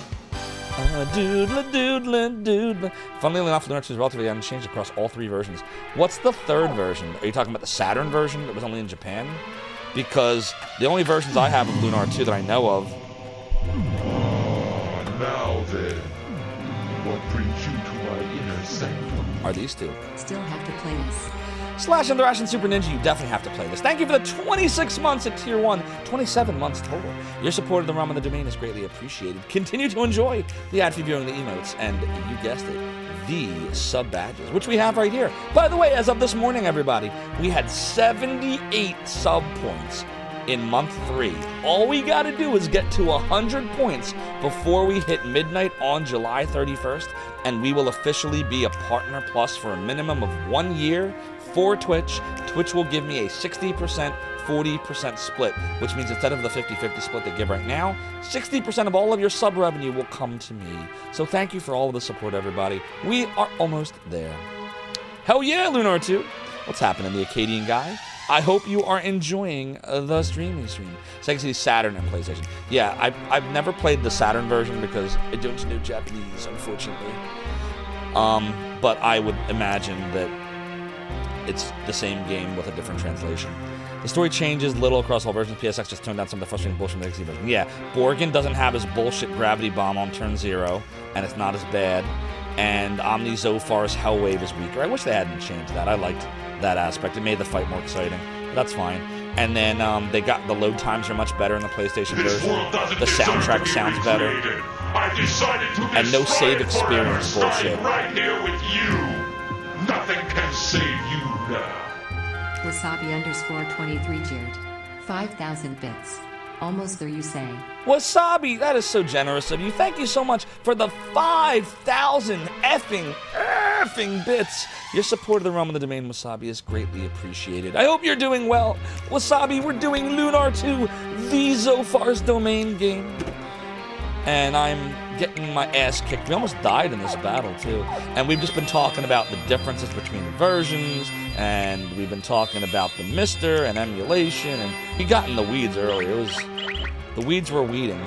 Doodle doodle doodle. Funnily enough, Lunar 2 is relatively unchanged across all three versions. What's the third version? Are you talking about the Saturn version that was only in Japan? Because the only versions I have of Lunar 2 that I know of... Now then, what brings you to my inner sanctum? Are these two. Still have to play this. Slash and the Ration Super Ninja, you definitely have to play this. Thank you for the 26 months at Tier 1, 27 months total. Your support of the ROM and the domain is greatly appreciated. Continue to enjoy the ad-free viewing, the emotes, and you guessed it, the sub-badges, which we have right here. By the way, as of this morning, everybody, we had 78 sub-points in month 3. All we gotta do is get to 100 points before we hit midnight on July 31st, and we will officially be a Partner Plus for a minimum of 1 year for Twitch. Twitch will give me a 60%, 40% split, which means instead of the 50-50 split they give right now, 60% of all of your sub revenue will come to me. So thank you for all of the support, everybody. We are almost there. Hell yeah, Lunar 2. What's happening, the Acadian guy? I hope you are enjoying the stream. So I can see Saturn and PlayStation. Yeah, I've never played the Saturn version because I don't know Japanese, unfortunately. But I would imagine that it's the same game with a different translation. The story changes little across all versions. PSX just toned down some of the frustrating bullshit in the XZ version. Yeah, Borgin doesn't have his bullshit gravity bomb on turn 0, and it's not as bad. And Omni Zophar's Hellwave is weaker. I wish they hadn't changed that. I liked that aspect. It made the fight more exciting. But that's fine. And then they got the load times are much better in the PlayStation version. The soundtrack sounds better. And no save experience bullshit. Right here with you. Nothing can save you now. Wasabi_23 jeered. 5,000 bits. Almost there, you say. Wasabi, that is so generous of you. Thank you so much for the 5,000 effing bits. Your support of the realm of the domain, Wasabi, is greatly appreciated. I hope you're doing well. Wasabi, we're doing Lunar 2, the Zophar's domain game. And I'm getting my ass kicked. We almost died in this battle, too. And we've just been talking about the differences between versions, and we've been talking about the Mister and emulation, and we got in the weeds earlier. The weeds were weeding.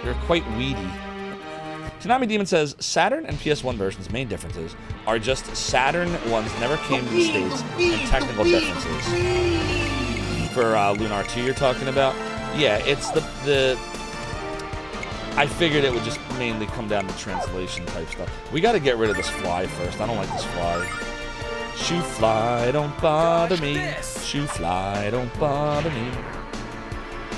We were quite weedy. Tsunami Demon says, Saturn and PS1 versions' main differences are just Saturn ones never came to the States and technical differences. For Lunar 2 you're talking about? Yeah, it's the I figured it would just mainly come down to translation type stuff. We gotta get rid of this fly first. I don't like this fly. Shoo fly, don't bother me. Shoo fly, don't bother me.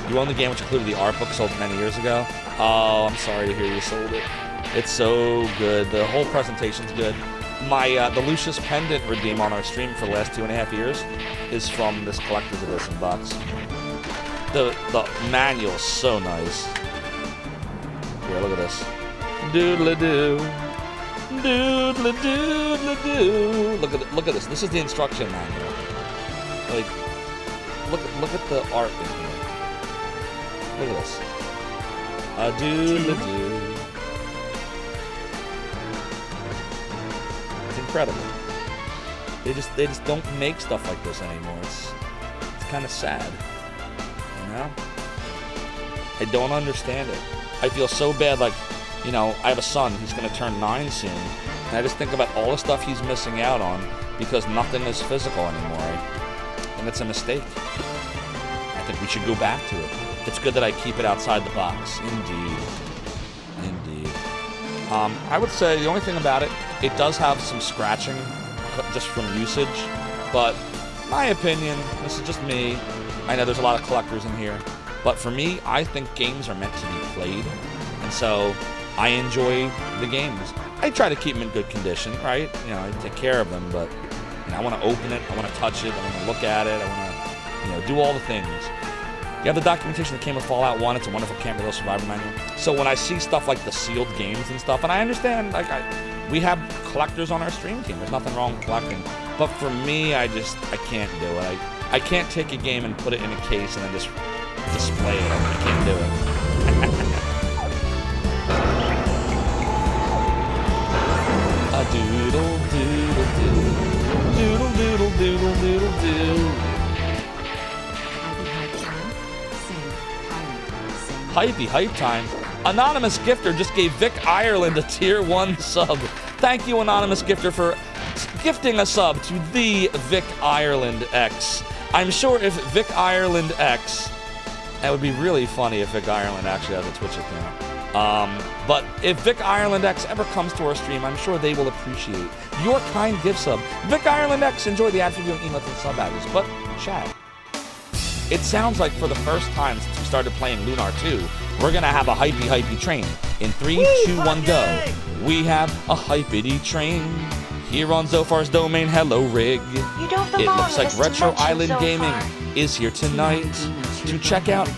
You own the game which included the art book sold many years ago? Oh, I'm sorry to hear you sold it. It's so good. The whole presentation's good. My the Lucius pendant redeem on our stream for the last 2.5 years is from this collector's edition box. The manual's so nice. Here, look at this. Doodle-a-doo. Doodle-a-doodle-a-doo. Look at this. This is the instruction manual. Like, look at the art in here. Look at this. A doodle-a-doo. It's incredible. They just don't make stuff like this anymore. It's kind of sad. You know? I don't understand it. I feel so bad, like, you know, I have a son, he's gonna turn 9 soon, and I just think about all the stuff he's missing out on because nothing is physical anymore, and it's a mistake. I think we should go back to it. It's good that I keep it outside the box. Indeed. Indeed. I would say the only thing about it, it does have some scratching just from usage, but my opinion, this is just me, I know there's a lot of collectors in here, but for me, I think games are meant to be played, and so I enjoy the games. I try to keep them in good condition, right? You know, I take care of them, but you know, I want to open it, I want to touch it, I want to look at it, I want to, you know, do all the things. You have the documentation that came with Fallout 1. It's a wonderful Camp Little Survivor manual. So when I see stuff like the sealed games and stuff, and I understand, like, we have collectors on our stream team. There's nothing wrong with collecting. But for me, I can't do it. I can't take a game and put it in a case and then just display it. I can't do it. A doodle doodle doo. Doodle doodle doodle doodle doo. Hypey hype time. Anonymous Gifter just gave Vic Ireland a tier 1 sub. Thank you, Anonymous Gifter, for gifting a sub to the Vic Ireland X. I'm sure if Vic Ireland X, that would be really funny if Vic Ireland actually has a Twitch account. But if Vic Ireland X ever comes to our stream, I'm sure they will appreciate your kind gift sub. Vic Ireland X, enjoy the ad for viewing emails and sub address. But chat. It sounds like for the first time since we started playing Lunar 2, we're gonna have a hypey train. In 3, 2, 1, go. We have a hypity train here on Zophar's domain. Hello, Rig. You don't belong It looks like in this Retro dimension, Island Zophar. Gaming is here tonight to check out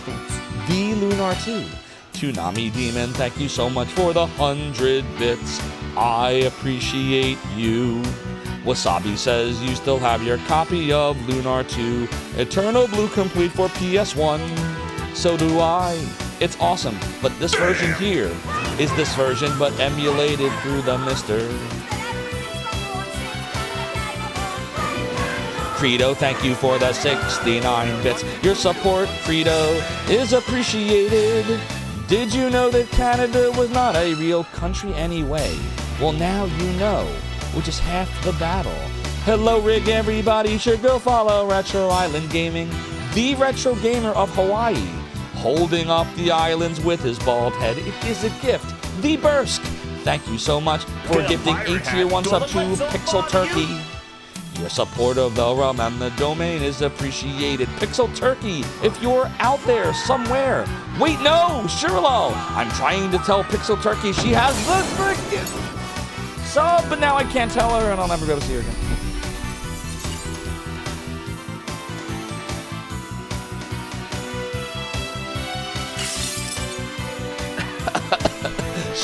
the Lunar 2. Tsunami Demon, thank you so much for the 100 bits. I appreciate you. Wasabi says you still have your copy of Lunar 2 Eternal Blue Complete for PS1. So do I. It's awesome, but this version here is this version but emulated through the Mister. Credo, thank you for the 69 bits. Your support, Credo, is appreciated. Did you know that Canada was not a real country anyway? Well, now you know, which is half the battle. Hello, Rig, everybody should go follow Retro Island Gaming, the retro gamer of Hawaii, holding up the islands with his bald head. It is a gift. The Bursk, thank you so much for gifting a tier 1 sub to Pixel Turkey. Your support of the realm and the domain is appreciated. Pixel Turkey, if you're out there somewhere. Wait, no, Shirlo. I'm trying to tell Pixel Turkey she has the frickin' sub, but now I can't tell her and I'll never be able to see her again.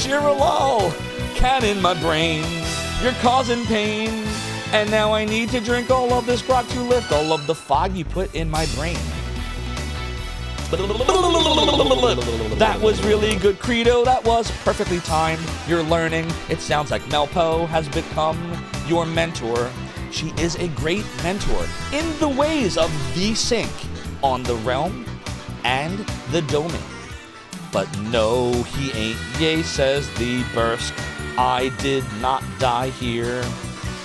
you're a lol. Cat in my brain, you're causing pain. And now I need to drink all of this grog to lift all of the fog you put in my brain. That was really good, Credo. That was perfectly timed. You're learning. It sounds like Melpo has become your mentor. She is a great mentor in the ways of the sync on the realm and the domain. But no, he ain't, yay, says the Bursk. I did not die here,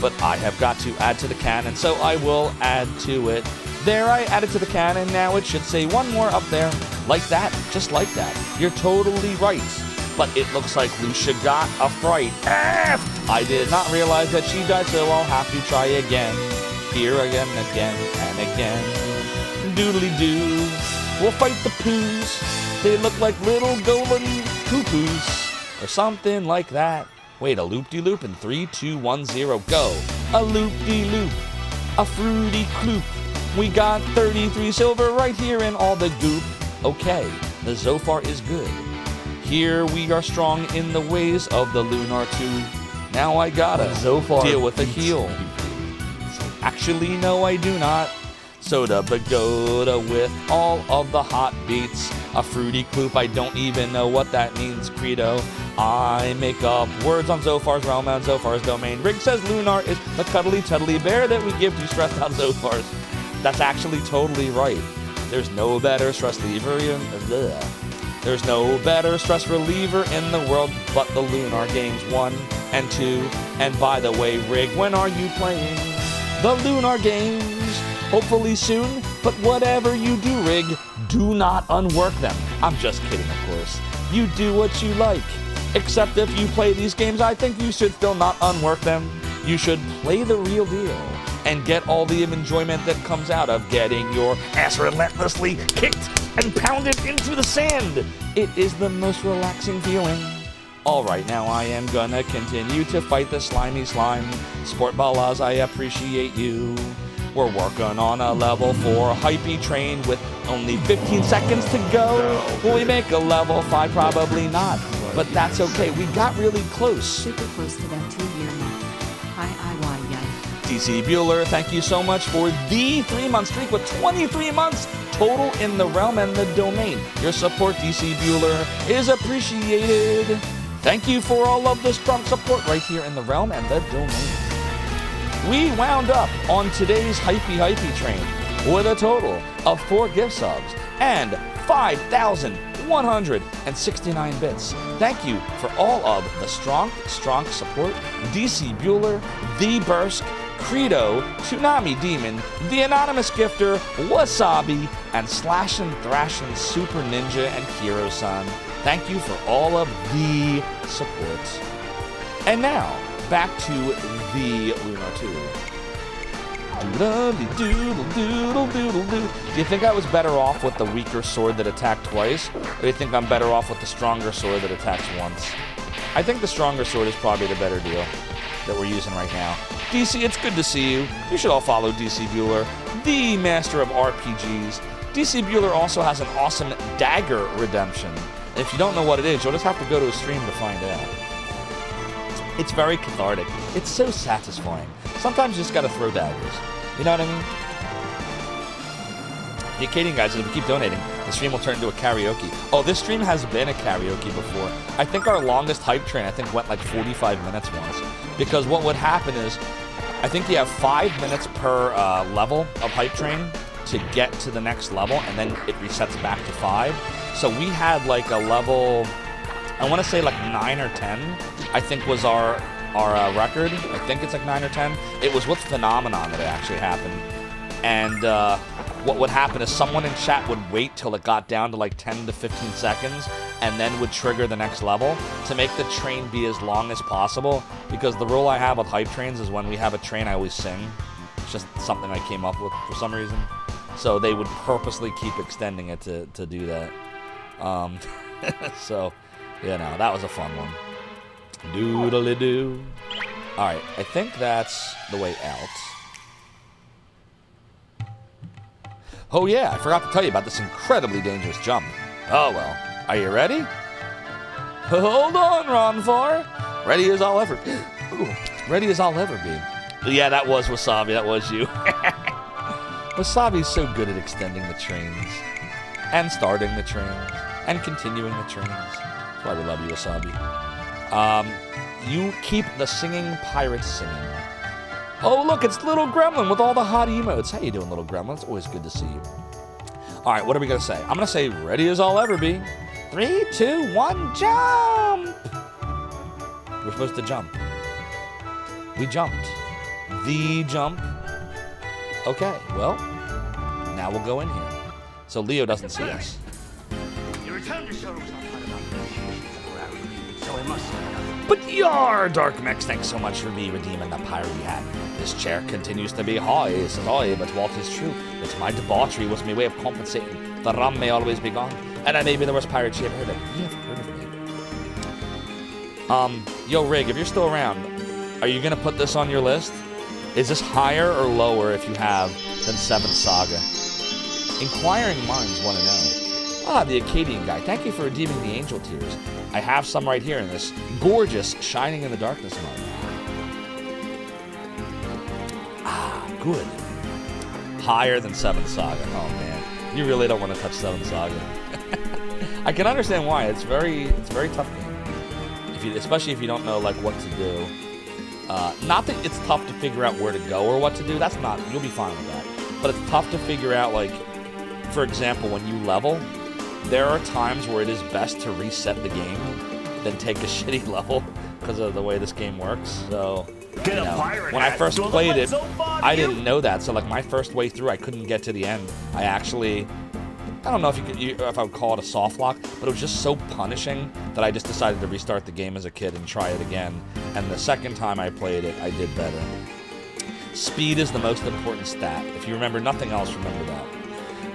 but I have got to add to the canon, so I will add to it. There, I added to the canon, now it should say one more up there. Like that, just like that. You're totally right. But it looks like Lucia got a fright. I did not realize that she died, so I'll have to try again. Here again, and again. Doodly-doo. We'll fight the poos. They look like little golden cuckoos. Or something like that. Wait, a loop-de-loop in 3, 2, 1, 0, go. A loop-de-loop. A fruity cloop. We got 33 silver right here in all the goop. Okay, the Zophar is good. Here we are strong in the ways of the Lunar 2. Now I gotta deal with a heel. Actually, no, I do not. Soda Pagoda with all of the hot beats. A fruity cloop, I don't even know what that means, Credo. I make up words on Zophar's realm and Zophar's domain. Rig says Lunar is the cuddly tuddly bear that we give to stressed out Zophars. That's actually totally right. There's no better stress reliever There's no better stress reliever in the world but the Lunar games 1 and 2. And by the way, Rig, when are you playing the Lunar games? Hopefully soon, but whatever you do, Rig, do not unwork them. I'm just kidding, of course. You do what you like. Except if you play these games, I think you should still not unwork them. You should play the real deal and get all the enjoyment that comes out of getting your ass relentlessly kicked and pounded into the sand. It is the most relaxing feeling. Alright, now I am gonna continue to fight the slimy slime. Sport Ballas, I appreciate you. We're working on a level 4 hypey train with only 15 seconds to go. Will we make a level 5? Probably not. But that's okay, we got really close. Super close to that 2-year mark. Hi. DC Bueller, thank you so much for the 3-month streak with 23 months total in the realm and the domain. Your support, DC Bueller, is appreciated. Thank you for all of the strong support right here in the realm and the domain. We wound up on today's hypey train with a total of 4 gift subs and 5,169 bits. Thank you for all of the strong support. DC Bueller, The Bursk, Credo, Tsunami Demon, The Anonymous Gifter, Wasabi, and Slashin' Thrashin' Super Ninja and Hero-san. Thank you for all of the support. And now, back to the Lunar 2. Do you think I was better off with the weaker sword that attacked twice? Or do you think I'm better off with the stronger sword that attacks once? I think the stronger sword is probably the better deal that we're using right now. DC, it's good to see you. You should all follow DC Bueller, the master of RPGs. DC Bueller also has an awesome dagger redemption. If you don't know what it is, you'll just have to go to a stream to find out. It's very cathartic. It's so satisfying. Sometimes you just gotta throw daggers. You know what I mean? Hey, Kating guys, if you keep donating, the stream will turn into a karaoke. Oh, this stream has been a karaoke before. I think our longest hype train, went like 45 minutes once. Because what would happen is, I think you have 5 minutes per level of hype train to get to the next level, and then it resets back to 5. So we had like a level, I want to say like 9 or 10, I think was our record. I think it's like 9 or 10. It was with Phenomenon that it actually happened. And what would happen is someone in chat would wait till it got down to like 10 to 15 seconds and then would trigger the next level to make the train be as long as possible. Because the rule I have with hype trains is when we have a train, I always sing. It's just something I came up with for some reason. So they would purposely keep extending it to do that. So, yeah, no, that was a fun one. Doodly-doo. Alright, I think that's the way out. Oh yeah, I forgot to tell you about this incredibly dangerous jump. Oh well, are you ready? Hold on, Ronfar. Ready as I'll ever. Ooh, ready as I'll ever be. Yeah, that was Wasabi. That was you. Wasabi's so good at extending the trains, and starting the trains, and continuing the trains. That's why we love you, Wasabi. You keep the singing pirates singing. Oh, look, it's Little Gremlin with all the hot emotes. How you doing, Little Gremlin? It's always good to see you. All right, what are we going to say? I'm going to say ready as I'll ever be. 3, 2, 1, jump! We're supposed to jump. We jumped. The jump. Okay, well, now we'll go in here. So Leo doesn't see us. You returned to show us part about negotiations of morality, so I must say nothing. But yar, Dark Mex, thanks so much for me redeeming the pirate hat. This chair continues to be high, says I, but what is true? It's my debauchery was my way of compensating. The rum may always be gone, and I may be the worst pirate you ever heard of. You have heard of me. Yo, Rig, if you're still around, are you gonna put this on your list? Is this higher or lower if you have than 7th Saga? Inquiring minds want to know. Ah, the Acadian guy. Thank you for redeeming the angel tears. I have some right here in this gorgeous Shining in the Darkness mode. Ah, good. Higher than 7th Saga. Oh man, you really don't want to touch 7th Saga. I can understand why. It's very tough game. Especially if you don't know like what to do. Not that it's tough to figure out where to go or what to do. That's not. You'll be fine with that. But it's tough to figure out, like, for example, when you level, there are times where it is best to reset the game than take a shitty level because of the way this game works. So, you know, when I first played it, I didn't know that. So, like, my first way through, I couldn't get to the end. I don't know if I would call it a soft lock, but it was just so punishing that I just decided to restart the game as a kid and try it again. And the second time I played it, I did better. Speed is the most important stat. If you remember nothing else, remember that.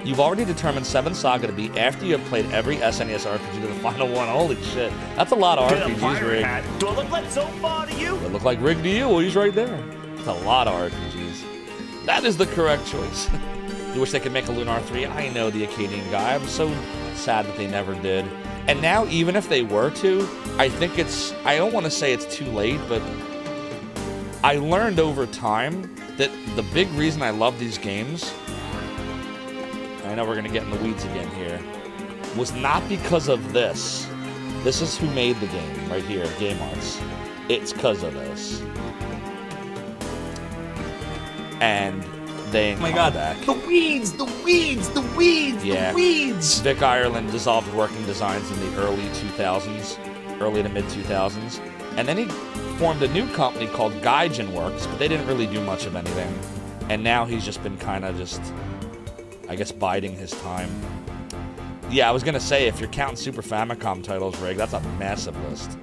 You've already determined 7th Saga to be after you have played every SNES RPG to the final one. Holy shit. That's a lot of RPGs, Rig. Do I look like Zophar to you? Do I look like Rig to you? Well, he's right there. That's a lot of RPGs. That is the correct choice. You wish they could make a Lunar 3? I know, the Acadian guy. I'm so sad that they never did. And now, even if they were to, I think I don't want to say it's too late, but I learned over time that the big reason I love these games, I know we're going to get in the weeds again here, was not because of this. This is who made the game, right here, Game Arts. It's because of this. And they ain't coming back. The weeds, the weeds, the weeds, yeah. the weeds. Vic Ireland dissolved Working Designs in the early 2000s, early to mid 2000s, and then he formed a new company called Gaijin Works, but they didn't really do much of anything. And now he's just been kind of just, I guess, biding his time. Yeah, I was gonna say, if you're counting Super Famicom titles, Rig, that's a massive list.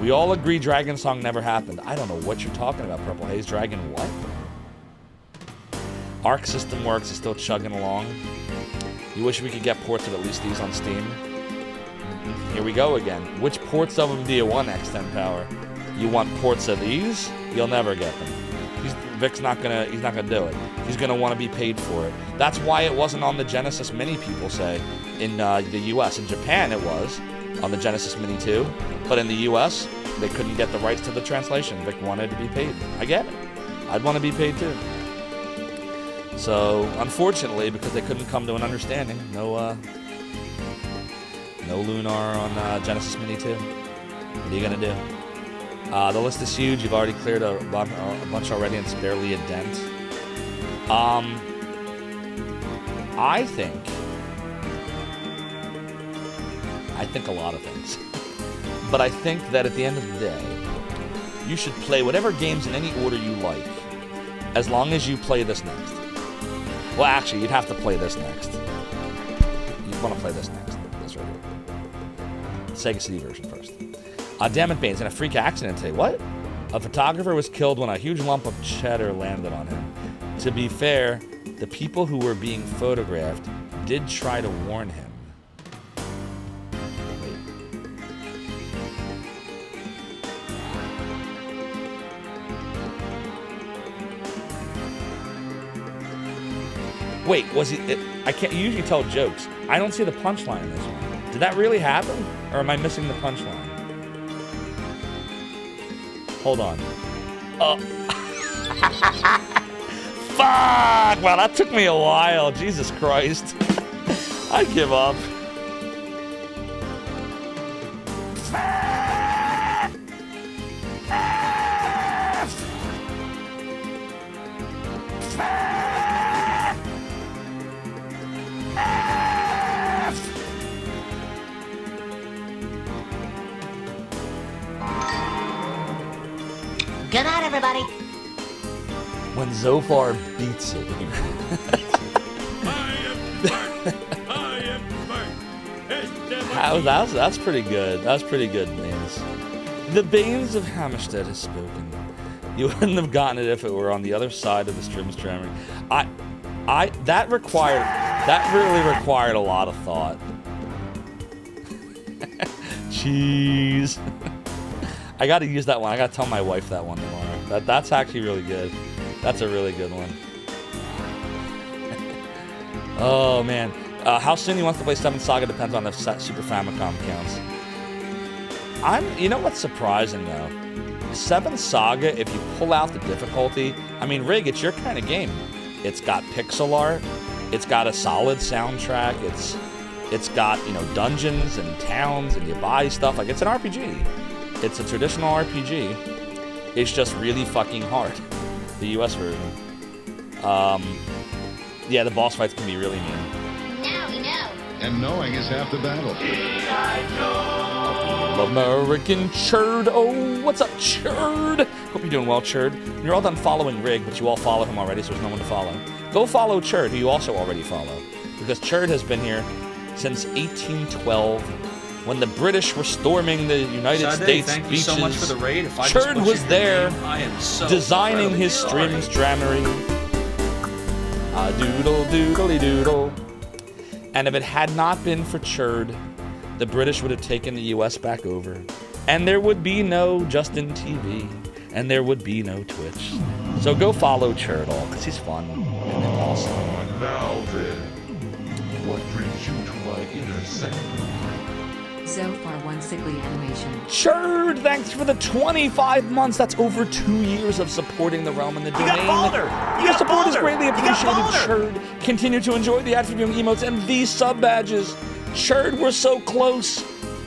We all agree Dragon Song never happened. I don't know what you're talking about, Purple Haze. Dragon what? Arc System Works is still chugging along. You wish we could get ports of at least these on Steam. Here we go again. Which ports of them do you want, X10 Power? You want ports of these? You'll never get them. Vic's not gonna do it. He's gonna want to be paid for it. That's why it wasn't on the Genesis Mini, people say, in the US. In Japan it was, on the Genesis Mini 2. But in the US, they couldn't get the rights to the translation. Vic wanted to be paid. I get it. I'd want to be paid too. So, unfortunately, because they couldn't come to an understanding, no Lunar on Genesis Mini 2. What are you gonna do? The list is huge. You've already cleared a bunch already, and it's barely a dent. I think a lot of things. But I think that at the end of the day, you should play whatever games in any order you like, as long as you play this next. Well, actually, you'd have to play this next. You'd want to play this next. This right here. Sega CD version first. Damn it, Baines, in a freak accident today. What? A photographer was killed when a huge lump of cheddar landed on him. To be fair, the people who were being photographed did try to warn him. Wait, was he? I can't you usually tell jokes. I don't see the punchline in this one. Did that really happen? Or am I missing the punchline? Hold on. Oh. Fuck! Wow, that took me a while. Jesus Christ. I give up. Good night, everybody. When Zophar beats it. That's pretty good. That's pretty good, Baines. The Baines of Hammerstead has spoken. You wouldn't have gotten it if it were on the other side of the stream streaming. That really required a lot of thought. Jeez. I gotta use that one. I gotta tell my wife that one tomorrow. That's actually really good. That's a really good one. Oh man. How soon he wants to play 7 Saga depends on if Super Famicom counts. You know what's surprising though? 7 Saga, if you pull out the difficulty, I mean, Rig, it's your kind of game. It's got pixel art. It's got a solid soundtrack. It's got, you know, dungeons and towns and you buy stuff. Like, it's an RPG. It's a traditional RPG. It's just really fucking hard. The US version. Yeah, the boss fights can be really mean. Now we know. And knowing is half the battle. American Churd. Oh, what's up, Churd? Hope you're doing well, Churd. You're all done following Rig, but you all follow him already, so there's no one to follow. Go follow Churd, who you also already follow. Because Churd has been here since 1812, when the British were storming the United States thank beaches. you so much for the raid. If I just Churd was butchered your there, name, I am so designing incredibly his sorry. stream strammery. A doodle doodly doodle. And if it had not been for Churd, the British would have taken the US back over. And there would be no Justin TV. And there would be no Twitch. So go follow Churd all, because he's fun and awesome. Now then, what brings you to my inner sanctum? Zophar one sickly animation. Churd, thanks for the 25 months. That's over 2 years of supporting the realm and the domain. got Balder! Your support is greatly You got appreciated, Balder! Churd. Continue to enjoy the ad-free viewing emotes and these sub-badges. Churd, we're so close.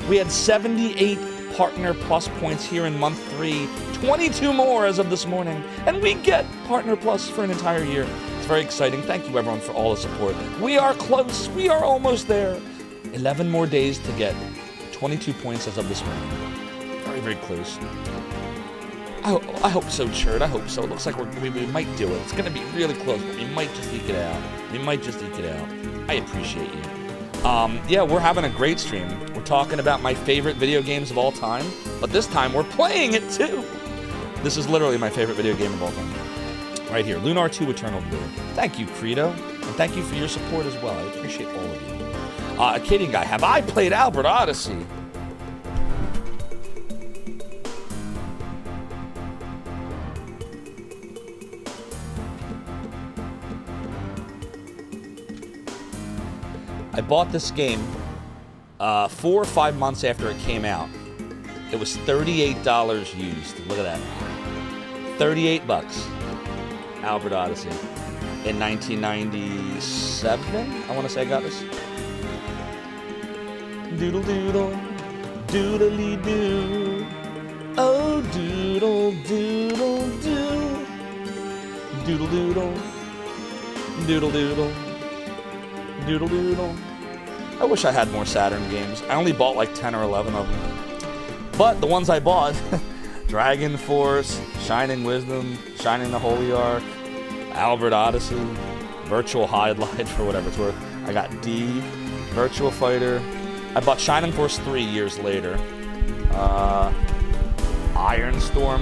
We had 78 Partner Plus points here in month 3. 22 more as of this morning. And we get Partner Plus for an entire year. It's very exciting. Thank you, everyone, for all the support. We are close. We are almost there. 11 more days to get 22 points as of this morning. Very, very close. I hope so, Churd. I hope so. It looks like we might do it. It's going to be really close, but we might just eke it out. I appreciate you. Yeah, we're having a great stream. We're talking about my favorite video games of all time, but this time we're playing it too. This is literally my favorite video game of all time. Right here, Lunar 2 Eternal Blue. Thank you, Credo, and thank you for your support as well. I appreciate all of you. Kidding guy, have I played Albert Odyssey? I bought this game 4 or 5 months after it came out. It was $38 used. Look at that. 38 bucks. Albert Odyssey. In 1997, I want to say I got this. Doodle doodle. Doodly doo. Oh, doodle doodle doo. Doodle doodle. Doodle doodle. Doodle doodle. I wish I had more Saturn games. I only bought like 10 or 11 of them. But the ones I bought, Dragon Force, Shining Wisdom, Shining the Holy Ark, Albert Odyssey, Virtual Highlight for whatever it's worth. I got D, Virtual Fighter. I bought Shining Force 3 years later. Iron Storm,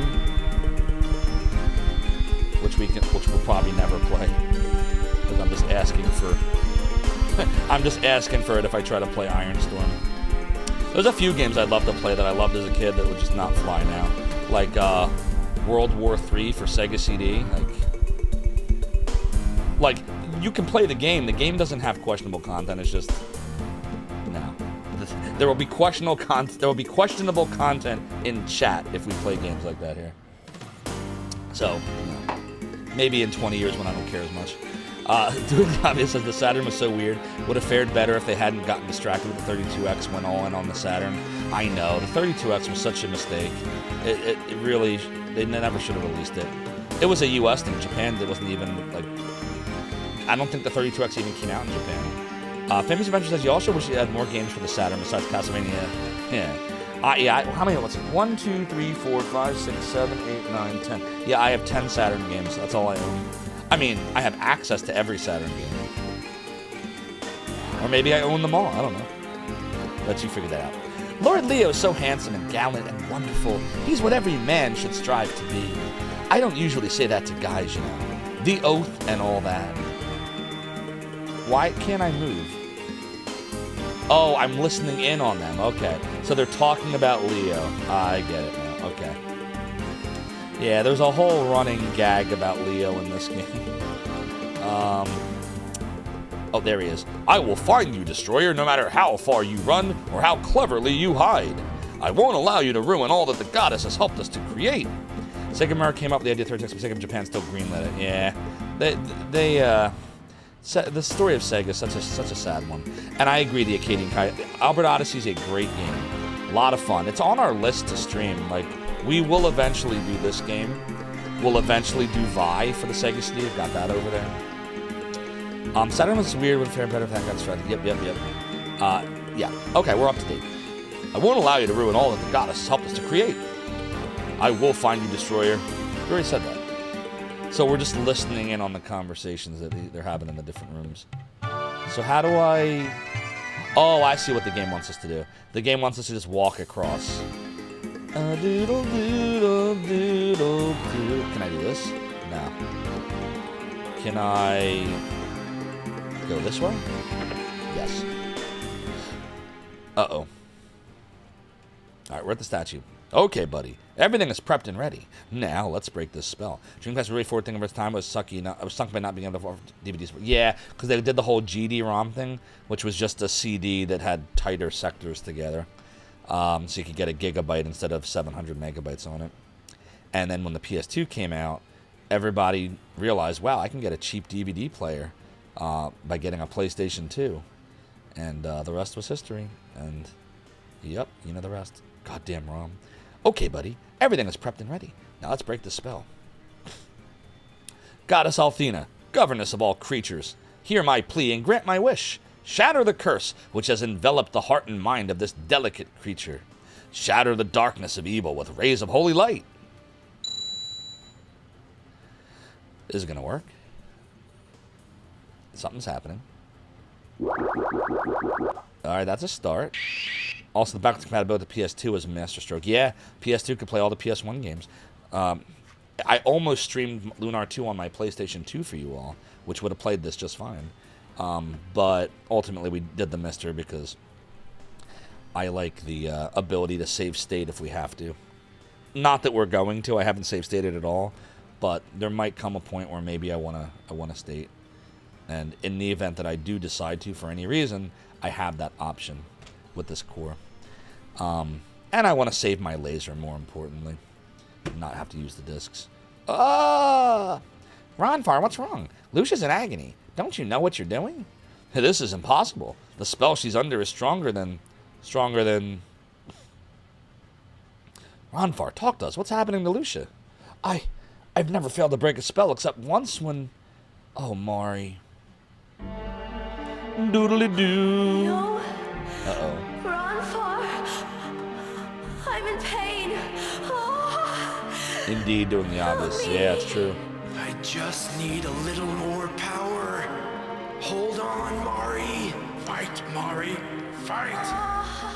which we'll probably never play. Because I'm just asking for I'm just asking for it if I try to play Iron Storm. There's a few games I'd love to play that I loved as a kid that would just not fly now. Like World War III for Sega CD. Like you can play the game. The game doesn't have questionable content. It's just no. There will be questionable content in chat if we play games like that here. So, you know, maybe in 20 years when I don't care as much. Doing the obvious says the Saturn was so weird. Would have fared better if they hadn't gotten distracted with the 32X, went all in on the Saturn. I know, the 32X was such a mistake. It really, they never should have released it. It was a US thing. Japan, it wasn't even, like, I don't think the 32X even came out in Japan. Famous Adventure says, you also wish you had more games for the Saturn besides Castlevania. Yeah. How many? What's it? 1, 2, 3, 4, 5, 6, 7, 8, 9, 10. Yeah, I have 10 Saturn games. That's all I own. I mean, I have access to every Saturn game. Or maybe I own them all. I don't know. Let you figure that out. Lord Leo is so handsome and gallant and wonderful. He's what every man should strive to be. I don't usually say that to guys, you know. The oath and all that. Why can't I move? Oh, I'm listening in on them. Okay. So they're talking about Leo. I get it now. Okay. Yeah, there's a whole running gag about Leo in this game. Oh, there he is. I will find you, Destroyer, no matter how far you run or how cleverly you hide. I won't allow you to ruin all that the goddess has helped us to create. Sega America came up with the idea of 36, but Sega Japan still greenlit it. Yeah. The story of Sega is such a sad one. And I agree, the Acadian Kai. Albert Odyssey is a great game. A lot of fun. It's on our list to stream. Like, we will eventually do this game. We'll eventually do Vi for the Sega CD. Got that over there. Saturn was weird with fair better if that got started. Yep. Yeah. Okay, we're up to date. I won't allow you to ruin all that the goddess has helped us to create. I will find you, Destroyer. You already said that. So we're just listening in on the conversations that they're having in the different rooms. So how do I... Oh, I see what the game wants us to do. The game wants us to just walk across. Doodle, doodle, doodle, doodle. Can I do this? No. Can I go this way? Yes. Uh-oh. Alright, we're at the statue. Okay, buddy. Everything is prepped and ready. Now, let's break this spell. Dreamcast's really forward thing of its time was sunk by not being able to offer DVDs. Yeah, because they did the whole GD-ROM thing, which was just a CD that had tighter sectors together. So you could get a gigabyte instead of 700 megabytes on it. And then when the PS2 came out, everybody realized, wow, I can get a cheap DVD player by getting a PlayStation 2. And the rest was history. And, yep, you know the rest. Goddamn ROM. Okay, buddy. Everything is prepped and ready. Now let's break the spell. Goddess Althena, governess of all creatures, hear my plea and grant my wish. Shatter the curse which has enveloped the heart and mind of this delicate creature. Shatter the darkness of evil with rays of holy light. Is it going to work? Something's happening. Alright, that's a start. Also, the backwards compatibility with the PS2 is a masterstroke. Yeah, PS2 could play all the PS1 games. I almost streamed Lunar 2 on my PlayStation 2 for you all, which would have played this just fine. But ultimately, we did the mister because I like the ability to save state if we have to. Not that we're going to. I haven't save stated at all, but there might come a point where maybe I want to state. And in the event that I do decide to for any reason, I have that option with this core. And I want to save my laser, more importantly. Not have to use the discs. Ronfar, what's wrong? Lucia's in agony. Don't you know what you're doing? This is impossible. The spell she's under is stronger than... Ronfar, talk to us. What's happening to Lucia? I've never failed to break a spell except once when... Oh, Mari. Doodly-doo. No. Uh-oh. Ronfar. I'm in pain. Oh. Indeed, doing the obvious. Yeah, it's true. I just need a little more power. Hold on, Mari. Fight, Mari. Fight.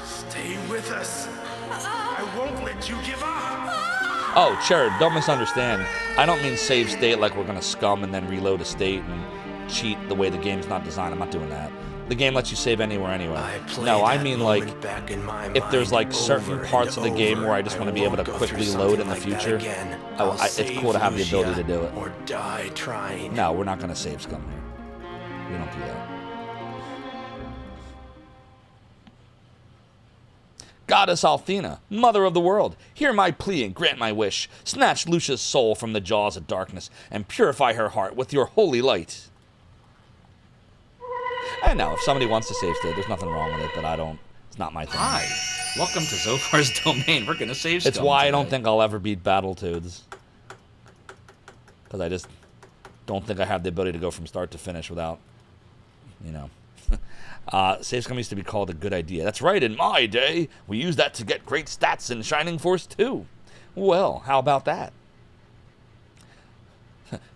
Stay with us. I won't let you give up. Oh, sure, don't misunderstand. I don't mean save state like we're going to scum and then reload a state and cheat the way the game's not designed. I'm not doing that. The game lets you save anywhere anyway. No, I mean like, if there's like certain parts of the game where I just want to be able to quickly load in the future, it's cool to have the ability to do it. Or die trying. No, we're not going to save scum here. We don't do that. Goddess Althena, mother of the world, hear my plea and grant my wish. Snatch Lucia's soul from the jaws of darkness and purify her heart with your holy light. And now, if somebody wants to save state, there's nothing wrong with it, but I don't. It's not my thing. Hi, welcome to Zophar's domain. We're gonna save stuff. It's why I don't think I'll ever beat Battletoads. Because I just don't think I have the ability to go from start to finish without, you know. Save scum used to be called a good idea. That's right, in my day, we used that to get great stats in Shining Force 2. Well, how about that?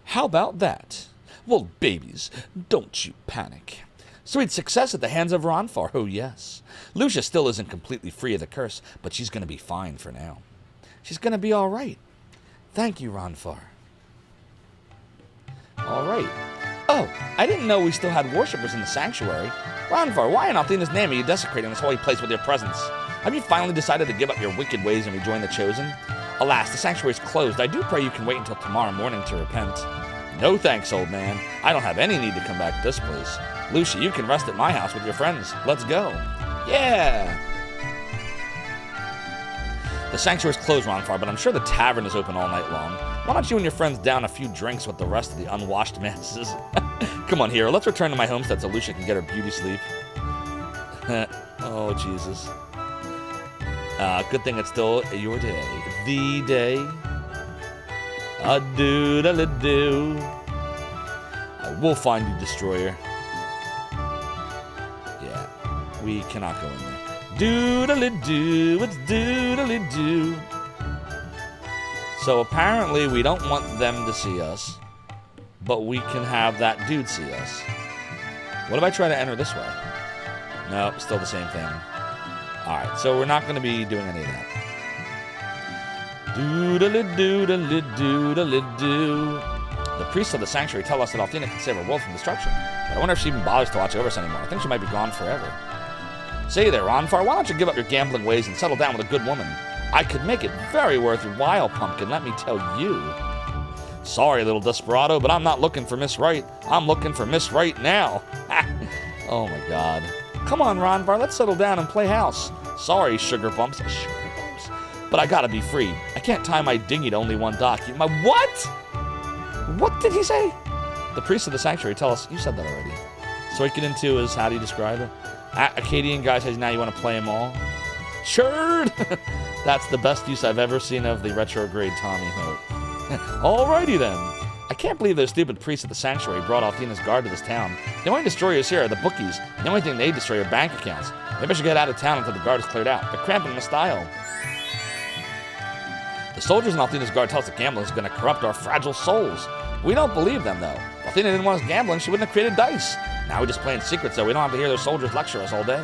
How about that? Well, babies, don't you panic. Sweet success at the hands of Ronfar, oh yes. Lucia still isn't completely free of the curse, but she's going to be fine for now. She's going to be all right. Thank you, Ronfar. All right. Oh, I didn't know we still had worshippers in the sanctuary. Ronfar, why in Althena's name are you desecrating this holy place with your presence? Have you finally decided to give up your wicked ways and rejoin the Chosen? Alas, the sanctuary is closed. I do pray you can wait until tomorrow morning to repent. No thanks, old man. I don't have any need to come back to this place. Lucia, you can rest at my house with your friends. Let's go. Yeah! The sanctuary's closed, Ronfar, but I'm sure the tavern is open all night long. Why don't you and your friends down a few drinks with the rest of the unwashed masses? Come on, hero. Let's return to my homestead so Lucia can get her beauty sleep. Oh, Jesus. Good thing it's still your day. The day. A-do-da-la-do. I will find you, Destroyer. Yeah, we cannot go in there. Doodly-doo, it's doodly-doo. So apparently we don't want them to see us, but we can have that dude see us. What if I try to enter this way? Nope, still the same thing. Alright, so we're not going to be doing any of that. Doodly-doodly-doodly-doo. The priests of the sanctuary tell us that Althena can save our world from destruction, but I wonder if she even bothers to watch over us anymore. I think she might be gone forever. Say there, Ronfar, why don't you give up your gambling ways and settle down with a good woman? I could make it very worth your while, Pumpkin, let me tell you. Sorry, little desperado, but I'm not looking for Miss Right. I'm looking for Miss Right now. Oh my god. Come on, Ronfar, let's settle down and play house. Sorry, Sugar Bumps. But I gotta be free. I can't tie my dinghy to only one dock. My what? What did he say? The priests of the sanctuary tell us, you said that already. So we get into is, how do you describe it? Acadian guy says, now you want to play them all? Sure! That's the best use I've ever seen of the retrograde Tommy Hope. Alrighty then. I can't believe those stupid priests at the sanctuary brought Althena's guard to this town. The only destroyers here are the bookies. The only thing they destroy are bank accounts. Maybe I should get out of town until the guard is cleared out. They're cramping my style. The soldiers in Althena's guard tell us that gambling is going to corrupt our fragile souls. We don't believe them, though. If Althena didn't want us gambling, she wouldn't have created dice. Now we just play in secret so we don't have to hear those soldiers lecture us all day.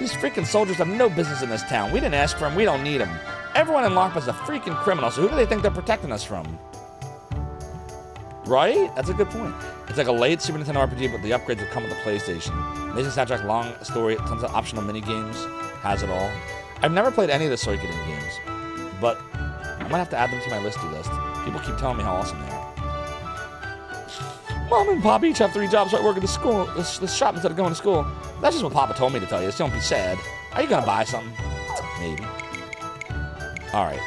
These freaking soldiers have no business in this town. We didn't ask for them. We don't need them. Everyone in LARP is a freaking criminal, so who do they think they're protecting us from? Right? That's a good point. It's like a late Super Nintendo RPG, but the upgrades would come with the PlayStation. Amazing soundtrack, long story, tons of optional mini-games. Has it all. I've never played any of the Suikoden games, but I might have to add them to my listy list. People keep telling me how awesome they are. Mom and Pop each have 3 jobs, so I work at the shop instead of going to school. That's just what Papa told me to tell you, so don't be sad. Are you gonna buy something? Maybe. Alright,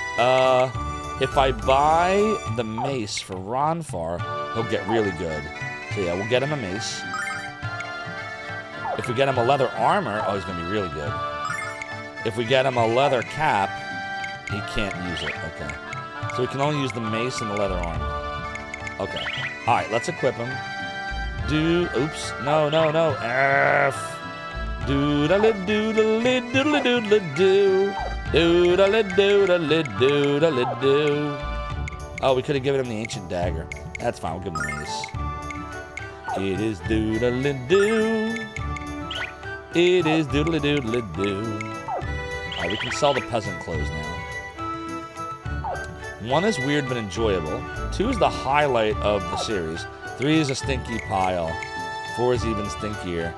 if I buy the mace for Ronfar, he'll get really good. So yeah, we'll get him a mace. If we get him a leather armor, oh, he's gonna be really good. If we get him a leather cap, he can't use it, okay. So we can only use the mace and the leather armor. Okay. Alright, let's equip him. Oops. No. F. Doodle-doodle-doodle-doodle-doo. Doodle-doodle-doodle-doo. Oh, we could have given him the ancient dagger. That's fine, we'll give him the mace. It is doodle-doo. It is doodle-doodle-doo. Alright, we can sell the peasant clothes now. 1 is weird but enjoyable. 2 is the highlight of the series. 3 is a stinky pile. 4 is even stinkier.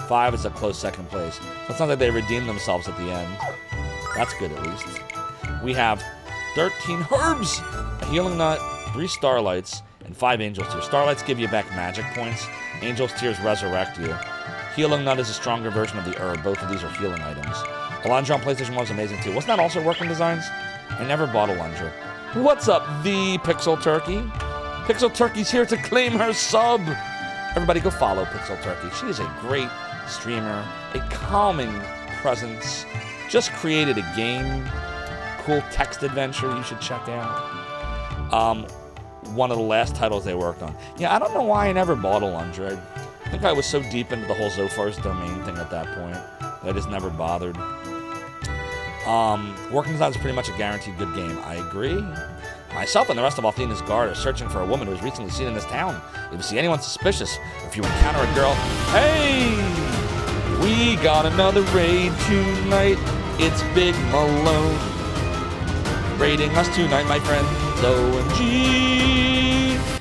5 is a close second place. So it sounds like they redeemed themselves at the end. That's good, at least. We have 13 herbs, a healing nut, 3 starlights, and 5 angels tears. Starlights give you back magic points. Angels tears resurrect you. Healing Nut is a stronger version of the herb. Both of these are healing items. Alundra on PlayStation 1 was amazing too. Wasn't that also Working Designs? I never bought Alundra. What's up, the Pixel Turkey? Pixel Turkey's here to claim her sub. Everybody go follow Pixel Turkey. She is a great streamer, a calming presence. Just created a game, cool text adventure you should check out. One of the last titles they worked on. Yeah, I don't know why I never bought Alundra. I think I was so deep into the whole Zophar's domain thing at that point that I just never bothered. Working Design is pretty much a guaranteed good game. I agree. Myself and the rest of Althena's guard are searching for a woman who was recently seen in this town. If you see anyone suspicious, or if you encounter a girl, hey! We got another raid tonight. It's Big Malone. Raiding us tonight, my friends. OMG.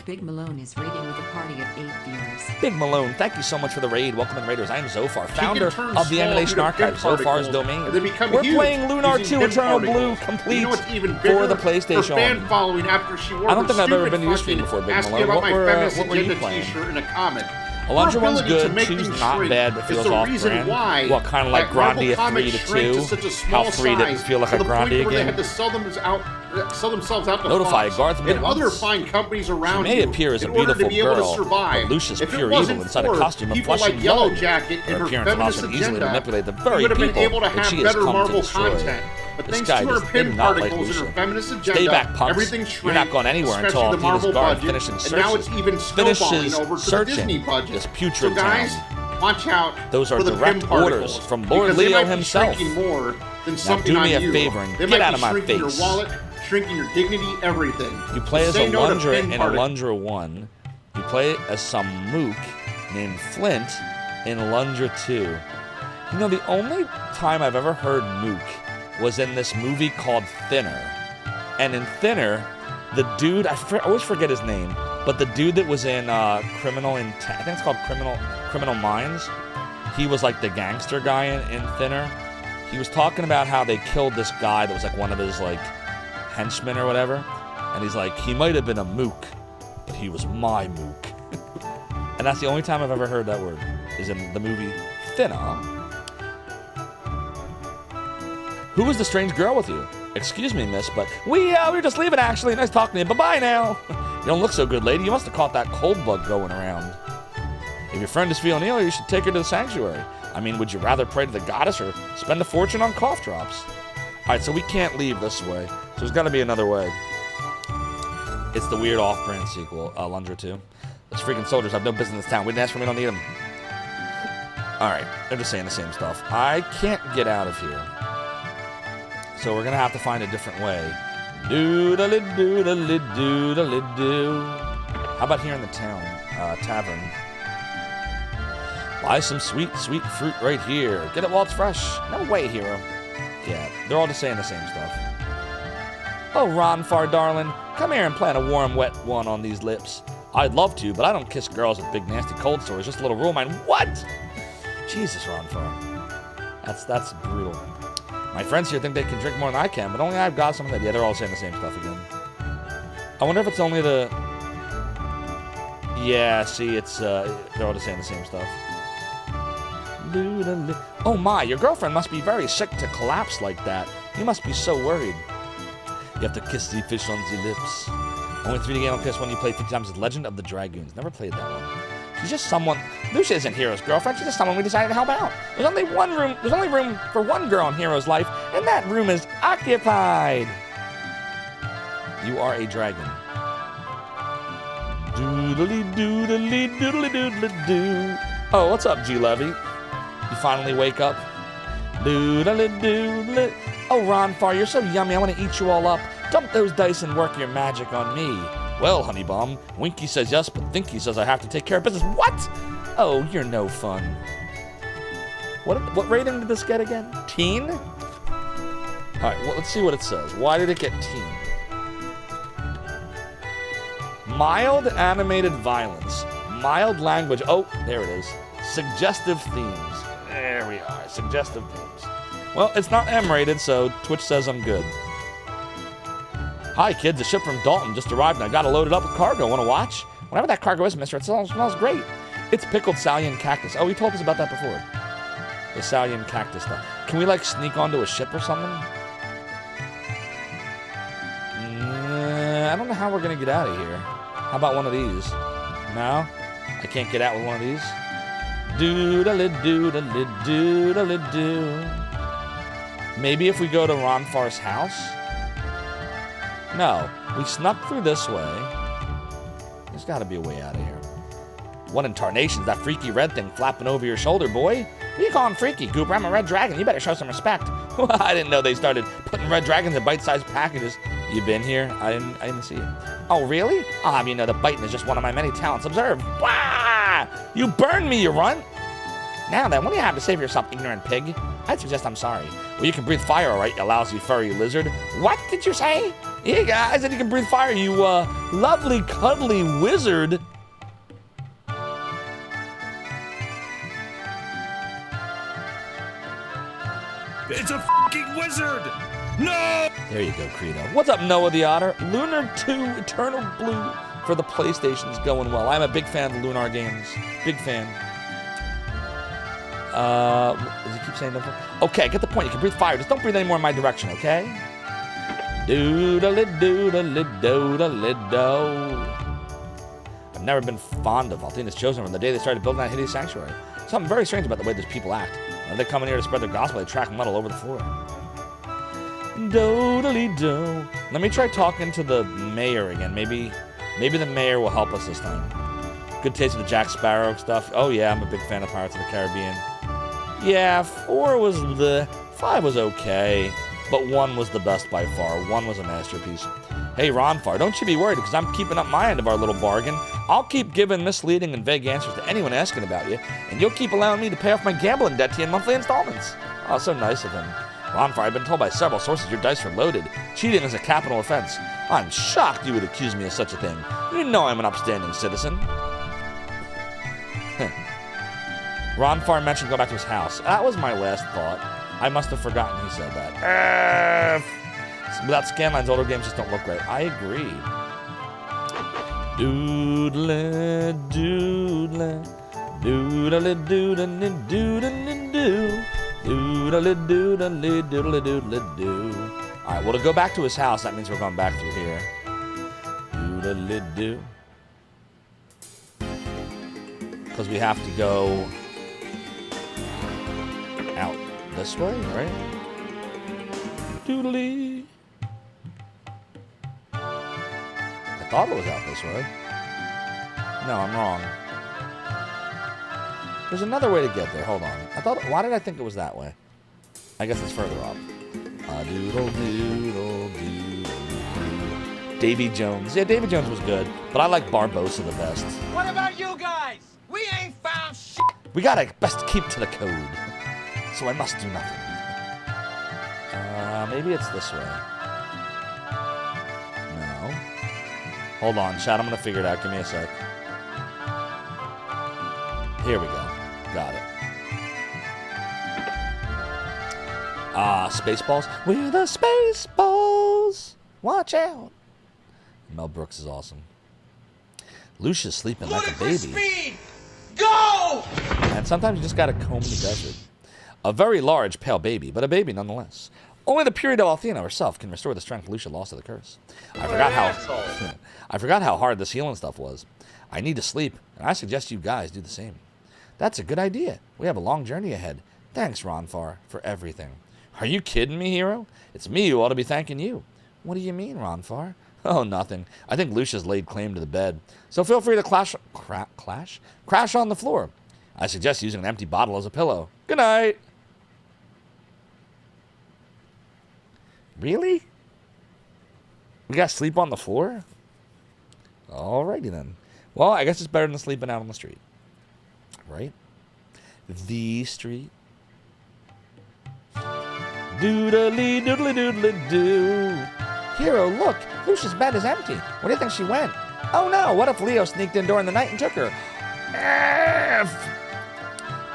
Big Malone is raiding with a party of 8 viewers. Big Malone, thank you so much for the raid. Welcome in, Raiders. I am Zophar, founder of the Animation Archive, Zophar's domain. We're playing Lunar 2 Eternal Blue complete for the PlayStation. Her fan following after she wore I don't think I've ever been to your stream before, Big Malone. What were you playing? In a comic. Alundra 1's good, 2's not bad, but feels off-brand. Well, kind of like Grandia 3 to 2. How 3 didn't feel like a Grandia game. They had to sell themselves out to Notify Fox Garth and other fine companies around She may appear as a beautiful girl, but Lucia's pure evil inside a costume of flesh and Yellow blood. Jacket and Her her appearance allows feminist her to easily agenda, manipulate the we very would have been people able to that have she has better come to Marvel destroy. content. But This thanks guy to her just pin did not like particles and her Lucia. feminist agenda, Stay back, punks. everything shrank. You're not going anywhere until especially the Althena's Marvel guard budget, finishes and now it's even snowballing over to the Disney budget. This putrid so guys, town. watch out. Those are for the direct pin orders particles, from Lord because they Leo might be himself. shrinking more than Now something do me on a you. favor and They get might out be of my shrinking face. Your wallet, shrinking your dignity, everything. You play as Say no to Alundra pin in particles. Alundra 1. You play as some mook named Flint in Alundra 2. You know, the only time I've ever heard mook was in this movie called Thinner. And in Thinner, the dude, I always forget his name, but the dude that was in Criminal Intent, I think it's called Criminal Minds, he was like the gangster guy in Thinner. He was talking about how they killed this guy that was like one of his like henchmen or whatever. And he's like, he might have been a mook, but he was my mook. And that's the only time I've ever heard that word, is in the movie Thinner. Who was the strange girl with you? Excuse me, miss, but we're just leaving, actually. Nice talking to you. Bye-bye now. You don't look so good, lady. You must have caught that cold bug going around. If your friend is feeling ill, you should take her to the sanctuary. I mean, would you rather pray to the goddess or spend a fortune on cough drops? All right, so we can't leave this way. So there's got to be another way. It's the weird off-brand sequel, Alundra 2. Those freaking soldiers have no business in this town. We didn't ask for them, we don't need them. All right, they're just saying the same stuff. I can't get out of here. So we're gonna have to find a different way. Doodle-doo-doodle-doo-doodle-doo. How about here in the town tavern? Buy some sweet, sweet fruit right here. Get it while it's fresh. No way, hero. Yeah, they're all just saying the same stuff. Oh, Ronfar, darling, come here and plant a warm, wet one on these lips. I'd love to, but I don't kiss girls with big, nasty cold sores. Just a little rule of mine. What? Jesus, Ronfar. That's brutal. My friends here think they can drink more than I can, but only I've got some of that. Yeah, they're all saying the same stuff again. I wonder if it's only the... Yeah, see, it's... they're all just saying the same stuff. Oh my, your girlfriend must be very sick to collapse like that. You must be so worried. You have to kiss the fish on the lips. Only 3D game on PS1 you play 50 times is Legend of the Dragoons. Never played that one. She's just someone... Lucia isn't Hero's girlfriend. She's just someone we decided to help out. There's only room for one girl in Hero's life, and that room is occupied. You are a dragon. Doodly doodly doodly doodly doo. Oh, what's up, G Levy? You finally wake up. Doodly doodly. Oh, Ronfar, you're so yummy. I want to eat you all up. Dump those dice and work your magic on me. Well, Honeybomb, Winky says yes, but Thinky says I have to take care of business. What? Oh, you're no fun. What rating did this get again? Teen? All right, well, let's see what it says. Why did it get teen? Mild animated violence. Mild language. Oh, there it is. Suggestive themes. There we are. Suggestive themes. Well, it's not M-rated, so Twitch says I'm good. Hi, kids. A ship from Dalton just arrived, and I got it loaded up with cargo. Want to watch? Whatever that cargo is, mister, it smells great. It's pickled Salian cactus. Oh, he told us about that before. The Salian cactus stuff. Can we, like, sneak onto a ship or something? I don't know how we're going to get out of here. How about one of these? No? I can't get out with one of these? Doodle-doo-doo-doo-doo. Maybe if we go to Ronfar's house? No. We snuck through this way. There's got to be a way out of here. What in tarnation's that freaky red thing flapping over your shoulder, boy? Who you calling freaky, Gooper? I'm a red dragon. You better show some respect. I didn't know they started putting red dragons in bite-sized packages. You been here? I didn't see it. Oh, really? I'll have you know that biting is just one of my many talents. Observe. Wah! You burned me, you runt. Now then, what do you have to say for yourself, ignorant pig? I'd suggest I'm sorry. Well, you can breathe fire, all right, you lousy furry lizard. What did you say? Yeah, I said you can breathe fire, you, lovely, cuddly wizard. It's a fucking wizard! No! There you go, Credo. What's up, Noah the Otter? Lunar 2 Eternal Blue for the PlayStation's going well. I'm a big fan of the Lunar games. Big fan. Does he keep saying that? Okay, get the point. You can breathe fire. Just don't breathe any more in my direction, okay? Doodle-doodle-doodle-do. I've never been fond of Althena's Chosen from the day they started building that hideous sanctuary. Something very strange about the way those people act. When they come in here to spread their gospel, they track mud all over the floor. Doodly-do. Let me try talking to the mayor again. Maybe the mayor will help us this time. Good taste of the Jack Sparrow stuff. Oh yeah, I'm a big fan of Pirates of the Caribbean. Yeah, 5 was okay, but 1 was the best by far. 1 was a masterpiece. Hey, Ronfar, don't you be worried, because I'm keeping up my end of our little bargain. I'll keep giving misleading and vague answers to anyone asking about you, and you'll keep allowing me to pay off my gambling debt to you in monthly installments. Oh, so nice of him. Ronfar, I've been told by several sources your dice are loaded. Cheating is a capital offense. I'm shocked you would accuse me of such a thing. You know I'm an upstanding citizen. Ronfar mentioned go back to his house. That was my last thought. I must have forgotten he said that. Without scanlines, older games just don't look great. I agree. Doodle, doodle, doodle, doodle, doodle, doodle, doodle, doodle, doodle, doodle. All right, well, to go back to his house, that means we're going back through here. Doodle, do. Because we have to go out this way, right? Doodly. I thought it was out this way. No, I'm wrong. There's another way to get there. Hold on. Why did I think it was that way? I guess it's further up. Doodle, doodle, doodle, doodle. Davy Jones. Yeah, Davy Jones was good, but I like Barbossa the best. What about you guys? We ain't found shit. We gotta best keep to the code, so I must do nothing. Maybe it's this way. No. Hold on, chat. I'm gonna figure it out. Give me a sec. Here we go. Got it. Spaceballs. We're the Spaceballs. Watch out. Mel Brooks is awesome. Lucia's sleeping like a baby. Speed! Go! And sometimes you just gotta comb the desert. A very large, pale baby, but a baby nonetheless. Only the purity of Althena herself can restore the strength Lucia lost to the curse. I forgot how hard this healing stuff was. I need to sleep, and I suggest you guys do the same. That's a good idea. We have a long journey ahead. Thanks, Ronfar, for everything. Are you kidding me, hero? It's me who ought to be thanking you. What do you mean, Ronfar? Oh, nothing. I think Lucia's laid claim to the bed. So feel free to crash on the floor. I suggest using an empty bottle as a pillow. Good night. Really? We got to sleep on the floor? Alrighty then. Well, I guess it's better than sleeping out on the street. Right? The street. Doodly doodly doodly doo. Hero, look. Lucia's bed is empty. Where do you think she went? Oh no, what if Leo sneaked in during the night and took her?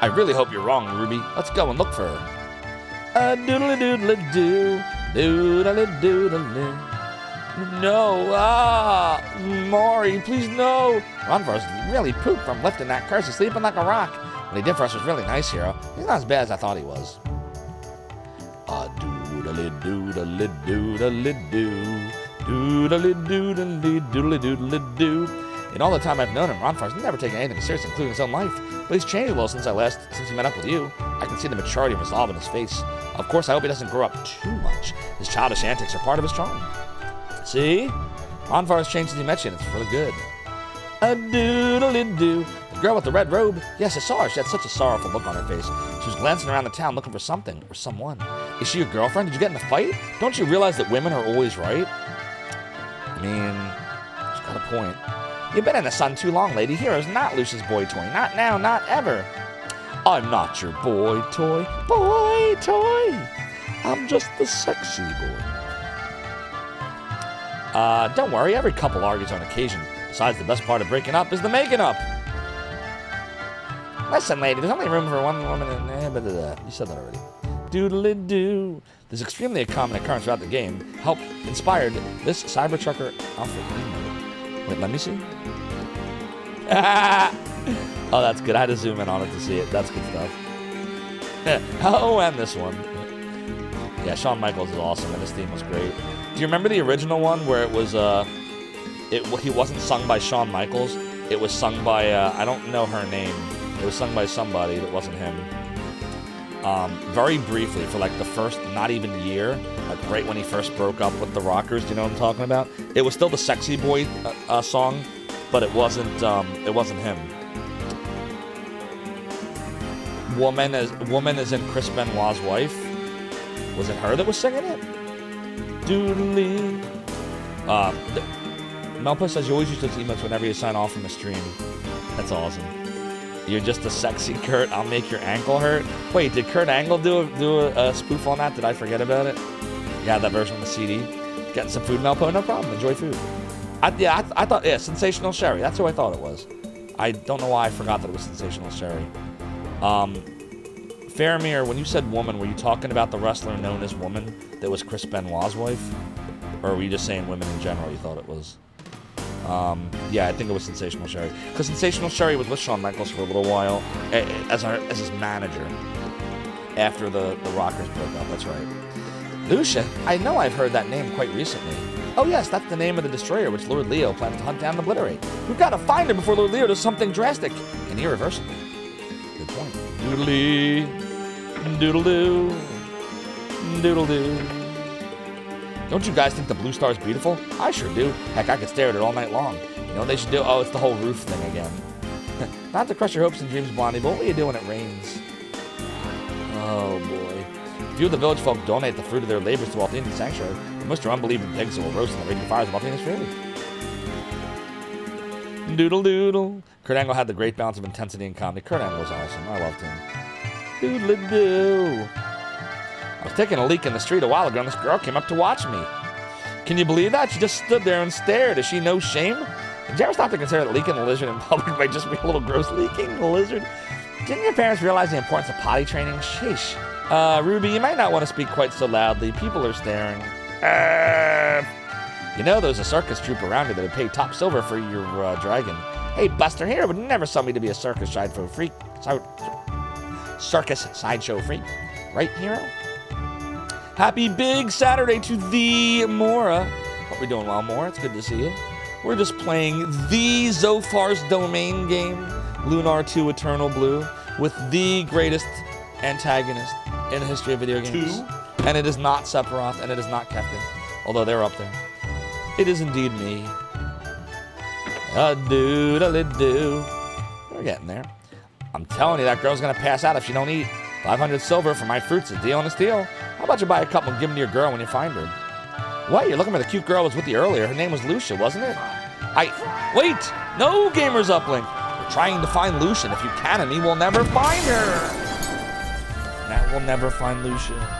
I really hope you're wrong, Ruby. Let's go and look for her. Doodly doodly doo. Doodly doodly. No, Maury, please no. Ronfar's really pooped from lifting that curse. He's sleeping like a rock. What he did for us was really nice, hero. He's not as bad as I thought he was. Doodly-doodly-doodly-doo. In all the time I've known him, Ronfar's never taken anything serious, including his own life. But he's changed a little since he met up with you. I can see the maturity and resolve in his face. Of course, I hope he doesn't grow up too much. His childish antics are part of his charm. See? Ronfar has changed since he met you, and it's really good. A doodly-doo. The girl with the red robe? Yes, I saw her. She had such a sorrowful look on her face. She was glancing around the town looking for something or someone. Is she your girlfriend? Did you get in a fight? Don't you realize that women are always right? I mean, she's got a point. You've been in the sun too long, lady. Hero's not Lucia's boy toy. Not now, not ever. I'm not your boy toy. Boy toy. I'm just the sexy boy. Don't worry. Every couple argues on occasion. Besides, the best part of breaking up is the making up. Listen, lady, there's only room for one woman in there. You said that already. Doodly-doo. This extremely common occurrence throughout the game helped inspired this Cybertrucker Alpha emo. Wait, let me see. Oh, that's good. I had to zoom in on it to see it. That's good stuff. Oh, and this one. Yeah, Shawn Michaels is awesome, and this theme was great. Do you remember the original one where it was he wasn't sung by Shawn Michaels? It was sung by I don't know her name. It was sung by somebody that wasn't him. Very briefly, for like the first not even year, like right when he first broke up with the Rockers. Do you know what I'm talking about? It was still the Sexy Boy song, but it wasn't him. Woman is in Chris Benoit's wife. Was it her that was singing it? Doodly. Melpa says you always use those emotes whenever you sign off from a stream. That's awesome. You're just a sexy Kurt. I'll make your ankle hurt. Wait, did Kurt Angle do a spoof on that? Did I forget about it? You had that version of the CD. Getting some food, Melpo? No problem. Enjoy food. I thought, yeah, Sensational Sherry. That's who I thought it was. I don't know why I forgot that it was Sensational Sherry. Faramir, when you said woman, were you talking about the wrestler known as Woman that was Chris Benoit's wife? Or were you just saying women in general you thought it was? Yeah, I think it was Sensational Sherry. Because Sensational Sherry was with Shawn Michaels for a little while as his manager after the Rockers broke up. That's right. Lucia, I know I've heard that name quite recently. Oh yes, that's the name of the destroyer which Lord Leo plans to hunt down and obliterate. We've got to find her before Lord Leo does something drastic and irreversible. Good point. Doodly, doodle-doo, doodle-doo. Don't you guys think the blue star is beautiful? I sure do. Heck, I could stare at it all night long. You know what they should do? Oh, it's the whole roof thing again. Not to crush your hopes and dreams, Blondie, but what will you do when it rains? Oh, boy. A few of the village folk donate the fruit of their labors to Waltinian Sanctuary. Most are unbelieving pigs who will roast in the raging fires of Waltinian's Fury. Doodle-doodle. Kurt Angle had the great balance of intensity and comedy. Kurt Angle was awesome. I loved him. Doodle-doo. I was taking a leak in the street a while ago, and this girl came up to watch me. Can you believe that? She just stood there and stared. Is she no shame? Did you ever stop to consider that leaking the lizard in public might just be a little gross? Leaking the lizard? Didn't your parents realize the importance of potty training? Sheesh. Ruby, you might not want to speak quite so loudly. People are staring. You know, there's a circus troupe around here that would pay top silver for your dragon. Hey, Buster, here would never sell me to be a circus sideshow freak. Circus sideshow freak. Right, hero? Happy big Saturday to the Mora. Hope you're doing well, Mora. It's good to see you. We're just playing the Zophar's Domain game, Lunar 2 Eternal Blue, with the greatest antagonist in the history of video games. 2? And it is not Sephiroth, and it is not Kefka, although they're up there. It is indeed me. A-doo-da-li-doo. We're getting there. I'm telling you, that girl's gonna pass out if she don't eat. 500 silver for my fruits, a deal and a steal. How about you buy a couple and give them to your girl when you find her? What? You're looking for the cute girl who was with you earlier. Her name was Lucia, wasn't it? Wait! No, Gamers Uplink! We're trying to find Lucia, and if you can and me, we'll never find her! Now we'll never find Lucia.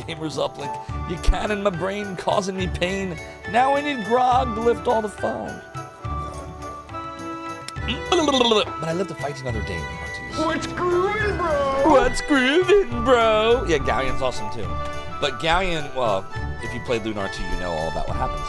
Gamers Uplink, you can in my brain, causing me pain. Now I need grog to lift all the phone. But I live to fight another day, Marties. What's grooving, bro? What's grooving, bro? Yeah, Galleon's awesome too. But Galleon, well, if you played Lunar 2, you know all about what happens.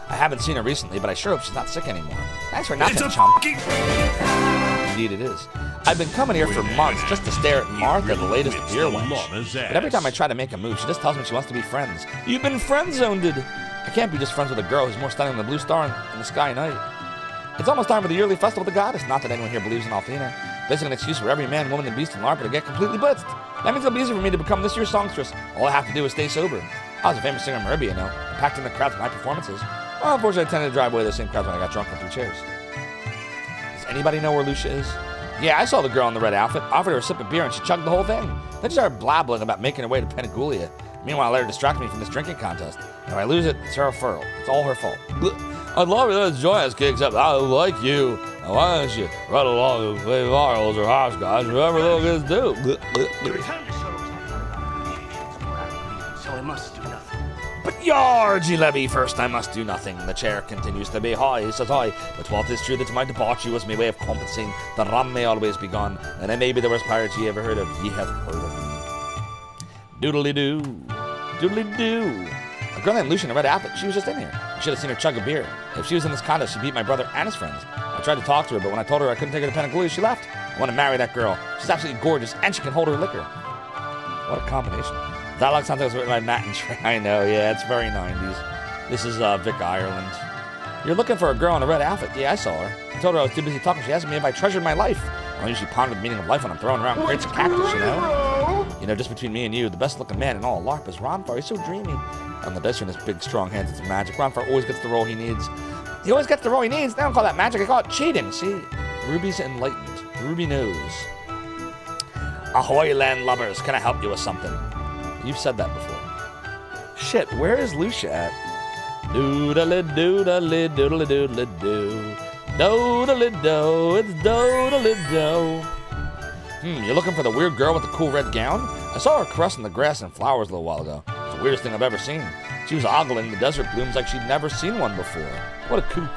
I haven't seen her recently, but I sure hope she's not sick anymore. Thanks for nothing, chump. Indeed it is. I've been coming here for months just to stare at Martha, the latest beer wench. But every time I try to make a move, she just tells me she wants to be friends. You've been friend-zoned. I can't be just friends with a girl who's more stunning than the blue star in the sky night. It's almost time for the yearly festival of the goddess. Not that anyone here believes in Althena. Basically an excuse for every man, woman, and beast in LARPer to get completely blitzed. That means it'll be easy for me to become this year's songstress. All I have to do is stay sober. I was a famous singer in Maribia, you know. I packed in the crowds with my performances. Well, unfortunately, I tended to drive away the same crowds when I got drunk on 3 chairs. Does anybody know where Lucia is? Yeah, I saw the girl in the red outfit. Offered her a sip of beer and she chugged the whole thing. Then she started blabbling about making her way to Penigulia. Meanwhile, I let her distract me from this drinking contest. And if I lose it, it's her fault. It's all her fault. I'd love you to join us, kid, except I like you. Now, why don't you run along and play marbles or hopscotch, whatever little kids do? So I must do nothing. But Yargy Levy, first I must do nothing. The chair continues to be high, says I. But while 'tis true that my debauchery was my way of compensating, the rum may always be gone, and I may be the worst pirate ye ever heard of. Ye have heard of me. Doodly-doo. Doodly-doo. A girl named Lucia in a red outfit, she was just in here. I should have seen her chug a beer. If she was in this contest, she beat my brother and his friends. I tried to talk to her, but when I told her I couldn't take her to Penigulia, she left. I want to marry that girl. She's absolutely gorgeous, and she can hold her liquor. What a combination. Dialogue sounds like it was written by Matt and Trey. I know, yeah, it's very 90s. This is Vic Ireland. You're looking for a girl in a red outfit? Yeah, I saw her. I told her I was too busy talking. She asked me if I treasured my life. I usually ponder the meaning of life when I'm throwing around crates of cactus, you know? You know, just between me and you, the best looking man in all LARP is Ronfar. He's so dreamy. On the dice in his big, strong hands, it's magic. Ronfar always gets the role he needs. He always gets the role he needs. They don't call that magic, they call it cheating. See? Ruby's enlightened. Ruby knows. Ahoy, landlubbers. Can I help you with something? You've said that before. Shit, where is Lucia at? Doodly-doodly-doodly-doodly-doo. Do-do-li-do, it's do-do-li-do. You're looking for the weird girl with the cool red gown? I saw her caressing the grass and flowers a little while ago. It's the weirdest thing I've ever seen. She was ogling the desert blooms like she'd never seen one before. What a kook.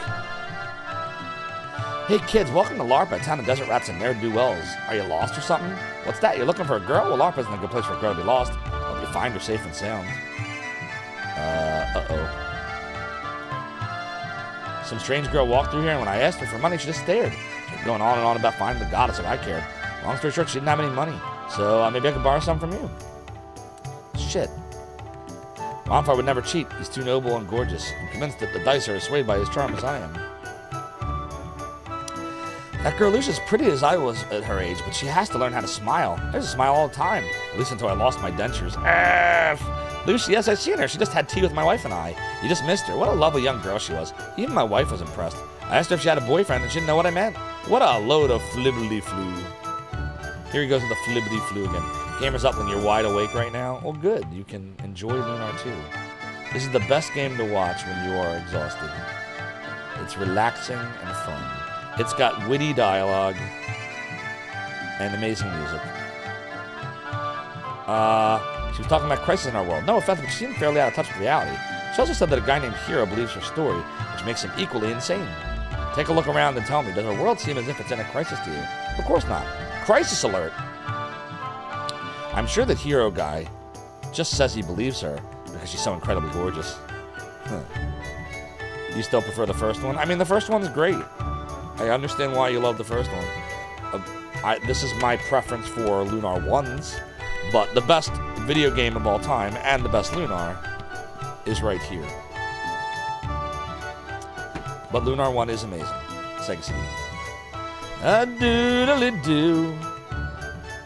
Hey kids, welcome to LARP, a town of desert rats and ne'er-do-wells. Are you lost or something? What's that? You're looking for a girl? Well, LARP isn't a good place for a girl to be lost. Hope you find her safe and sound. Uh-oh. Some strange girl walked through here, and when I asked her for money, she just stared. She kept going on and on about finding the goddess if I cared. Long story short, she didn't have any money. So maybe I could borrow some from you. Shit. Ronfar would never cheat. He's too noble and gorgeous. I'm convinced that the dice are as swayed by his charm as I am. That girl Lucia's pretty as I was at her age, but she has to learn how to smile. I used to smile all the time. At least until I lost my dentures. Lucia, yes, I've seen her. She just had tea with my wife and I. You just missed her. What a lovely young girl she was. Even my wife was impressed. I asked her if she had a boyfriend, and she didn't know what I meant. What a load of flibbity-flu. Here he goes with the flibbity-flu again. Camera's up when you're wide awake right now. Well, good. You can enjoy Lunar 2. This is the best game to watch when you are exhausted. It's relaxing and fun. It's got witty dialogue and amazing music. She was talking about crisis in our world. No offense, but she seemed fairly out of touch with reality. She also said that a guy named Hero believes her story, which makes him equally insane. Take a look around and tell me, does our world seem as if it's in a crisis to you? Of course not. Crisis alert! I'm sure that Hero guy just says he believes her because she's so incredibly gorgeous. You still prefer the first one? I mean, the first one's great. I understand why you love the first one. This is my preference for Lunar 1s, but the best video game of all time and the best Lunar is right here. But Lunar 1 is amazing. Sega CD. A-doodly-doo.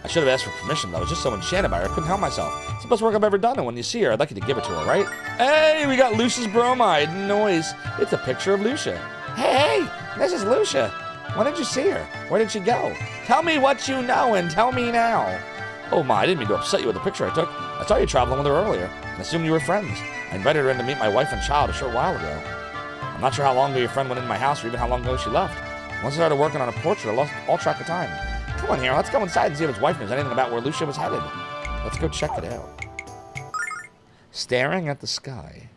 I should have asked for permission, though. I was just so enchanted by her, I couldn't help myself. It's the best work I've ever done, and when you see her, I'd like you to give it to her, right? Hey, we got Lucia's bromide. Noise. It's a picture of Lucia. Hey, this is Lucia. When did you see her? Where did she go? Tell me what you know, and tell me now. Oh my, I didn't mean to upset you with the picture I took. I saw you traveling with her earlier, and assumed you were friends. I invited her in to meet my wife and child a short while ago. I'm not sure how long ago your friend went into my house, or even how long ago she left. Once I started working on a portrait, I lost all track of time. Come on here, let's go inside and see if his wife knows anything about where Lucia was headed. Let's go check it out. Staring at the sky.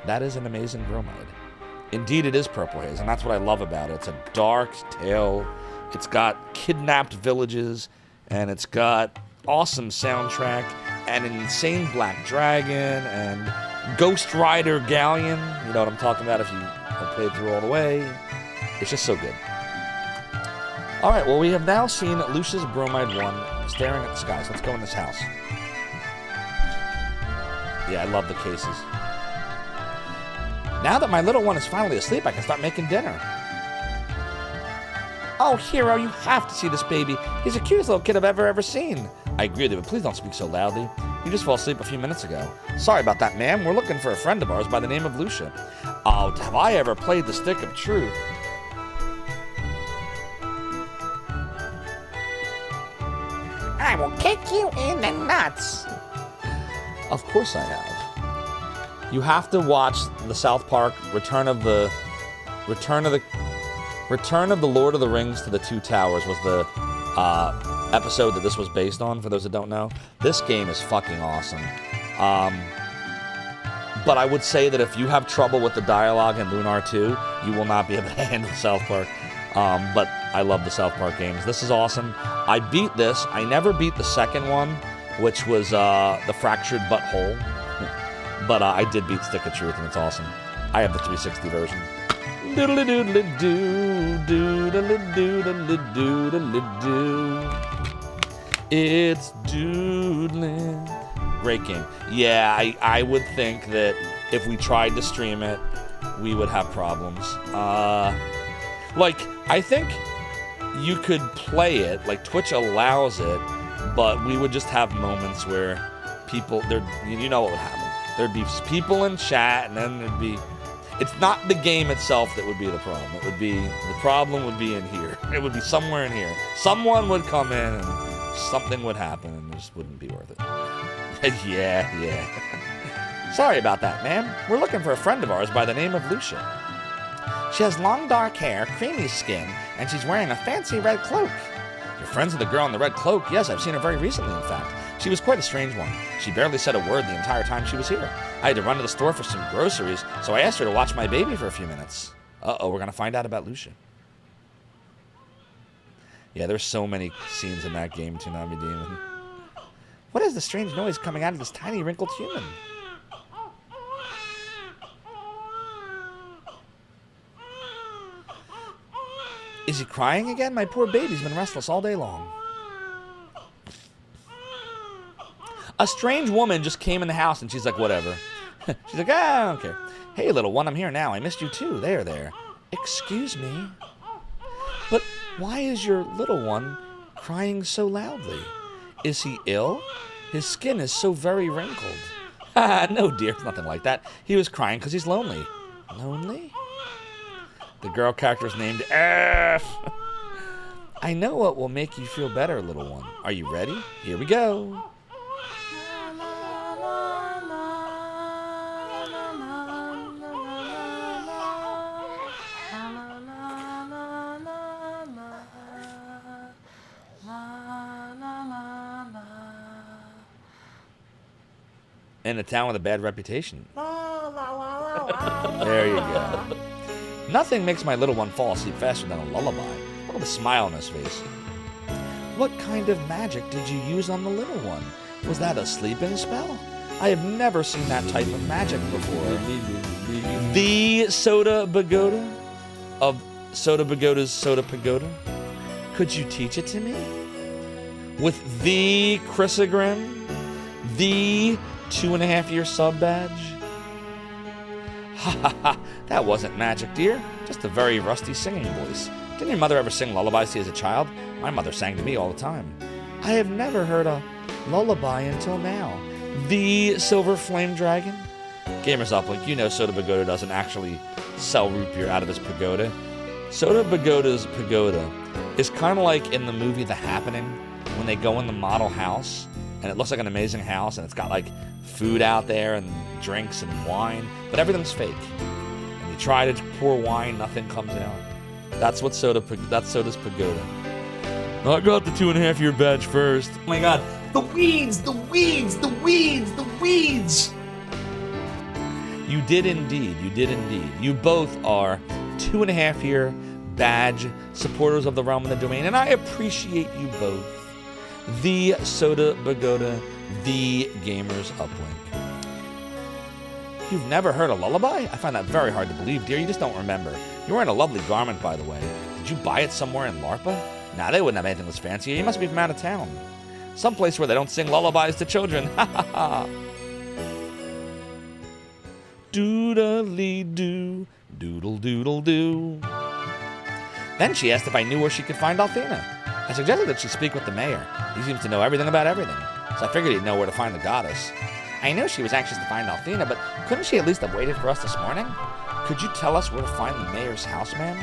That is an amazing bromide. Indeed, it is Purple Haze, and that's what I love about it. It's a dark tale. It's got kidnapped villages, and it's got awesome soundtrack, and an insane black dragon, and Ghost Rider Galleon. You know what I'm talking about if you have played through all the way. It's just so good. All right, well, we have now seen Lucius Bromide 1 staring at the skies. Let's go in this house. Yeah, I love the cases. Now that my little one is finally asleep, I can start making dinner. Oh, Hero, you have to see this baby. He's the cutest little kid I've ever seen. I agree with you, but please don't speak so loudly. You just fell asleep a few minutes ago. Sorry about that, ma'am. We're looking for a friend of ours by the name of Lucia. Oh, have I ever played the Stick of Truth? I will kick you in the nuts. Of course I have. You have to watch the South Park Return of the Lord of the Rings to the Two Towers was the episode that this was based on, for those that don't know. This game is fucking awesome. But I would say that if you have trouble with the dialogue in Lunar 2, you will not be able to handle South Park. But I love the South Park games. This is awesome. I beat this. I never beat the second one, which was the Fractured Butthole. But I did beat Stick of Truth, and it's awesome. I have the 360 version. Doodle-doo, doodle-doo. It's doodling. Great game. Yeah, I would think that if we tried to stream it, we would have problems. I think you could play it, like Twitch allows it, but we would just have moments where people, you know what would happen. There'd be people in chat, and then there'd be... It's not the game itself that would be the problem. The problem would be in here. It would be somewhere in here. Someone would come in, and something would happen, and it just wouldn't be worth it. Yeah. Sorry about that, ma'am. We're looking for a friend of ours by the name of Lucia. She has long dark hair, creamy skin, and she's wearing a fancy red cloak. You're friends with the girl in the red cloak? Yes, I've seen her very recently, in fact. She was quite a strange one. She barely said a word the entire time she was here. I had to run to the store for some groceries, so I asked her to watch my baby for a few minutes. Uh-oh, we're going to find out about Lucia. Yeah, there's so mmany scenes in that game, Toonami Demon. What is the strange noise coming out of this tiny wrinkled human? Is he crying again? My poor baby's been restless all day long. A strange woman just came in the house and she's like, whatever. She's like, I don't care. Hey, little one, I'm here now. I missed you too. There. Excuse me. But why is your little one crying so loudly? Is he ill? His skin is so very wrinkled. No, dear, nothing like that. He was crying because he's lonely. Lonely? The girl character is named F. I know what will make you feel better, little one. Are you ready? Here we go. In a town with a bad reputation. There you go. Nothing makes my little one fall asleep faster than a lullaby. Look at the smile on his face. What kind of magic did you use on the little one? Was that a sleeping spell? I have never seen that type of magic before. The Soda Pagoda of Soda Pagoda's Soda Pagoda. Could you teach it to me? With the Chrysogrim, the 2.5-year sub badge. Ha, that wasn't magic, dear. Just a very rusty singing voice. Didn't your mother ever sing lullabies to you as a child? My mother sang to me all the time. I have never heard a lullaby until now. The Silver Flame Dragon? Gamers Uplink, you know Soda Pagoda doesn't actually sell root beer out of his pagoda. Soda Pagoda's pagoda is kind of like in the movie The Happening, when they go in the model house, and it looks like an amazing house, and it's got like food out there and drinks and wine, but everything's fake. And you try to pour wine, nothing comes out. That's Soda's pagoda. I got the 2.5-year badge first. Oh my god. The weeds! You did indeed. You did indeed. You both are 2.5-year badge supporters of the realm and the domain, and I appreciate you both. The Soda Pagoda, the Gamers Uplink. You've never heard a lullaby? I find that very hard to believe, dear. You just don't remember. You're wearing a lovely garment, by the way. Did you buy it somewhere in Larpa? Nah, they wouldn't have anything that's fancier. You must be from out of town. Someplace where they don't sing lullabies to children. Ha ha ha. Doodly-doo, doodle-doodle-doo. Then she asked if I knew where she could find Althena. I suggested that she speak with the mayor. He seems to know everything about everything, so I figured he'd know where to find the goddess. I knew she was anxious to find Althena, but couldn't she at least have waited for us this morning? Could you tell us where to find the mayor's house, ma'am?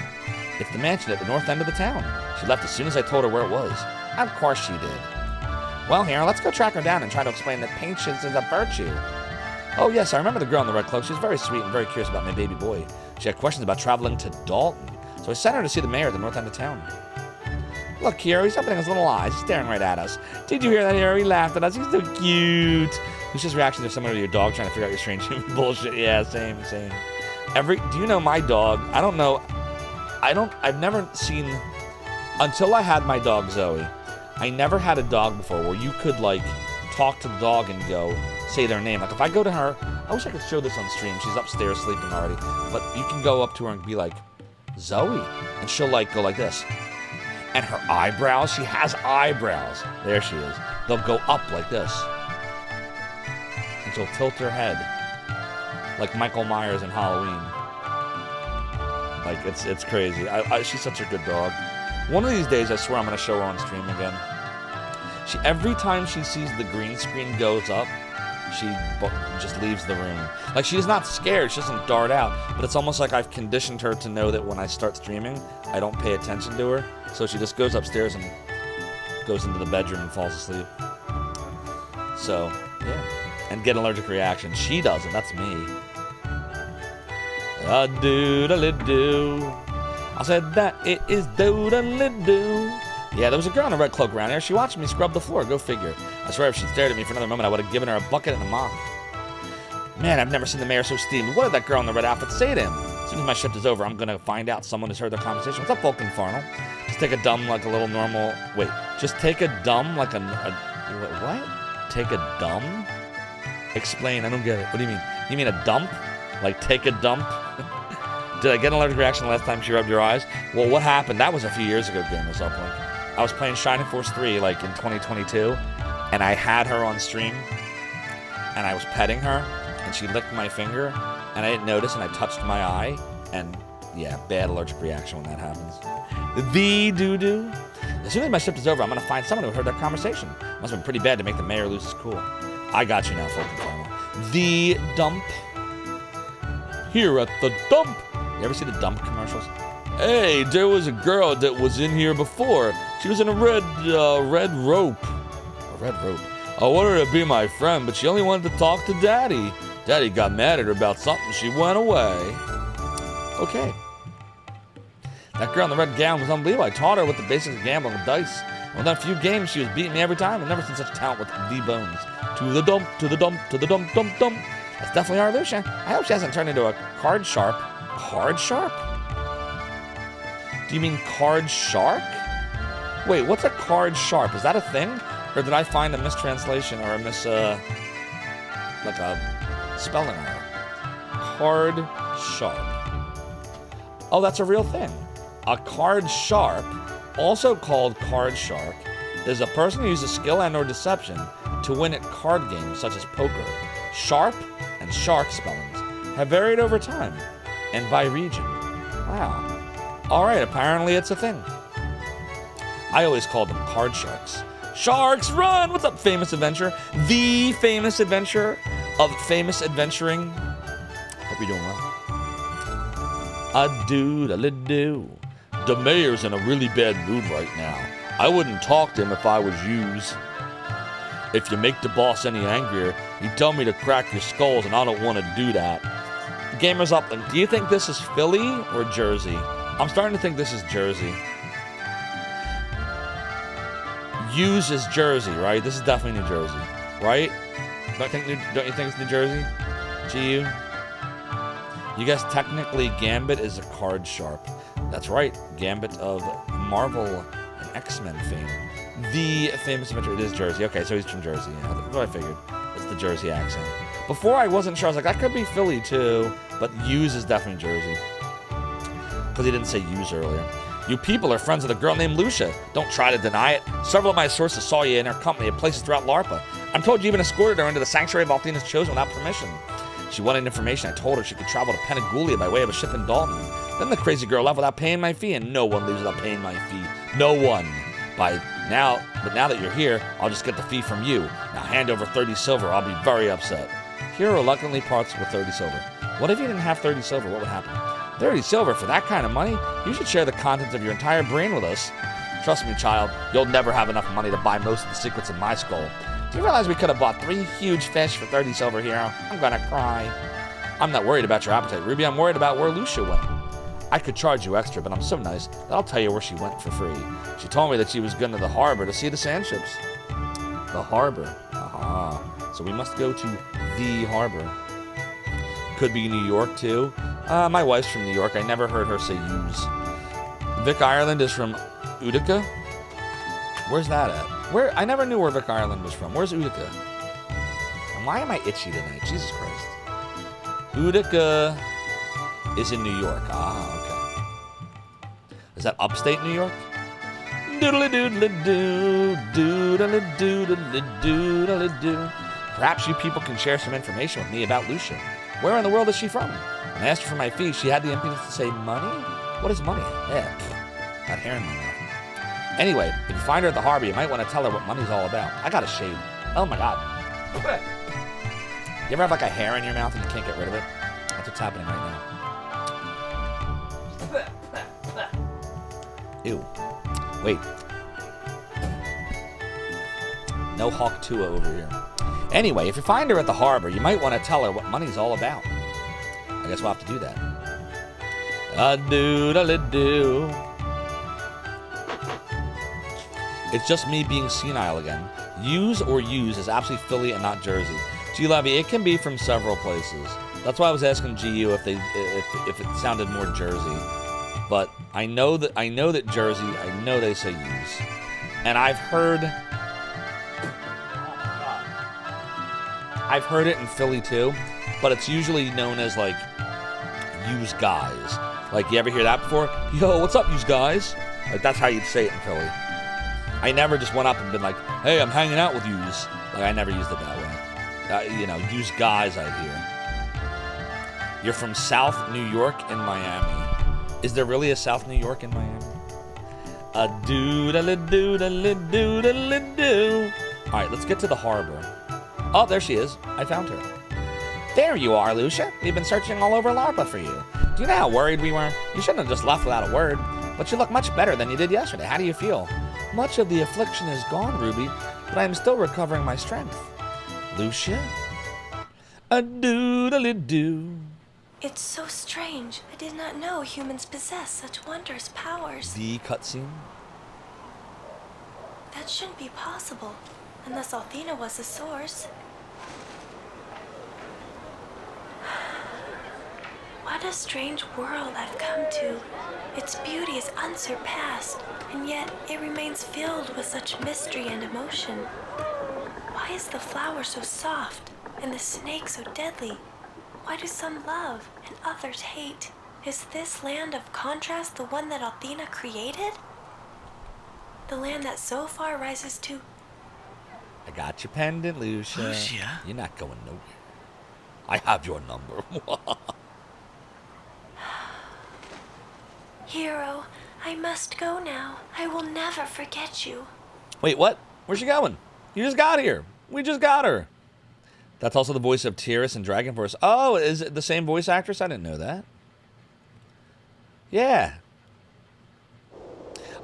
It's the mansion at the north end of the town. She left as soon as I told her where it was. Of course she did. Well, here, let's go track her down and try to explain that patience is a virtue. Oh, yes, I remember the girl in the red cloak. She was very sweet and very curious about my baby boy. She had questions about traveling to Dalton, so I sent her to see the mayor at the north end of town. Look, Hero, he's opening his little eyes. He's staring right at us. Did you hear that, Hero? He laughed at us. He's so cute. It's just reaction to someone or your dog trying to figure out your strange human bullshit. Yeah, same. Do you know my dog? I don't know. I've never seen, until I had my dog Zoe, I never had a dog before where you could, like, talk to the dog and go, say their name. Like, if I go to her, I wish I could show this on stream. She's upstairs sleeping already. But you can go up to her and be like, Zoe. And she'll, like, go like this. And her eyebrows, she has eyebrows. There she is. They'll go up like this. And she'll tilt her head. Like Michael Myers in Halloween. Like, it's crazy. She's such a good dog. One of these days, I swear I'm going to show her on stream again. Every time she sees the green screen goes up, she just leaves the room. Like, she's not scared. She doesn't dart out. But it's almost like I've conditioned her to know that when I start streaming, I don't pay attention to her. So she just goes upstairs and goes into the bedroom and falls asleep. So, yeah. And get an allergic reaction. She doesn't. That's me. A-doodle-doo. I said that it is doodle-doo. Yeah, there was a girl in a red cloak around here. She watched me scrub the floor. Go figure. I swear if she'd stared at me for another moment, I would have given her a bucket and a mop. Man, I've never seen the mayor so steamed. What did that girl in the red outfit say to him? As soon as my shift is over, I'm going to find out someone has heard their conversation. What's up, Vulcan Farnell? Just take a dumb like a little normal... Wait, just take a dumb like a... What? Take a dumb? Explain, I don't get it. What do you mean? You mean a dump? Like take a dump? Did I get an allergic reaction the last time she rubbed your eyes? Well, what happened? That was a few years ago, Gamers Uplink. I was playing Shining Force 3 like in 2022, and I had her on stream, and I was petting her, and she licked my finger, and I didn't notice, and I touched my eye, and yeah, bad allergic reaction when that happens. The doo-doo. As soon as my shift is over, I'm going to find someone who heard that conversation. Must have been pretty bad to make the mayor lose his cool. I got you now, Fulton Farmer. The dump. Here at the dump. You ever see the dump commercials? Hey, there was a girl that was in here before. She was in a red rope. A red rope. I wanted her to be my friend, but she only wanted to talk to Daddy. Daddy got mad at her about something. She went away. Okay. That girl in the red gown was unbelievable. I taught her what the basics of gambling with dice. Within a few games, she was beating me every time. I've never seen such talent with the bones. To the dump, to the dump, to the dump, dump, dump. That's definitely our Lucia. I hope she hasn't turned into a card sharp. Card sharp? Do you mean card shark? Wait, what's a card sharp? Is that a thing? Or did I find a mistranslation or like a spelling error? Card sharp. Oh, that's a real thing. A card sharp, also called card shark, is a person who uses skill and or deception to win at card games such as poker. Sharp and shark spellings have varied over time and by region. Wow. Alright, apparently it's a thing. I always called them card sharks. Sharks run! What's up, Famous Adventure? The famous adventure of famous adventuring. Hope you're doing well. A-doo-da-li-doo. The mayor's in a really bad mood right now. I wouldn't talk to him if I was yous. If you make the boss any angrier, he'd tell me to crack your skulls, and I don't want to do that. Gamers Upland, do you think this is Philly or Jersey? I'm starting to think this is Jersey. Hughes is Jersey, right? This is definitely New Jersey, right? Don't you think it's New Jersey? GU? You guess technically Gambit is a card sharp. That's right, Gambit of Marvel and X-Men fame. The famous adventure, it is Jersey. Okay, so he's from Jersey. Yeah, that's what I figured. It's the Jersey accent. Before I wasn't sure, I was like, that could be Philly too, but Hughes is definitely Jersey. Because he didn't say Hughes earlier. You people are friends with a girl named Lucia. Don't try to deny it. Several of my sources saw you in her company at places throughout LARPA. I'm told you even escorted her into the sanctuary of Althena's Chosen without permission. She wanted information. I told her she could travel to Penagoulia by way of a ship in Dalton. Then the crazy girl left without paying my fee, and no one leaves without paying my fee. No one. But now that you're here, I'll just get the fee from you. Now hand over 30 silver. I'll be very upset. Hero reluctantly parts with 30 silver. What if you didn't have 30 silver? What would happen? 30 silver for that kind of money? You should share the contents of your entire brain with us. Trust me, child, you'll never have enough money to buy most of the secrets in my skull. Do you realize we could have bought 3 huge fish for 30 silver, Hero? I'm gonna cry. I'm not worried about your appetite, Ruby. I'm worried about where Lucia went. I could charge you extra, but I'm so nice that I'll tell you where she went for free. She told me that she was going to the harbor to see the sand ships. The harbor. Aha. So we must go to the harbor. Could be New York, too. My wife's from New York. I never heard her say use. Vic Ireland is from Utica. Where's that at? I never knew where Vic Ireland was from. Where's Utica? And why am I itchy tonight? Jesus Christ. Utica is in New York. Ah, okay. Is that upstate New York? Doodly-doodly-doo, doodly-doodly-doodly-doo. Perhaps you people can share some information with me about Lucia. Where in the world is she from? When I asked her for my fee, she had the impudence to say money? What is money? Yeah, got hair in my mouth. Anyway, if you find her at the harbor, you might want to tell her what money's all about. I got a shade. Oh my god. You ever have like a hair in your mouth and you can't get rid of it? That's what's happening right now. Ew. Wait. No Hawk Tua over here. Anyway, if you find her at the harbor, you might want to tell her what money's all about. I guess we'll have to do that. A-doo-da-li-doo. It's just me being senile again. Use or use is absolutely Philly and not Jersey. G Levy, it can be from several places. That's why I was asking GU if it sounded more Jersey. But I know that Jersey, I know they say use. And I've heard it in Philly too, but it's usually known as like use guys. Like, you ever hear that before? Yo, what's up, use guys? Like, that's how you'd say it in Philly. I never just went up and been like, hey, I'm hanging out with yous. Like, I never used it that way. Use guys, I hear. You're from South New York in Miami. Is there really a South New York in Miami? A doo-da-li-doo-da-li-doo-da-li-doo. All right, let's get to the harbor. Oh, there she is. I found her. There you are, Lucia. We've been searching all over LARPA for you. Do you know how worried we were? You shouldn't have just left without a word. But you look much better than you did yesterday. How do you feel? Much of the affliction is gone, Ruby, but I am still recovering my strength. Lucia? A doo-da-li-doo. It's so strange. I did not know humans possess such wondrous powers. The cutscene? That shouldn't be possible, unless Althena was the source. What a strange world I've come to. Its beauty is unsurpassed, and yet it remains filled with such mystery and emotion. Why is the flower so soft, and the snake so deadly? Why do some love and others hate? Is this land of contrast the one that Althena created? The land that Zophar rises to? I got your pendant, Lucia. Lucia? You're not going nowhere. I have your number. Hero, I must go now. I will never forget you. Wait, what? Where's she going? You just got here. We just got her. That's also the voice of Tiras in Dragon Force. Oh, is it the same voice actress? I didn't know that. Yeah.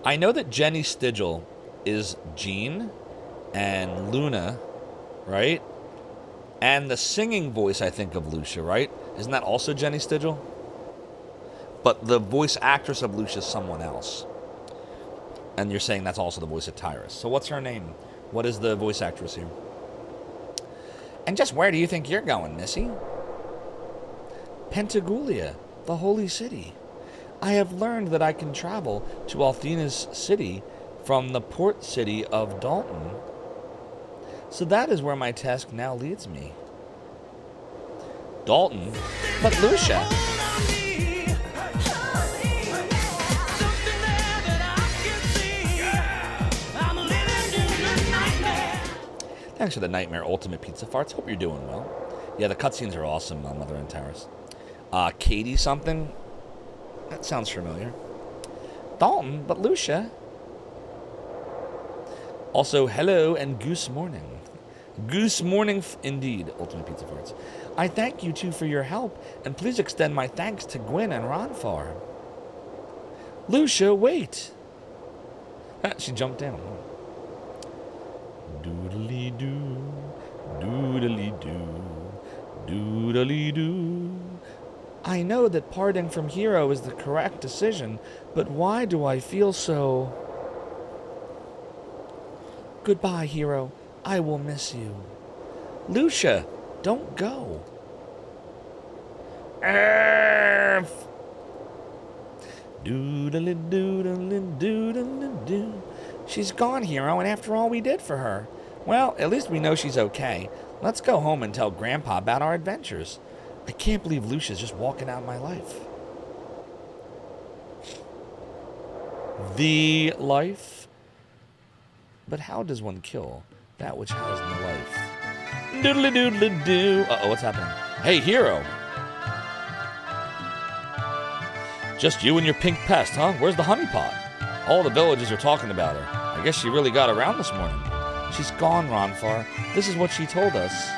I know that Jenny Stigall is Jean and Luna, right? And the singing voice, I think, of Lucia, right? Isn't that also Jenny Stigall? But the voice actress of Lucia is someone else. And you're saying that's also the voice of Tiras. So what's her name? What is the voice actress here? And just where do you think you're going, Missy? Pentagulia, the holy city. I have learned that I can travel to Althena's city from the port city of Dalton. So that is where my task now leads me. Dalton? But Lucia! Thanks for the Nightmare Ultimate Pizza Farts. Hope you're doing well. Yeah, the cutscenes are awesome, Mother and Terrace. Katie something? That sounds familiar. Dalton, but Lucia. Also, hello and goose morning. Goose morning indeed, Ultimate Pizza Farts. I thank you two for your help, and please extend my thanks to Gwen and Ronfar. Lucia, wait. She jumped down. Doodly-doo, doodly-doo, doodly-doo. I know that parting from Hero is the correct decision, but why do I feel so... Goodbye, Hero. I will miss you. Lucia, don't go. Doodly-doodly-doodly-doodly-doo. She's gone, Hero, and after all we did for her. Well, at least we know she's okay. Let's go home and tell Grandpa about our adventures. I can't believe Lucia's just walking out of my life. The life? But how does one kill that which has no life? Doodly-doodly-doo. Uh-oh, what's happening? Hey, Hero. Just you and your pink pest, huh? Where's the honeypot? All the villagers are talking about her. I guess she really got around this morning. She's gone, Ronfar. This is what she told us.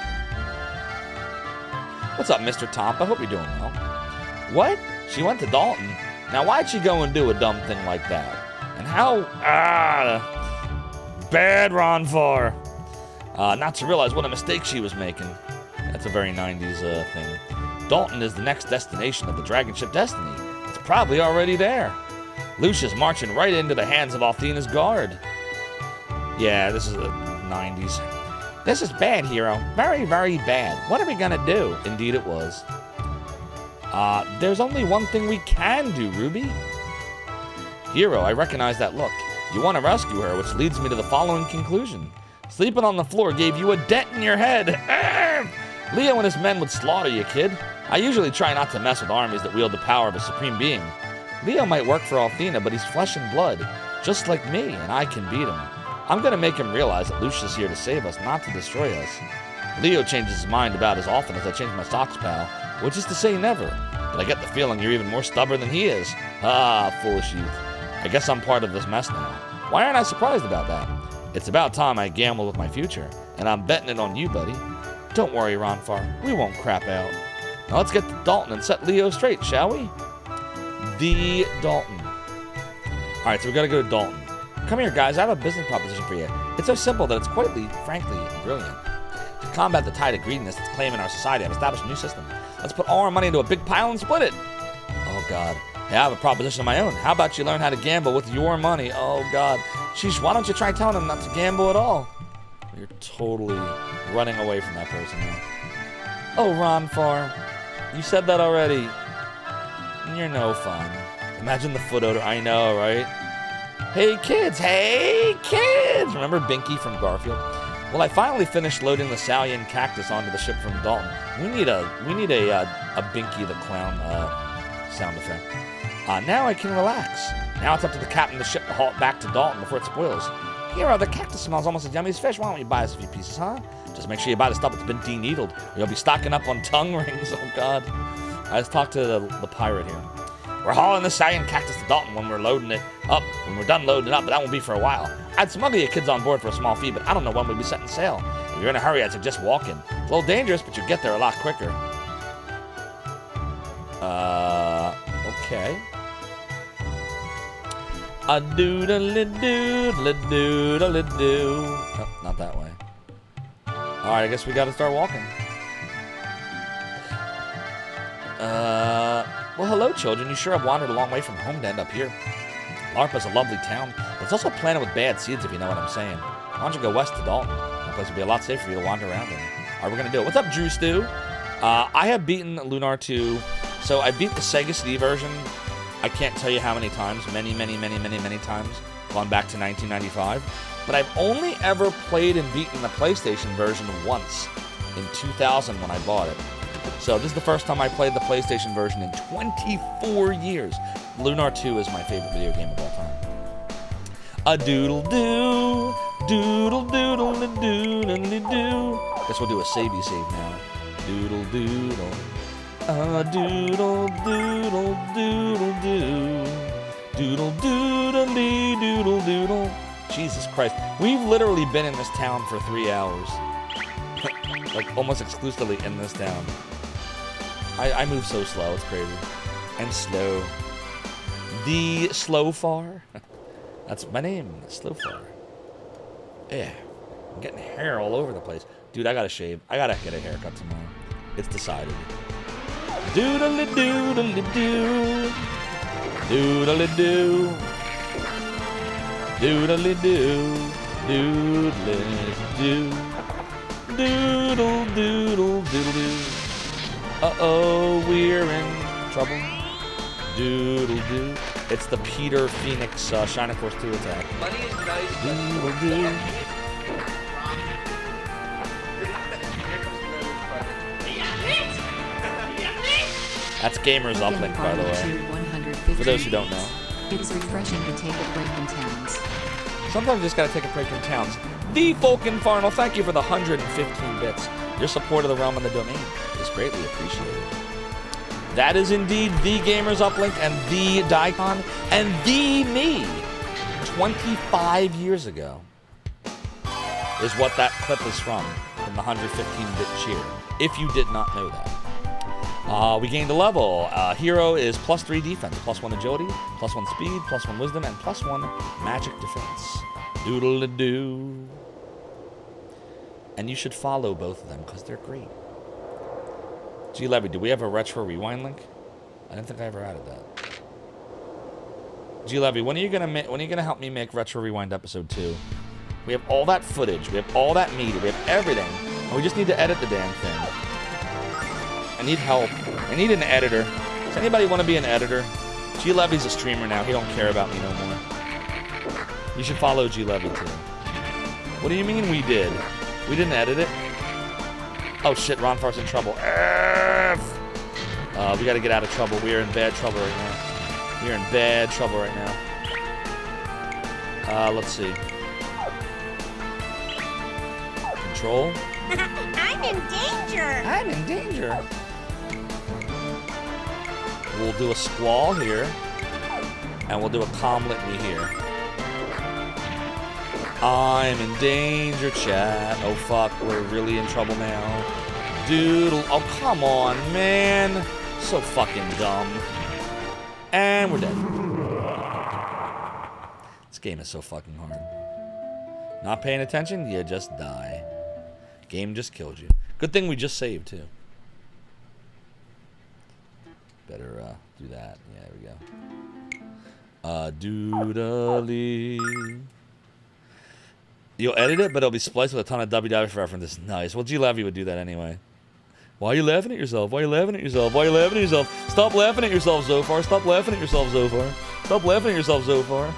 What's up, Mr. Tomp? I hope you're doing well. What? She went to Dalton? Now, why'd she go and do a dumb thing like that? And how... bad Ronfar. Not to realize what a mistake she was making. That's a very 90s thing. Dalton is the next destination of the Dragon Ship Destiny. It's probably already there. Lucia's marching right into the hands of Althena's guard. Yeah, this is the 90s. This is bad, Hero. Very, very bad. What are we gonna do? Indeed it was. There's only one thing we can do, Ruby. Hero, I recognize that look. You want to rescue her, which leads me to the following conclusion. Sleeping on the floor gave you a dent in your head. Leo and his men would slaughter you, kid. I usually try not to mess with armies that wield the power of a supreme being. Leo might work for Althena, but he's flesh and blood, just like me, and I can beat him. I'm gonna make him realize that Lucia's here to save us, not to destroy us. Leo changes his mind about as often as I change my socks, pal, which is to say never. But I get the feeling you're even more stubborn than he is. Ah, foolish youth. I guess I'm part of this mess now. Why aren't I surprised about that? It's about time I gamble with my future, and I'm betting it on you, buddy. Don't worry, Ronfar. We won't crap out. Now let's get to Dalton and set Leo straight, shall we? The Dalton. Alright, so we gotta go to Dalton. Come here, guys. I have a business proposition for you. It's so simple that it's quite frankly, brilliant. To combat the tide of greediness that's claiming our society, I've established a new system. Let's put all our money into a big pile and split it. Oh, God. Hey, I have a proposition of my own. How about you learn how to gamble with your money? Oh, God. Sheesh, why don't you try telling him not to gamble at all? You're totally running away from that person now. Oh, Ronfar. You said that already. You're no fun. Imagine the foot odor. I know, right? Hey, kids. Hey, kids. Remember Binky from Garfield? Well, I finally finished loading the Salian cactus onto the ship from Dalton. We need a Binky the Clown sound effect. Now I can relax. Now it's up to the captain of the ship to haul it back to Dalton before it spoils. Hero, the cactus smells almost as yummy as fish. Why don't you buy us a few pieces, huh? Just make sure you buy the stuff that's been de-needled, or you'll be stocking up on tongue rings. Oh, God. I just talked to the pirate here. We're hauling the Salian cactus to Dalton when we're loading it up. When we're done loading it up, but that won't be for a while. I'd smuggle you kids on board for a small fee, but I don't know when we'll be setting sail. If you're in a hurry, I'd suggest walking. It's a little dangerous, but you'll get there a lot quicker. Okay. A doodle-a-doodle-a-doodle-a-doo. Oh, not that way. Alright, I guess we gotta start walking. Well, hello, children. You sure have wandered a long way from home to end up here. Larpa's a lovely town, but it's also planted with bad seeds, if you know what I'm saying. Why don't you go west to Dalton? That place would be a lot safer for you to wander around in. Alright, we're gonna do it. What's up, Drew Stew? I have beaten Lunar to So I beat the Sega CD version, I can't tell you how many times, many times, gone back to 1995. But I've only ever played and beaten the PlayStation version once, in 2000 when I bought it. So this is the first time I played the PlayStation version in 24 years. Lunar 2 is my favorite video game of all time. A doodle-doo, doodle-doodle-a-doodle-a-doo. Guess we'll do a savey save now. Doodle-doodle. A doodle-doodle-doodle-doo. Doodle-doodle-dee-doodle-doodle. Jesus Christ. We've literally been in this town for 3 hours. Like, almost exclusively in this town. I move so slow, it's crazy. And slow. The Zophar. That's my name, Zophar. Yeah. I'm getting hair all over the place. Dude, I gotta shave. I gotta get a haircut tomorrow. It's decided. Doodle-doo-doodle-doo. Doodle-doo. Doodle-doo. Doodle-doo. Doodle-doodle-doodle-doo. Uh-oh, we're in trouble. Doodle-doo. It's the Peter Phoenix Shining Force 2 attack. Money is nice, Doodle-doo. That's Gamers Uplink, by the way. For those who don't know. It's refreshing to take a break in towns. Sometimes you just gotta take a break in towns. The Falkenfarnal, thank you for the 115 bits. Your support of the realm and the domain is greatly appreciated. That is indeed the Gamers Uplink and the Daikon and the me 25 years ago is what that clip is from the 115-bit cheer, if you did not know that. We gained a level. Hero is +3 defense, +1 agility, +1 speed, +1 wisdom, and +1 magic defense. Doodle-a-doo. And you should follow both of them because they're great. G Levy, do we have a retro rewind link? I didn't think I ever added that. G Levy, when are you gonna help me make retro rewind episode 2? We have all that footage, we have all that media, we have everything, and we just need to edit the damn thing. I need help. I need an editor. Does anybody want to be an editor? G Levy's a streamer now. He don't care about me no more. You should follow G Levy too. What do you mean we did? We didn't edit it? Oh shit, Ron Far's in trouble. We gotta get out of trouble. We are in bad trouble right now. We are in bad trouble right now. Let's see. Control. I'm in danger. I'm in danger. We'll do a squall here. And we'll do a calm litany here. I'm in danger, chat. Oh fuck, we're really in trouble now. Doodle. Oh, come on, man. So fucking dumb. And we're dead. This game is so fucking hard. Not paying attention, you just die. Game just killed you. Good thing we just saved, too. Better do that. Yeah, there we go. Doodly. You'll edit it, but it'll be spliced with a ton of WWF references. Nice. Well, G Levy would do that anyway. Why are you laughing at yourself? Why are you laughing at yourself? Why are you laughing at yourself? Stop laughing at yourself, Zophar. Stop laughing at yourself, Zophar. Stop laughing at yourself, Zophar.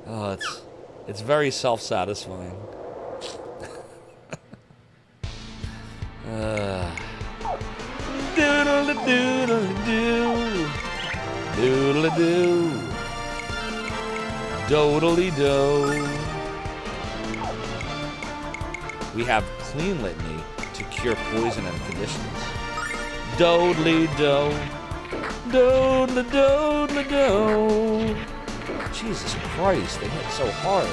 Oh, it's very self-satisfying. Doodle-a-doodle-a-doo. Doodle-a-doo. Dodely-do. We have clean litany to cure poison and conditions. Dodely-do. Dodely-dodely-do. Jesus Christ, they hit so hard.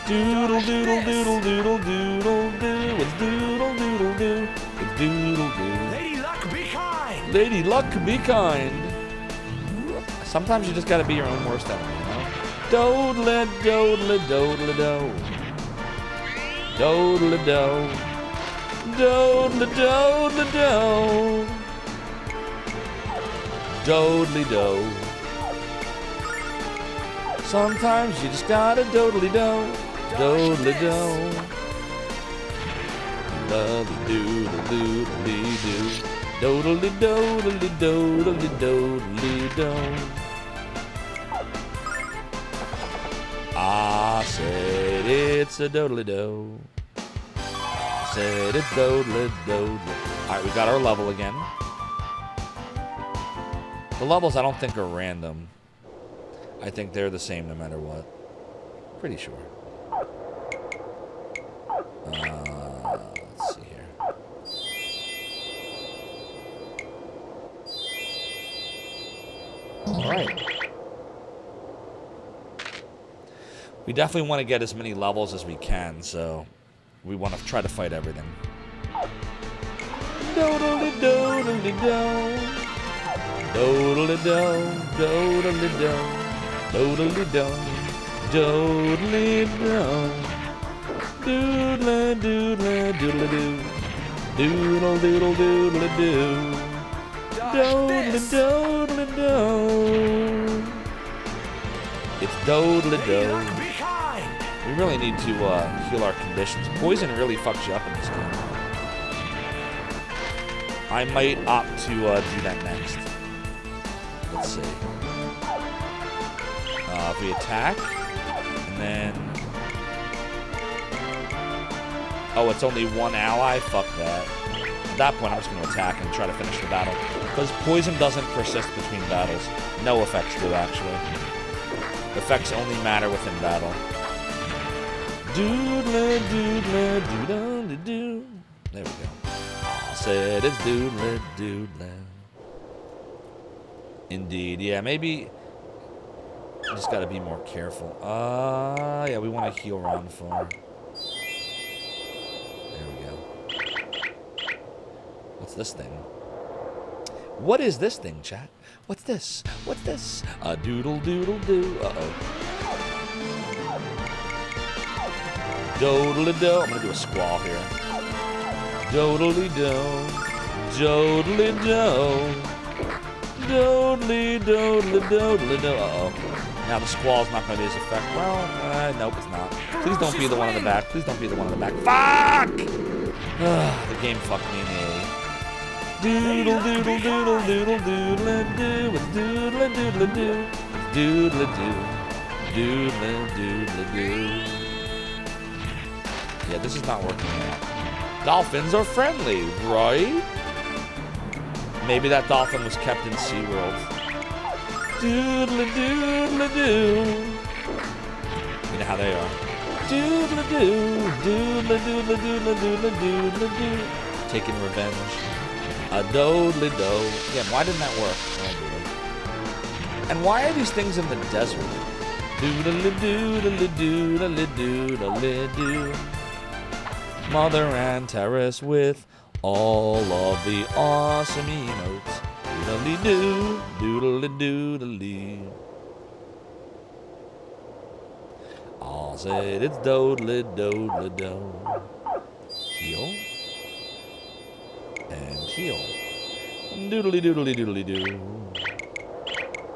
Doodle-doodle-doodle-doodle-doodle-doo. It's doodle-doodle-doo. It's doodle-doo. Lady Luck, be kind. Lady Luck, be kind. Sometimes you just gotta be your own worst enemy, you know? Dodle-dodle-dodle-do. Dodle-do. Dodle-dodle-do. Dodly-do. Sometimes you just gotta dodly-do. Dodly-do. I said it's a doodly-do. I said it's doodly-do. Alright, we got our level again. The levels I don't think are random. I think they're the same no matter what. Pretty sure. Let's see here. Alright. We definitely want to get as many levels as we can, so we want to try to fight everything. Doodly-do-doodly-do. Doodly-do, doodly-do, doodly-do, doodly-do, doodly-doodly-doodly-do, doodle-doodle-doodly-do, doodly-doodly-do. It's doodly-do. We really need to heal our conditions. Poison really fucks you up in this game. I might opt to do that next. Let's see. If we attack, and then... Oh, it's only one ally? Fuck that. At that point, I'm just going to attack and try to finish the battle. Because poison doesn't persist between battles. No effects do, actually. Effects only matter within battle. Doodle, doodle, doodle, doo. There we go. I said it's doodle, doodle. Indeed, yeah, maybe just gotta be more careful. Yeah, we want to heal Ronfar. There we go. What's this thing? What is this thing, chat? What's this? What's this? A doodle doodle doo. Uh-oh. Doodle-do. I'm gonna do a squall here. Doodle-do. Doodle-do. Doodly-doodly-doodly-do. Uh-oh. Now the squall's not going to be as effective. Well, nope, it's not. Please don't be the one in the back. Please don't be the one in the back. Fuck! The game fucked me in the A. Doodle-doodle-doodle-doodle-doodle-doo. It's doodle-doodle-doo. Doodle-doo. Doodle-doodle-doo. Yeah, this is not working out. Dolphins are friendly, right? Maybe that dolphin was kept in SeaWorld. Doodle-doodle-doo. You know how they are. Doodle-doo. Doodle-doodle-doodle-doodle-doodle-doo. Taking revenge. A doodle-do. Yeah, why didn't that work? Oh, boy. And why are these things in the desert? Doodle-doodle-doodle-doodle-doodle-doo. Mother and Terrace with all of the awesome emotes. Doodle-doo, doodle-doo-doodle-doo. I said it's doodle-doo-doodle-doo. Heal. And heal. Doodle-doo-doodle-doo-doodle-doo.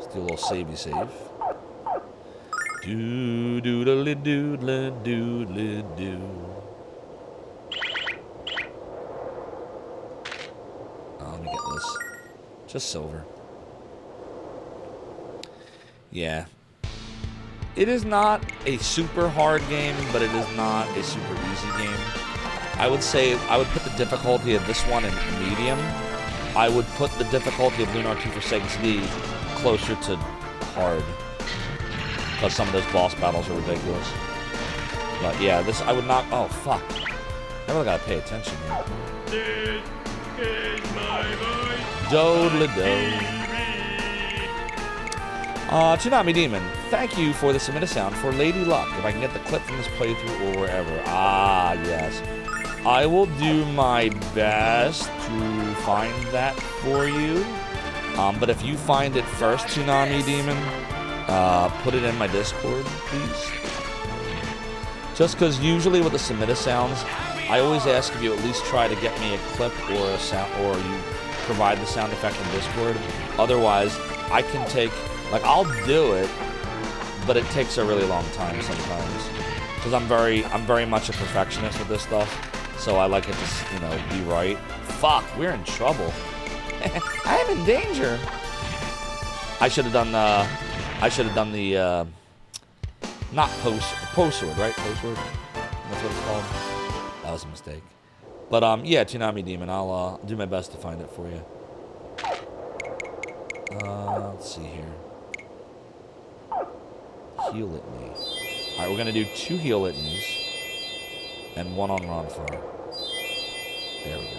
Still a little savey save. Doodle-doodle-doodle-doodle-doo. Let me get this. Just silver. Yeah. It is not a super hard game, but it is not a super easy game. I would say I would put the difficulty of this one in medium. I would put the difficulty of Lunar 2 for Sega CD closer to hard. Because some of those boss battles are ridiculous. But yeah, this I would not... Oh, fuck. I really gotta pay attention here. This is my voice. Doodle-do. Tsunami Demon, thank you for the submit a sound for Lady Luck. If I can get the clip from this playthrough or wherever. Ah, yes. I will do my best to find that for you. But if you find it first, Tsunami Demon, put it in my Discord, please. Just because usually with the submit a sounds, I always ask if you at least try to get me a clip or a sound, or you provide the sound effect in Discord. Otherwise, I can take, like, I'll do it, but it takes a really long time sometimes. Because I'm very much a perfectionist with this stuff. So I like it to, be right. Fuck, we're in trouble. I'm in danger. I should have done the not post sword, right? Post sword. That's what it's called. That was a mistake. But yeah, Tsunami Demon. I'll do my best to find it for you. Let's see here. Heal Litany. All right, we're gonna do 2 heal litanies and 1 on Ronfar. There we go.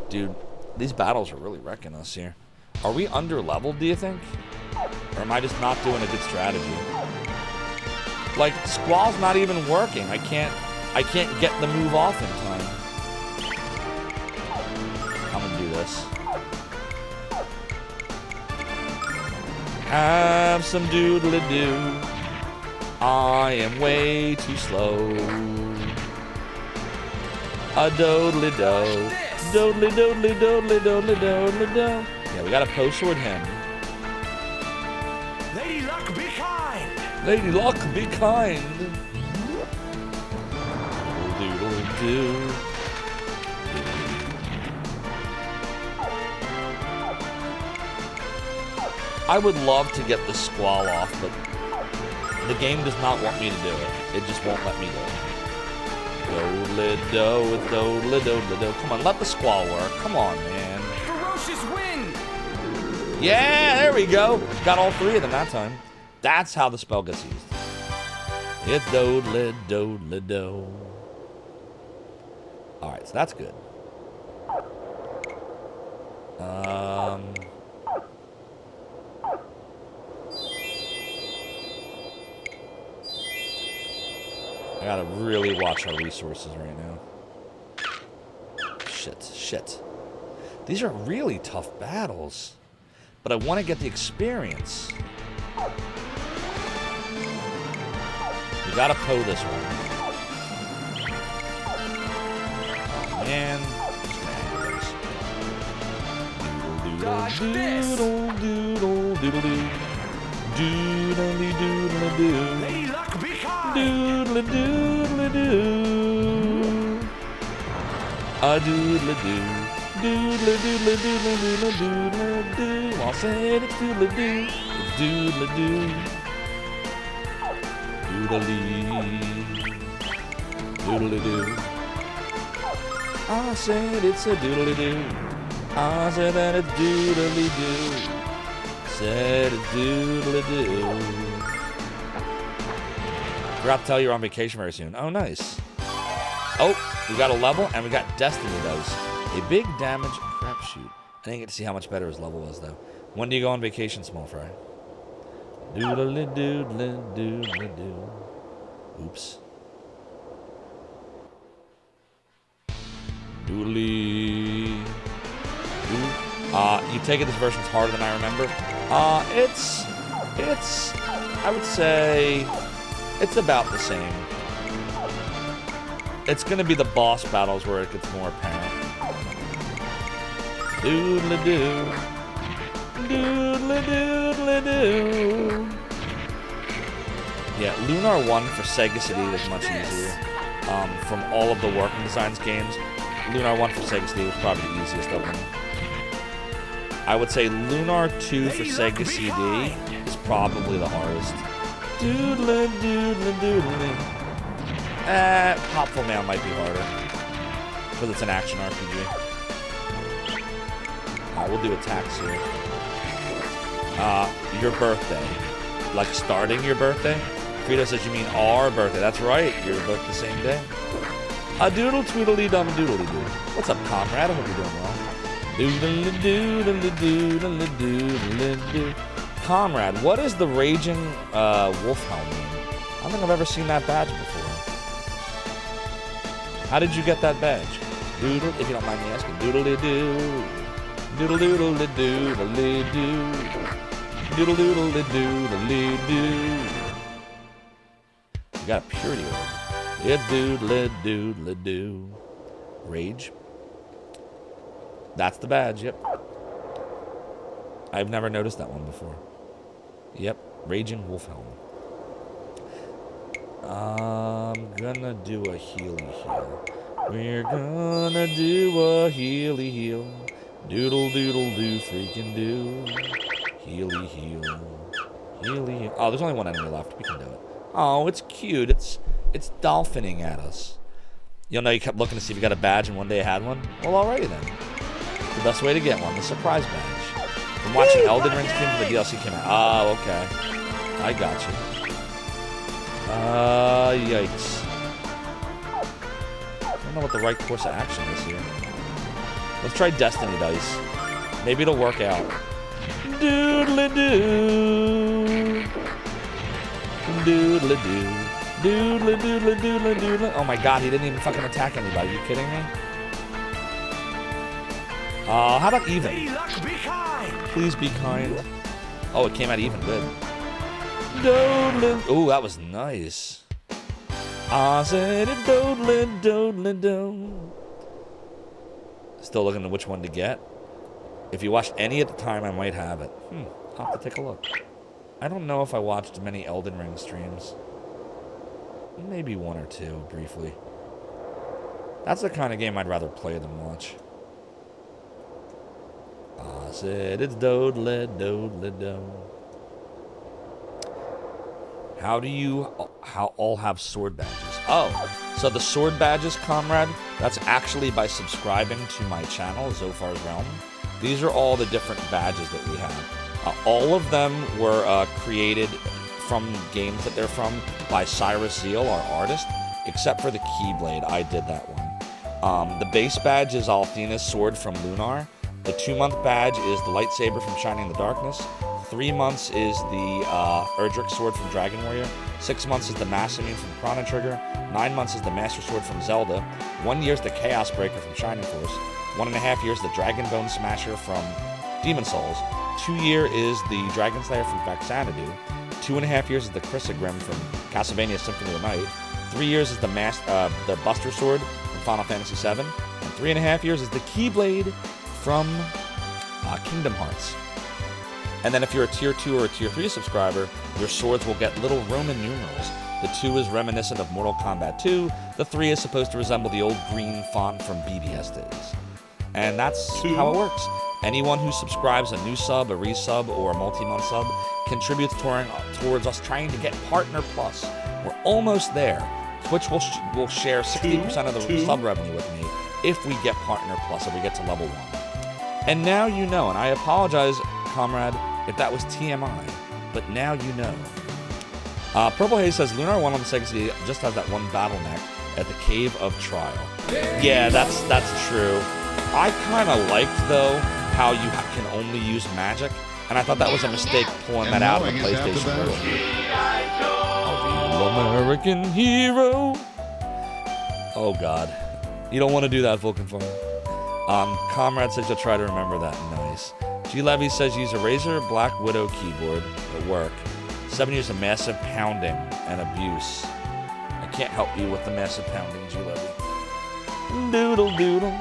Dude, these battles are really wrecking us here. Are we under-leveled, do you think? Or am I just not doing a good strategy? Like, Squall's not even working. I can't get the move off in time. I'm gonna do this. Have some doodly-doo. I am way too slow. A doodly-do. Doodly-doodly-doodly-doodly-doodly-do. Yeah, we gotta post sword him. Lady Luck, be kind. Lady Luck, be kind. Doodle-doo. I would love to get the Squall off, but the game does not want me to do it. It just won't let me do it. Do-li-do, do-li-do-li-do. Come on, let the Squall work. Come on, man. Ferocious wind. Yeah, there we go. Got all 3 of them that time. That's how the spell gets used. It's do-li-do-li-do. All right, so that's good. I gotta really watch our resources right now. Shit. These are really tough battles. But I want to get the experience. We gotta Poe this one. Man. Dodge this. Doodly-doodly-doo. Lady Luck, be kind. Doodly-doodly-doo. A doodly-doo. Doodly-doodly-doodly-doodly-doo. I'll say it's doodly-doo. It's doodly-doo. Doodly. Doodly-doo. I said it's a doodly-doo. I said that it's doodly-doo. Said it's doodly-doo. Forgot to tell you we're on vacation very soon. Oh, nice. Oh, we got a level and we got Destiny Dice. A big damage crapshoot. I didn't get to see how much better his level was, though. When do you go on vacation, Small Fry? Doodly-doodly-doodly-doo. Oops. Doodly. You take it this version's harder than I remember. It's, I would say, it's about the same. It's gonna be the boss battles where it gets more apparent. Doodly-doo. Doodly-doodly-doo. Yeah, Lunar 1 for Sega CD was much easier. From all of the Working Designs games, Lunar 1 for Sega CD was probably the easiest of them. I would say Lunar 2 for Sega CD is probably the hardest. Doodly-doodly-doodly. Popful Mail might be harder. Because it's an action RPG. Alright, we'll do attacks here. Your birthday. Like starting your birthday? Frito says you mean our birthday. That's right, you're both the same day. A doodle tweedly dum doodly doo. What's up, comrade? I hope you're doing well. Doodly doodly doodly doodly doo. Comrade, what is the raging wolf helm mean? I don't think I've ever seen that badge before. How did you get that badge? Doodle, if you don't mind me asking. Doodly doo. Doodle doodly doodly doo. Doodle doodly doodly doo. You got a purity orb. It's doodly doodly doo. Rage. That's the badge, yep. I've never noticed that one before. Yep, Raging Wolf Helm. I'm gonna do a healy heal. We're gonna do a healy heal. Doodle doodle do freaking do. Healy heal. Healy heal. Oh, there's only one enemy left. We can do it. Oh, it's cute. It's dolphining at us. You'll know you kept looking to see if you got a badge and one day I had one? Well, alrighty then. The best way to get one, the surprise badge. From watching Elden Ring streams, the DLC came out. Oh, okay. I got you. Yikes. I don't know what the right course of action is here. Let's try Destiny Dice. Maybe it'll work out. Doodly-doo. Doodly-doo. Doodly-doodly-doodly-doodly. Oh my god, he didn't even fucking attack anybody. Are you kidding me? How about even? Please be kind. Oh, it came out even. Good. Doodly. Oh, that was nice. I said it doodly doodly do. Still looking at which one to get. If you watched any at the time, I might have it. I'll have to take a look. I don't know if I watched many Elden Ring streams. Maybe one or two, briefly. That's the kind of game I'd rather play than watch. I said it's doodly doodly do. How all have sword badges? Oh, so the sword badges, comrade, that's actually by subscribing to my channel, Zophar's Realm. These are all the different badges that we have. All of them were created from games that they're from by Cyrus Zeal, our artist, except for the Keyblade. I did that one. The base badge is Althena's sword from Lunar. The 2-month badge is the lightsaber from Shining in the Darkness. 3 months is the Erdrick sword from Dragon Warrior. 6 months is the Massamune from Chrono Trigger. 9 months is the Master Sword from Zelda. 1 year is the Chaos Breaker from Shining Force. 1.5 years the Dragon Bone Smasher from Demon Souls. 2 year is the Dragon Slayer from Vaxanadu. 2.5 years is the Chrysogrim from Castlevania Symphony of the Night. 3 years is the Buster Sword from Final Fantasy VII. And 3.5 years is the Keyblade from Kingdom Hearts. And then if you're a Tier 2 or a Tier 3 subscriber, your swords will get little Roman numerals. The 2 is reminiscent of Mortal Kombat 2. The 3 is supposed to resemble the old green font from BBS days. And that's how it works. Anyone who subscribes, a new sub, a resub, or a multi-month sub, contributes towards us trying to get Partner Plus. We're almost there. Twitch will share 60% of the sub revenue with me if we get Partner Plus, if we get to level 1. And now you know, and I apologize, comrade, if that was TMI, but now you know. Purple Haze says, Lunar 1 on the Sega CD just has that one bottleneck at the Cave of Trial. Yeah, that's true. I kind of liked, though, how you can only use magic, and I thought that was a mistake pulling that out of the PlayStation version. American hero. Oh, God. You don't want to do that, Vulcan Farm. Comrade says you'll try to remember that. Nice. G. Levy says use a Razer Black Widow keyboard at work. 7 years of massive pounding and abuse. I can't help you with the massive pounding, G. Levy. Doodle doodle.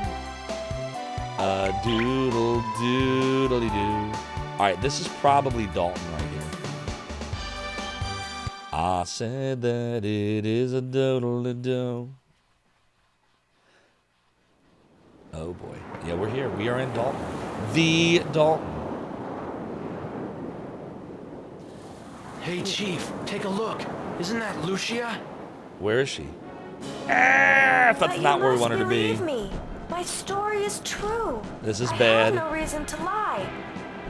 Doodle doodly doo. Alright, this is probably Dalton right here. I said that it is a doodle doo. Oh boy. Yeah, we're here. We are in Dalton. The Dalton. Hey, Chief, take a look. Isn't that Lucia? Where is she? That's not where we want her to be. Believe me, my story is true. This is I bad. have no reason to lie.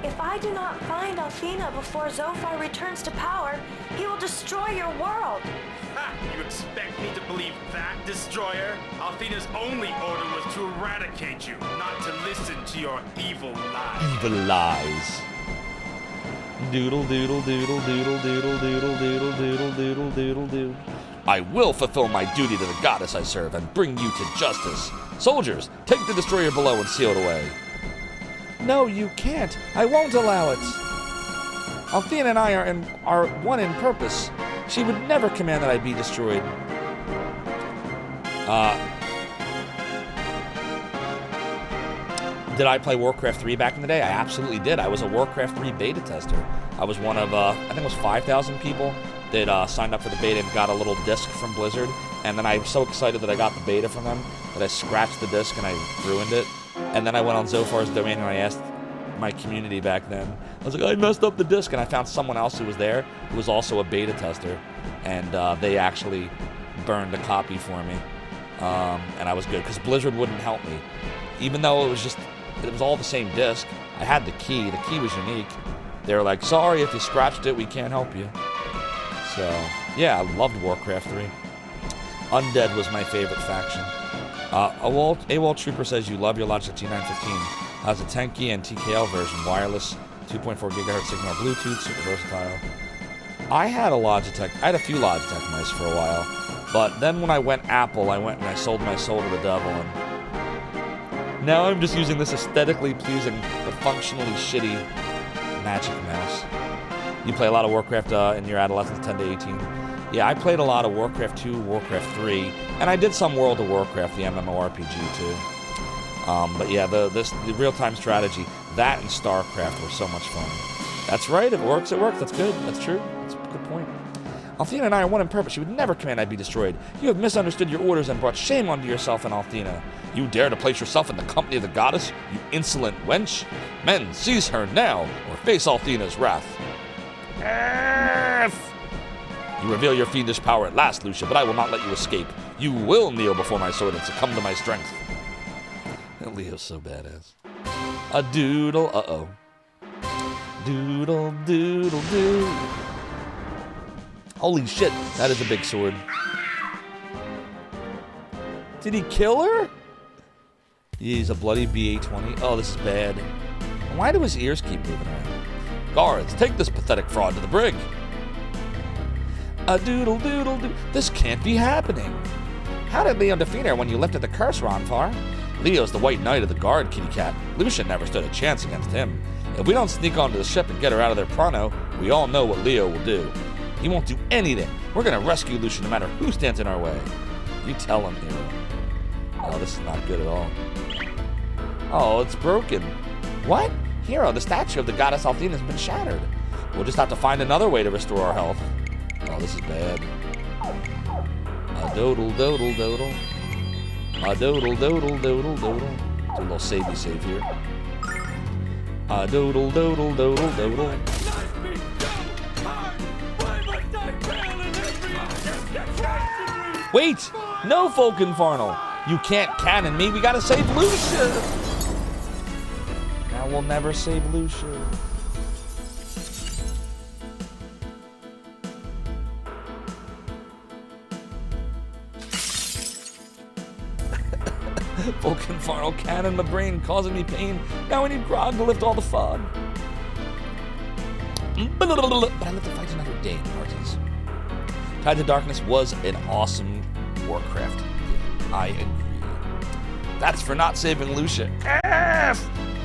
If I do not find Althena before Zophar returns to power, he will destroy your world. Ha! You expect me to believe that, Destroyer? Althena's only order was to eradicate you, not to listen to your evil lies. Evil lies. Doodle doodle doodle doodle doodle doodle doodle doodle doodle doodle doodle. I will fulfill my duty to the goddess I serve and bring you to justice. Soldiers, take the destroyer below and seal it away. No, you can't. I won't allow it. Althena and I are one in purpose. She would never command that I be destroyed. Did I play Warcraft 3 back in the day? I absolutely did. I was a Warcraft 3 beta tester. I was one of, I think it was 5,000 people that signed up for the beta and got a little disc from Blizzard. And then I was so excited that I got the beta from them that I scratched the disc and I ruined it. And then I went on Zophar's domain and I asked my community back then. I was like, I messed up the disc, and I found someone else who was there who was also a beta tester, and they actually burned a copy for me, and I was good because Blizzard wouldn't help me, even though it was all the same disc. I had the key. The key was unique. They were like, sorry, if you scratched it, we can't help you. So yeah, I loved Warcraft 3. Undead was my favorite faction. AWOL Trooper says you love your Logitech G915. Has a 10-key and TKL version, wireless, 2.4 gigahertz signal, Bluetooth, super versatile. I had a few Logitech mice for a while, but then when I went Apple, I went and I sold my soul to the devil, and now I'm just using this aesthetically pleasing but functionally shitty Magic Mouse. You play a lot of Warcraft in your adolescence, 10 to 18. Yeah, I played a lot of Warcraft 2, Warcraft 3, and I did some World of Warcraft, the MMORPG too. But yeah, the real-time strategy, that and StarCraft were so much fun. That's right, it works, that's good, that's true, that's a good point. Althena and I are one in purpose. You would never command I be destroyed. You have misunderstood your orders and brought shame onto yourself and Althena. You dare to place yourself in the company of the goddess, you insolent wench? Men, seize her now, or face Althena's wrath. You reveal your fiendish power at last, Lucia, but I will not let you escape. You will kneel before my sword and succumb to my strength. Leo's so badass. A doodle, uh-oh. Doodle, doodle, doo. Holy shit, that is a big sword. Did he kill her? He's a bloody BA-20. Oh, this is bad. Why do his ears keep moving around? Guards, take this pathetic fraud to the brig. A doodle, doodle, doo. This can't be happening. How did Leo defeat her when you lifted the curse, Ronfar? Leo's the white knight of the guard, kitty cat. Lucia never stood a chance against him. If we don't sneak onto the ship and get her out of there pronto, we all know what Leo will do. He won't do anything. We're gonna rescue Lucia no matter who stands in our way. You tell him, hero. Oh, this is not good at all. Oh, it's broken. What? Hero, the statue of the goddess Althena has been shattered. We'll just have to find another way to restore our health. Oh, this is bad. A dodle, dodle, dodle. A dodle, dodle, dodle, dodle. Do a little savey save here. A dodle, dodle, dodle, dodle. Wait! No, Falconfarnal! You can't cannon me, we gotta save Lucia! Now we'll never save Lucia. Falconfarnal cannon my brain, causing me pain. Now I need grog to lift all the fog. But I live to fight another day, Martins. Tide of Darkness was an awesome Warcraft game. I agree. That's for not saving Lucia.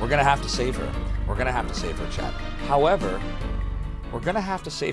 We're gonna have to save her. We're gonna have to save her, chat. However, we're gonna have to save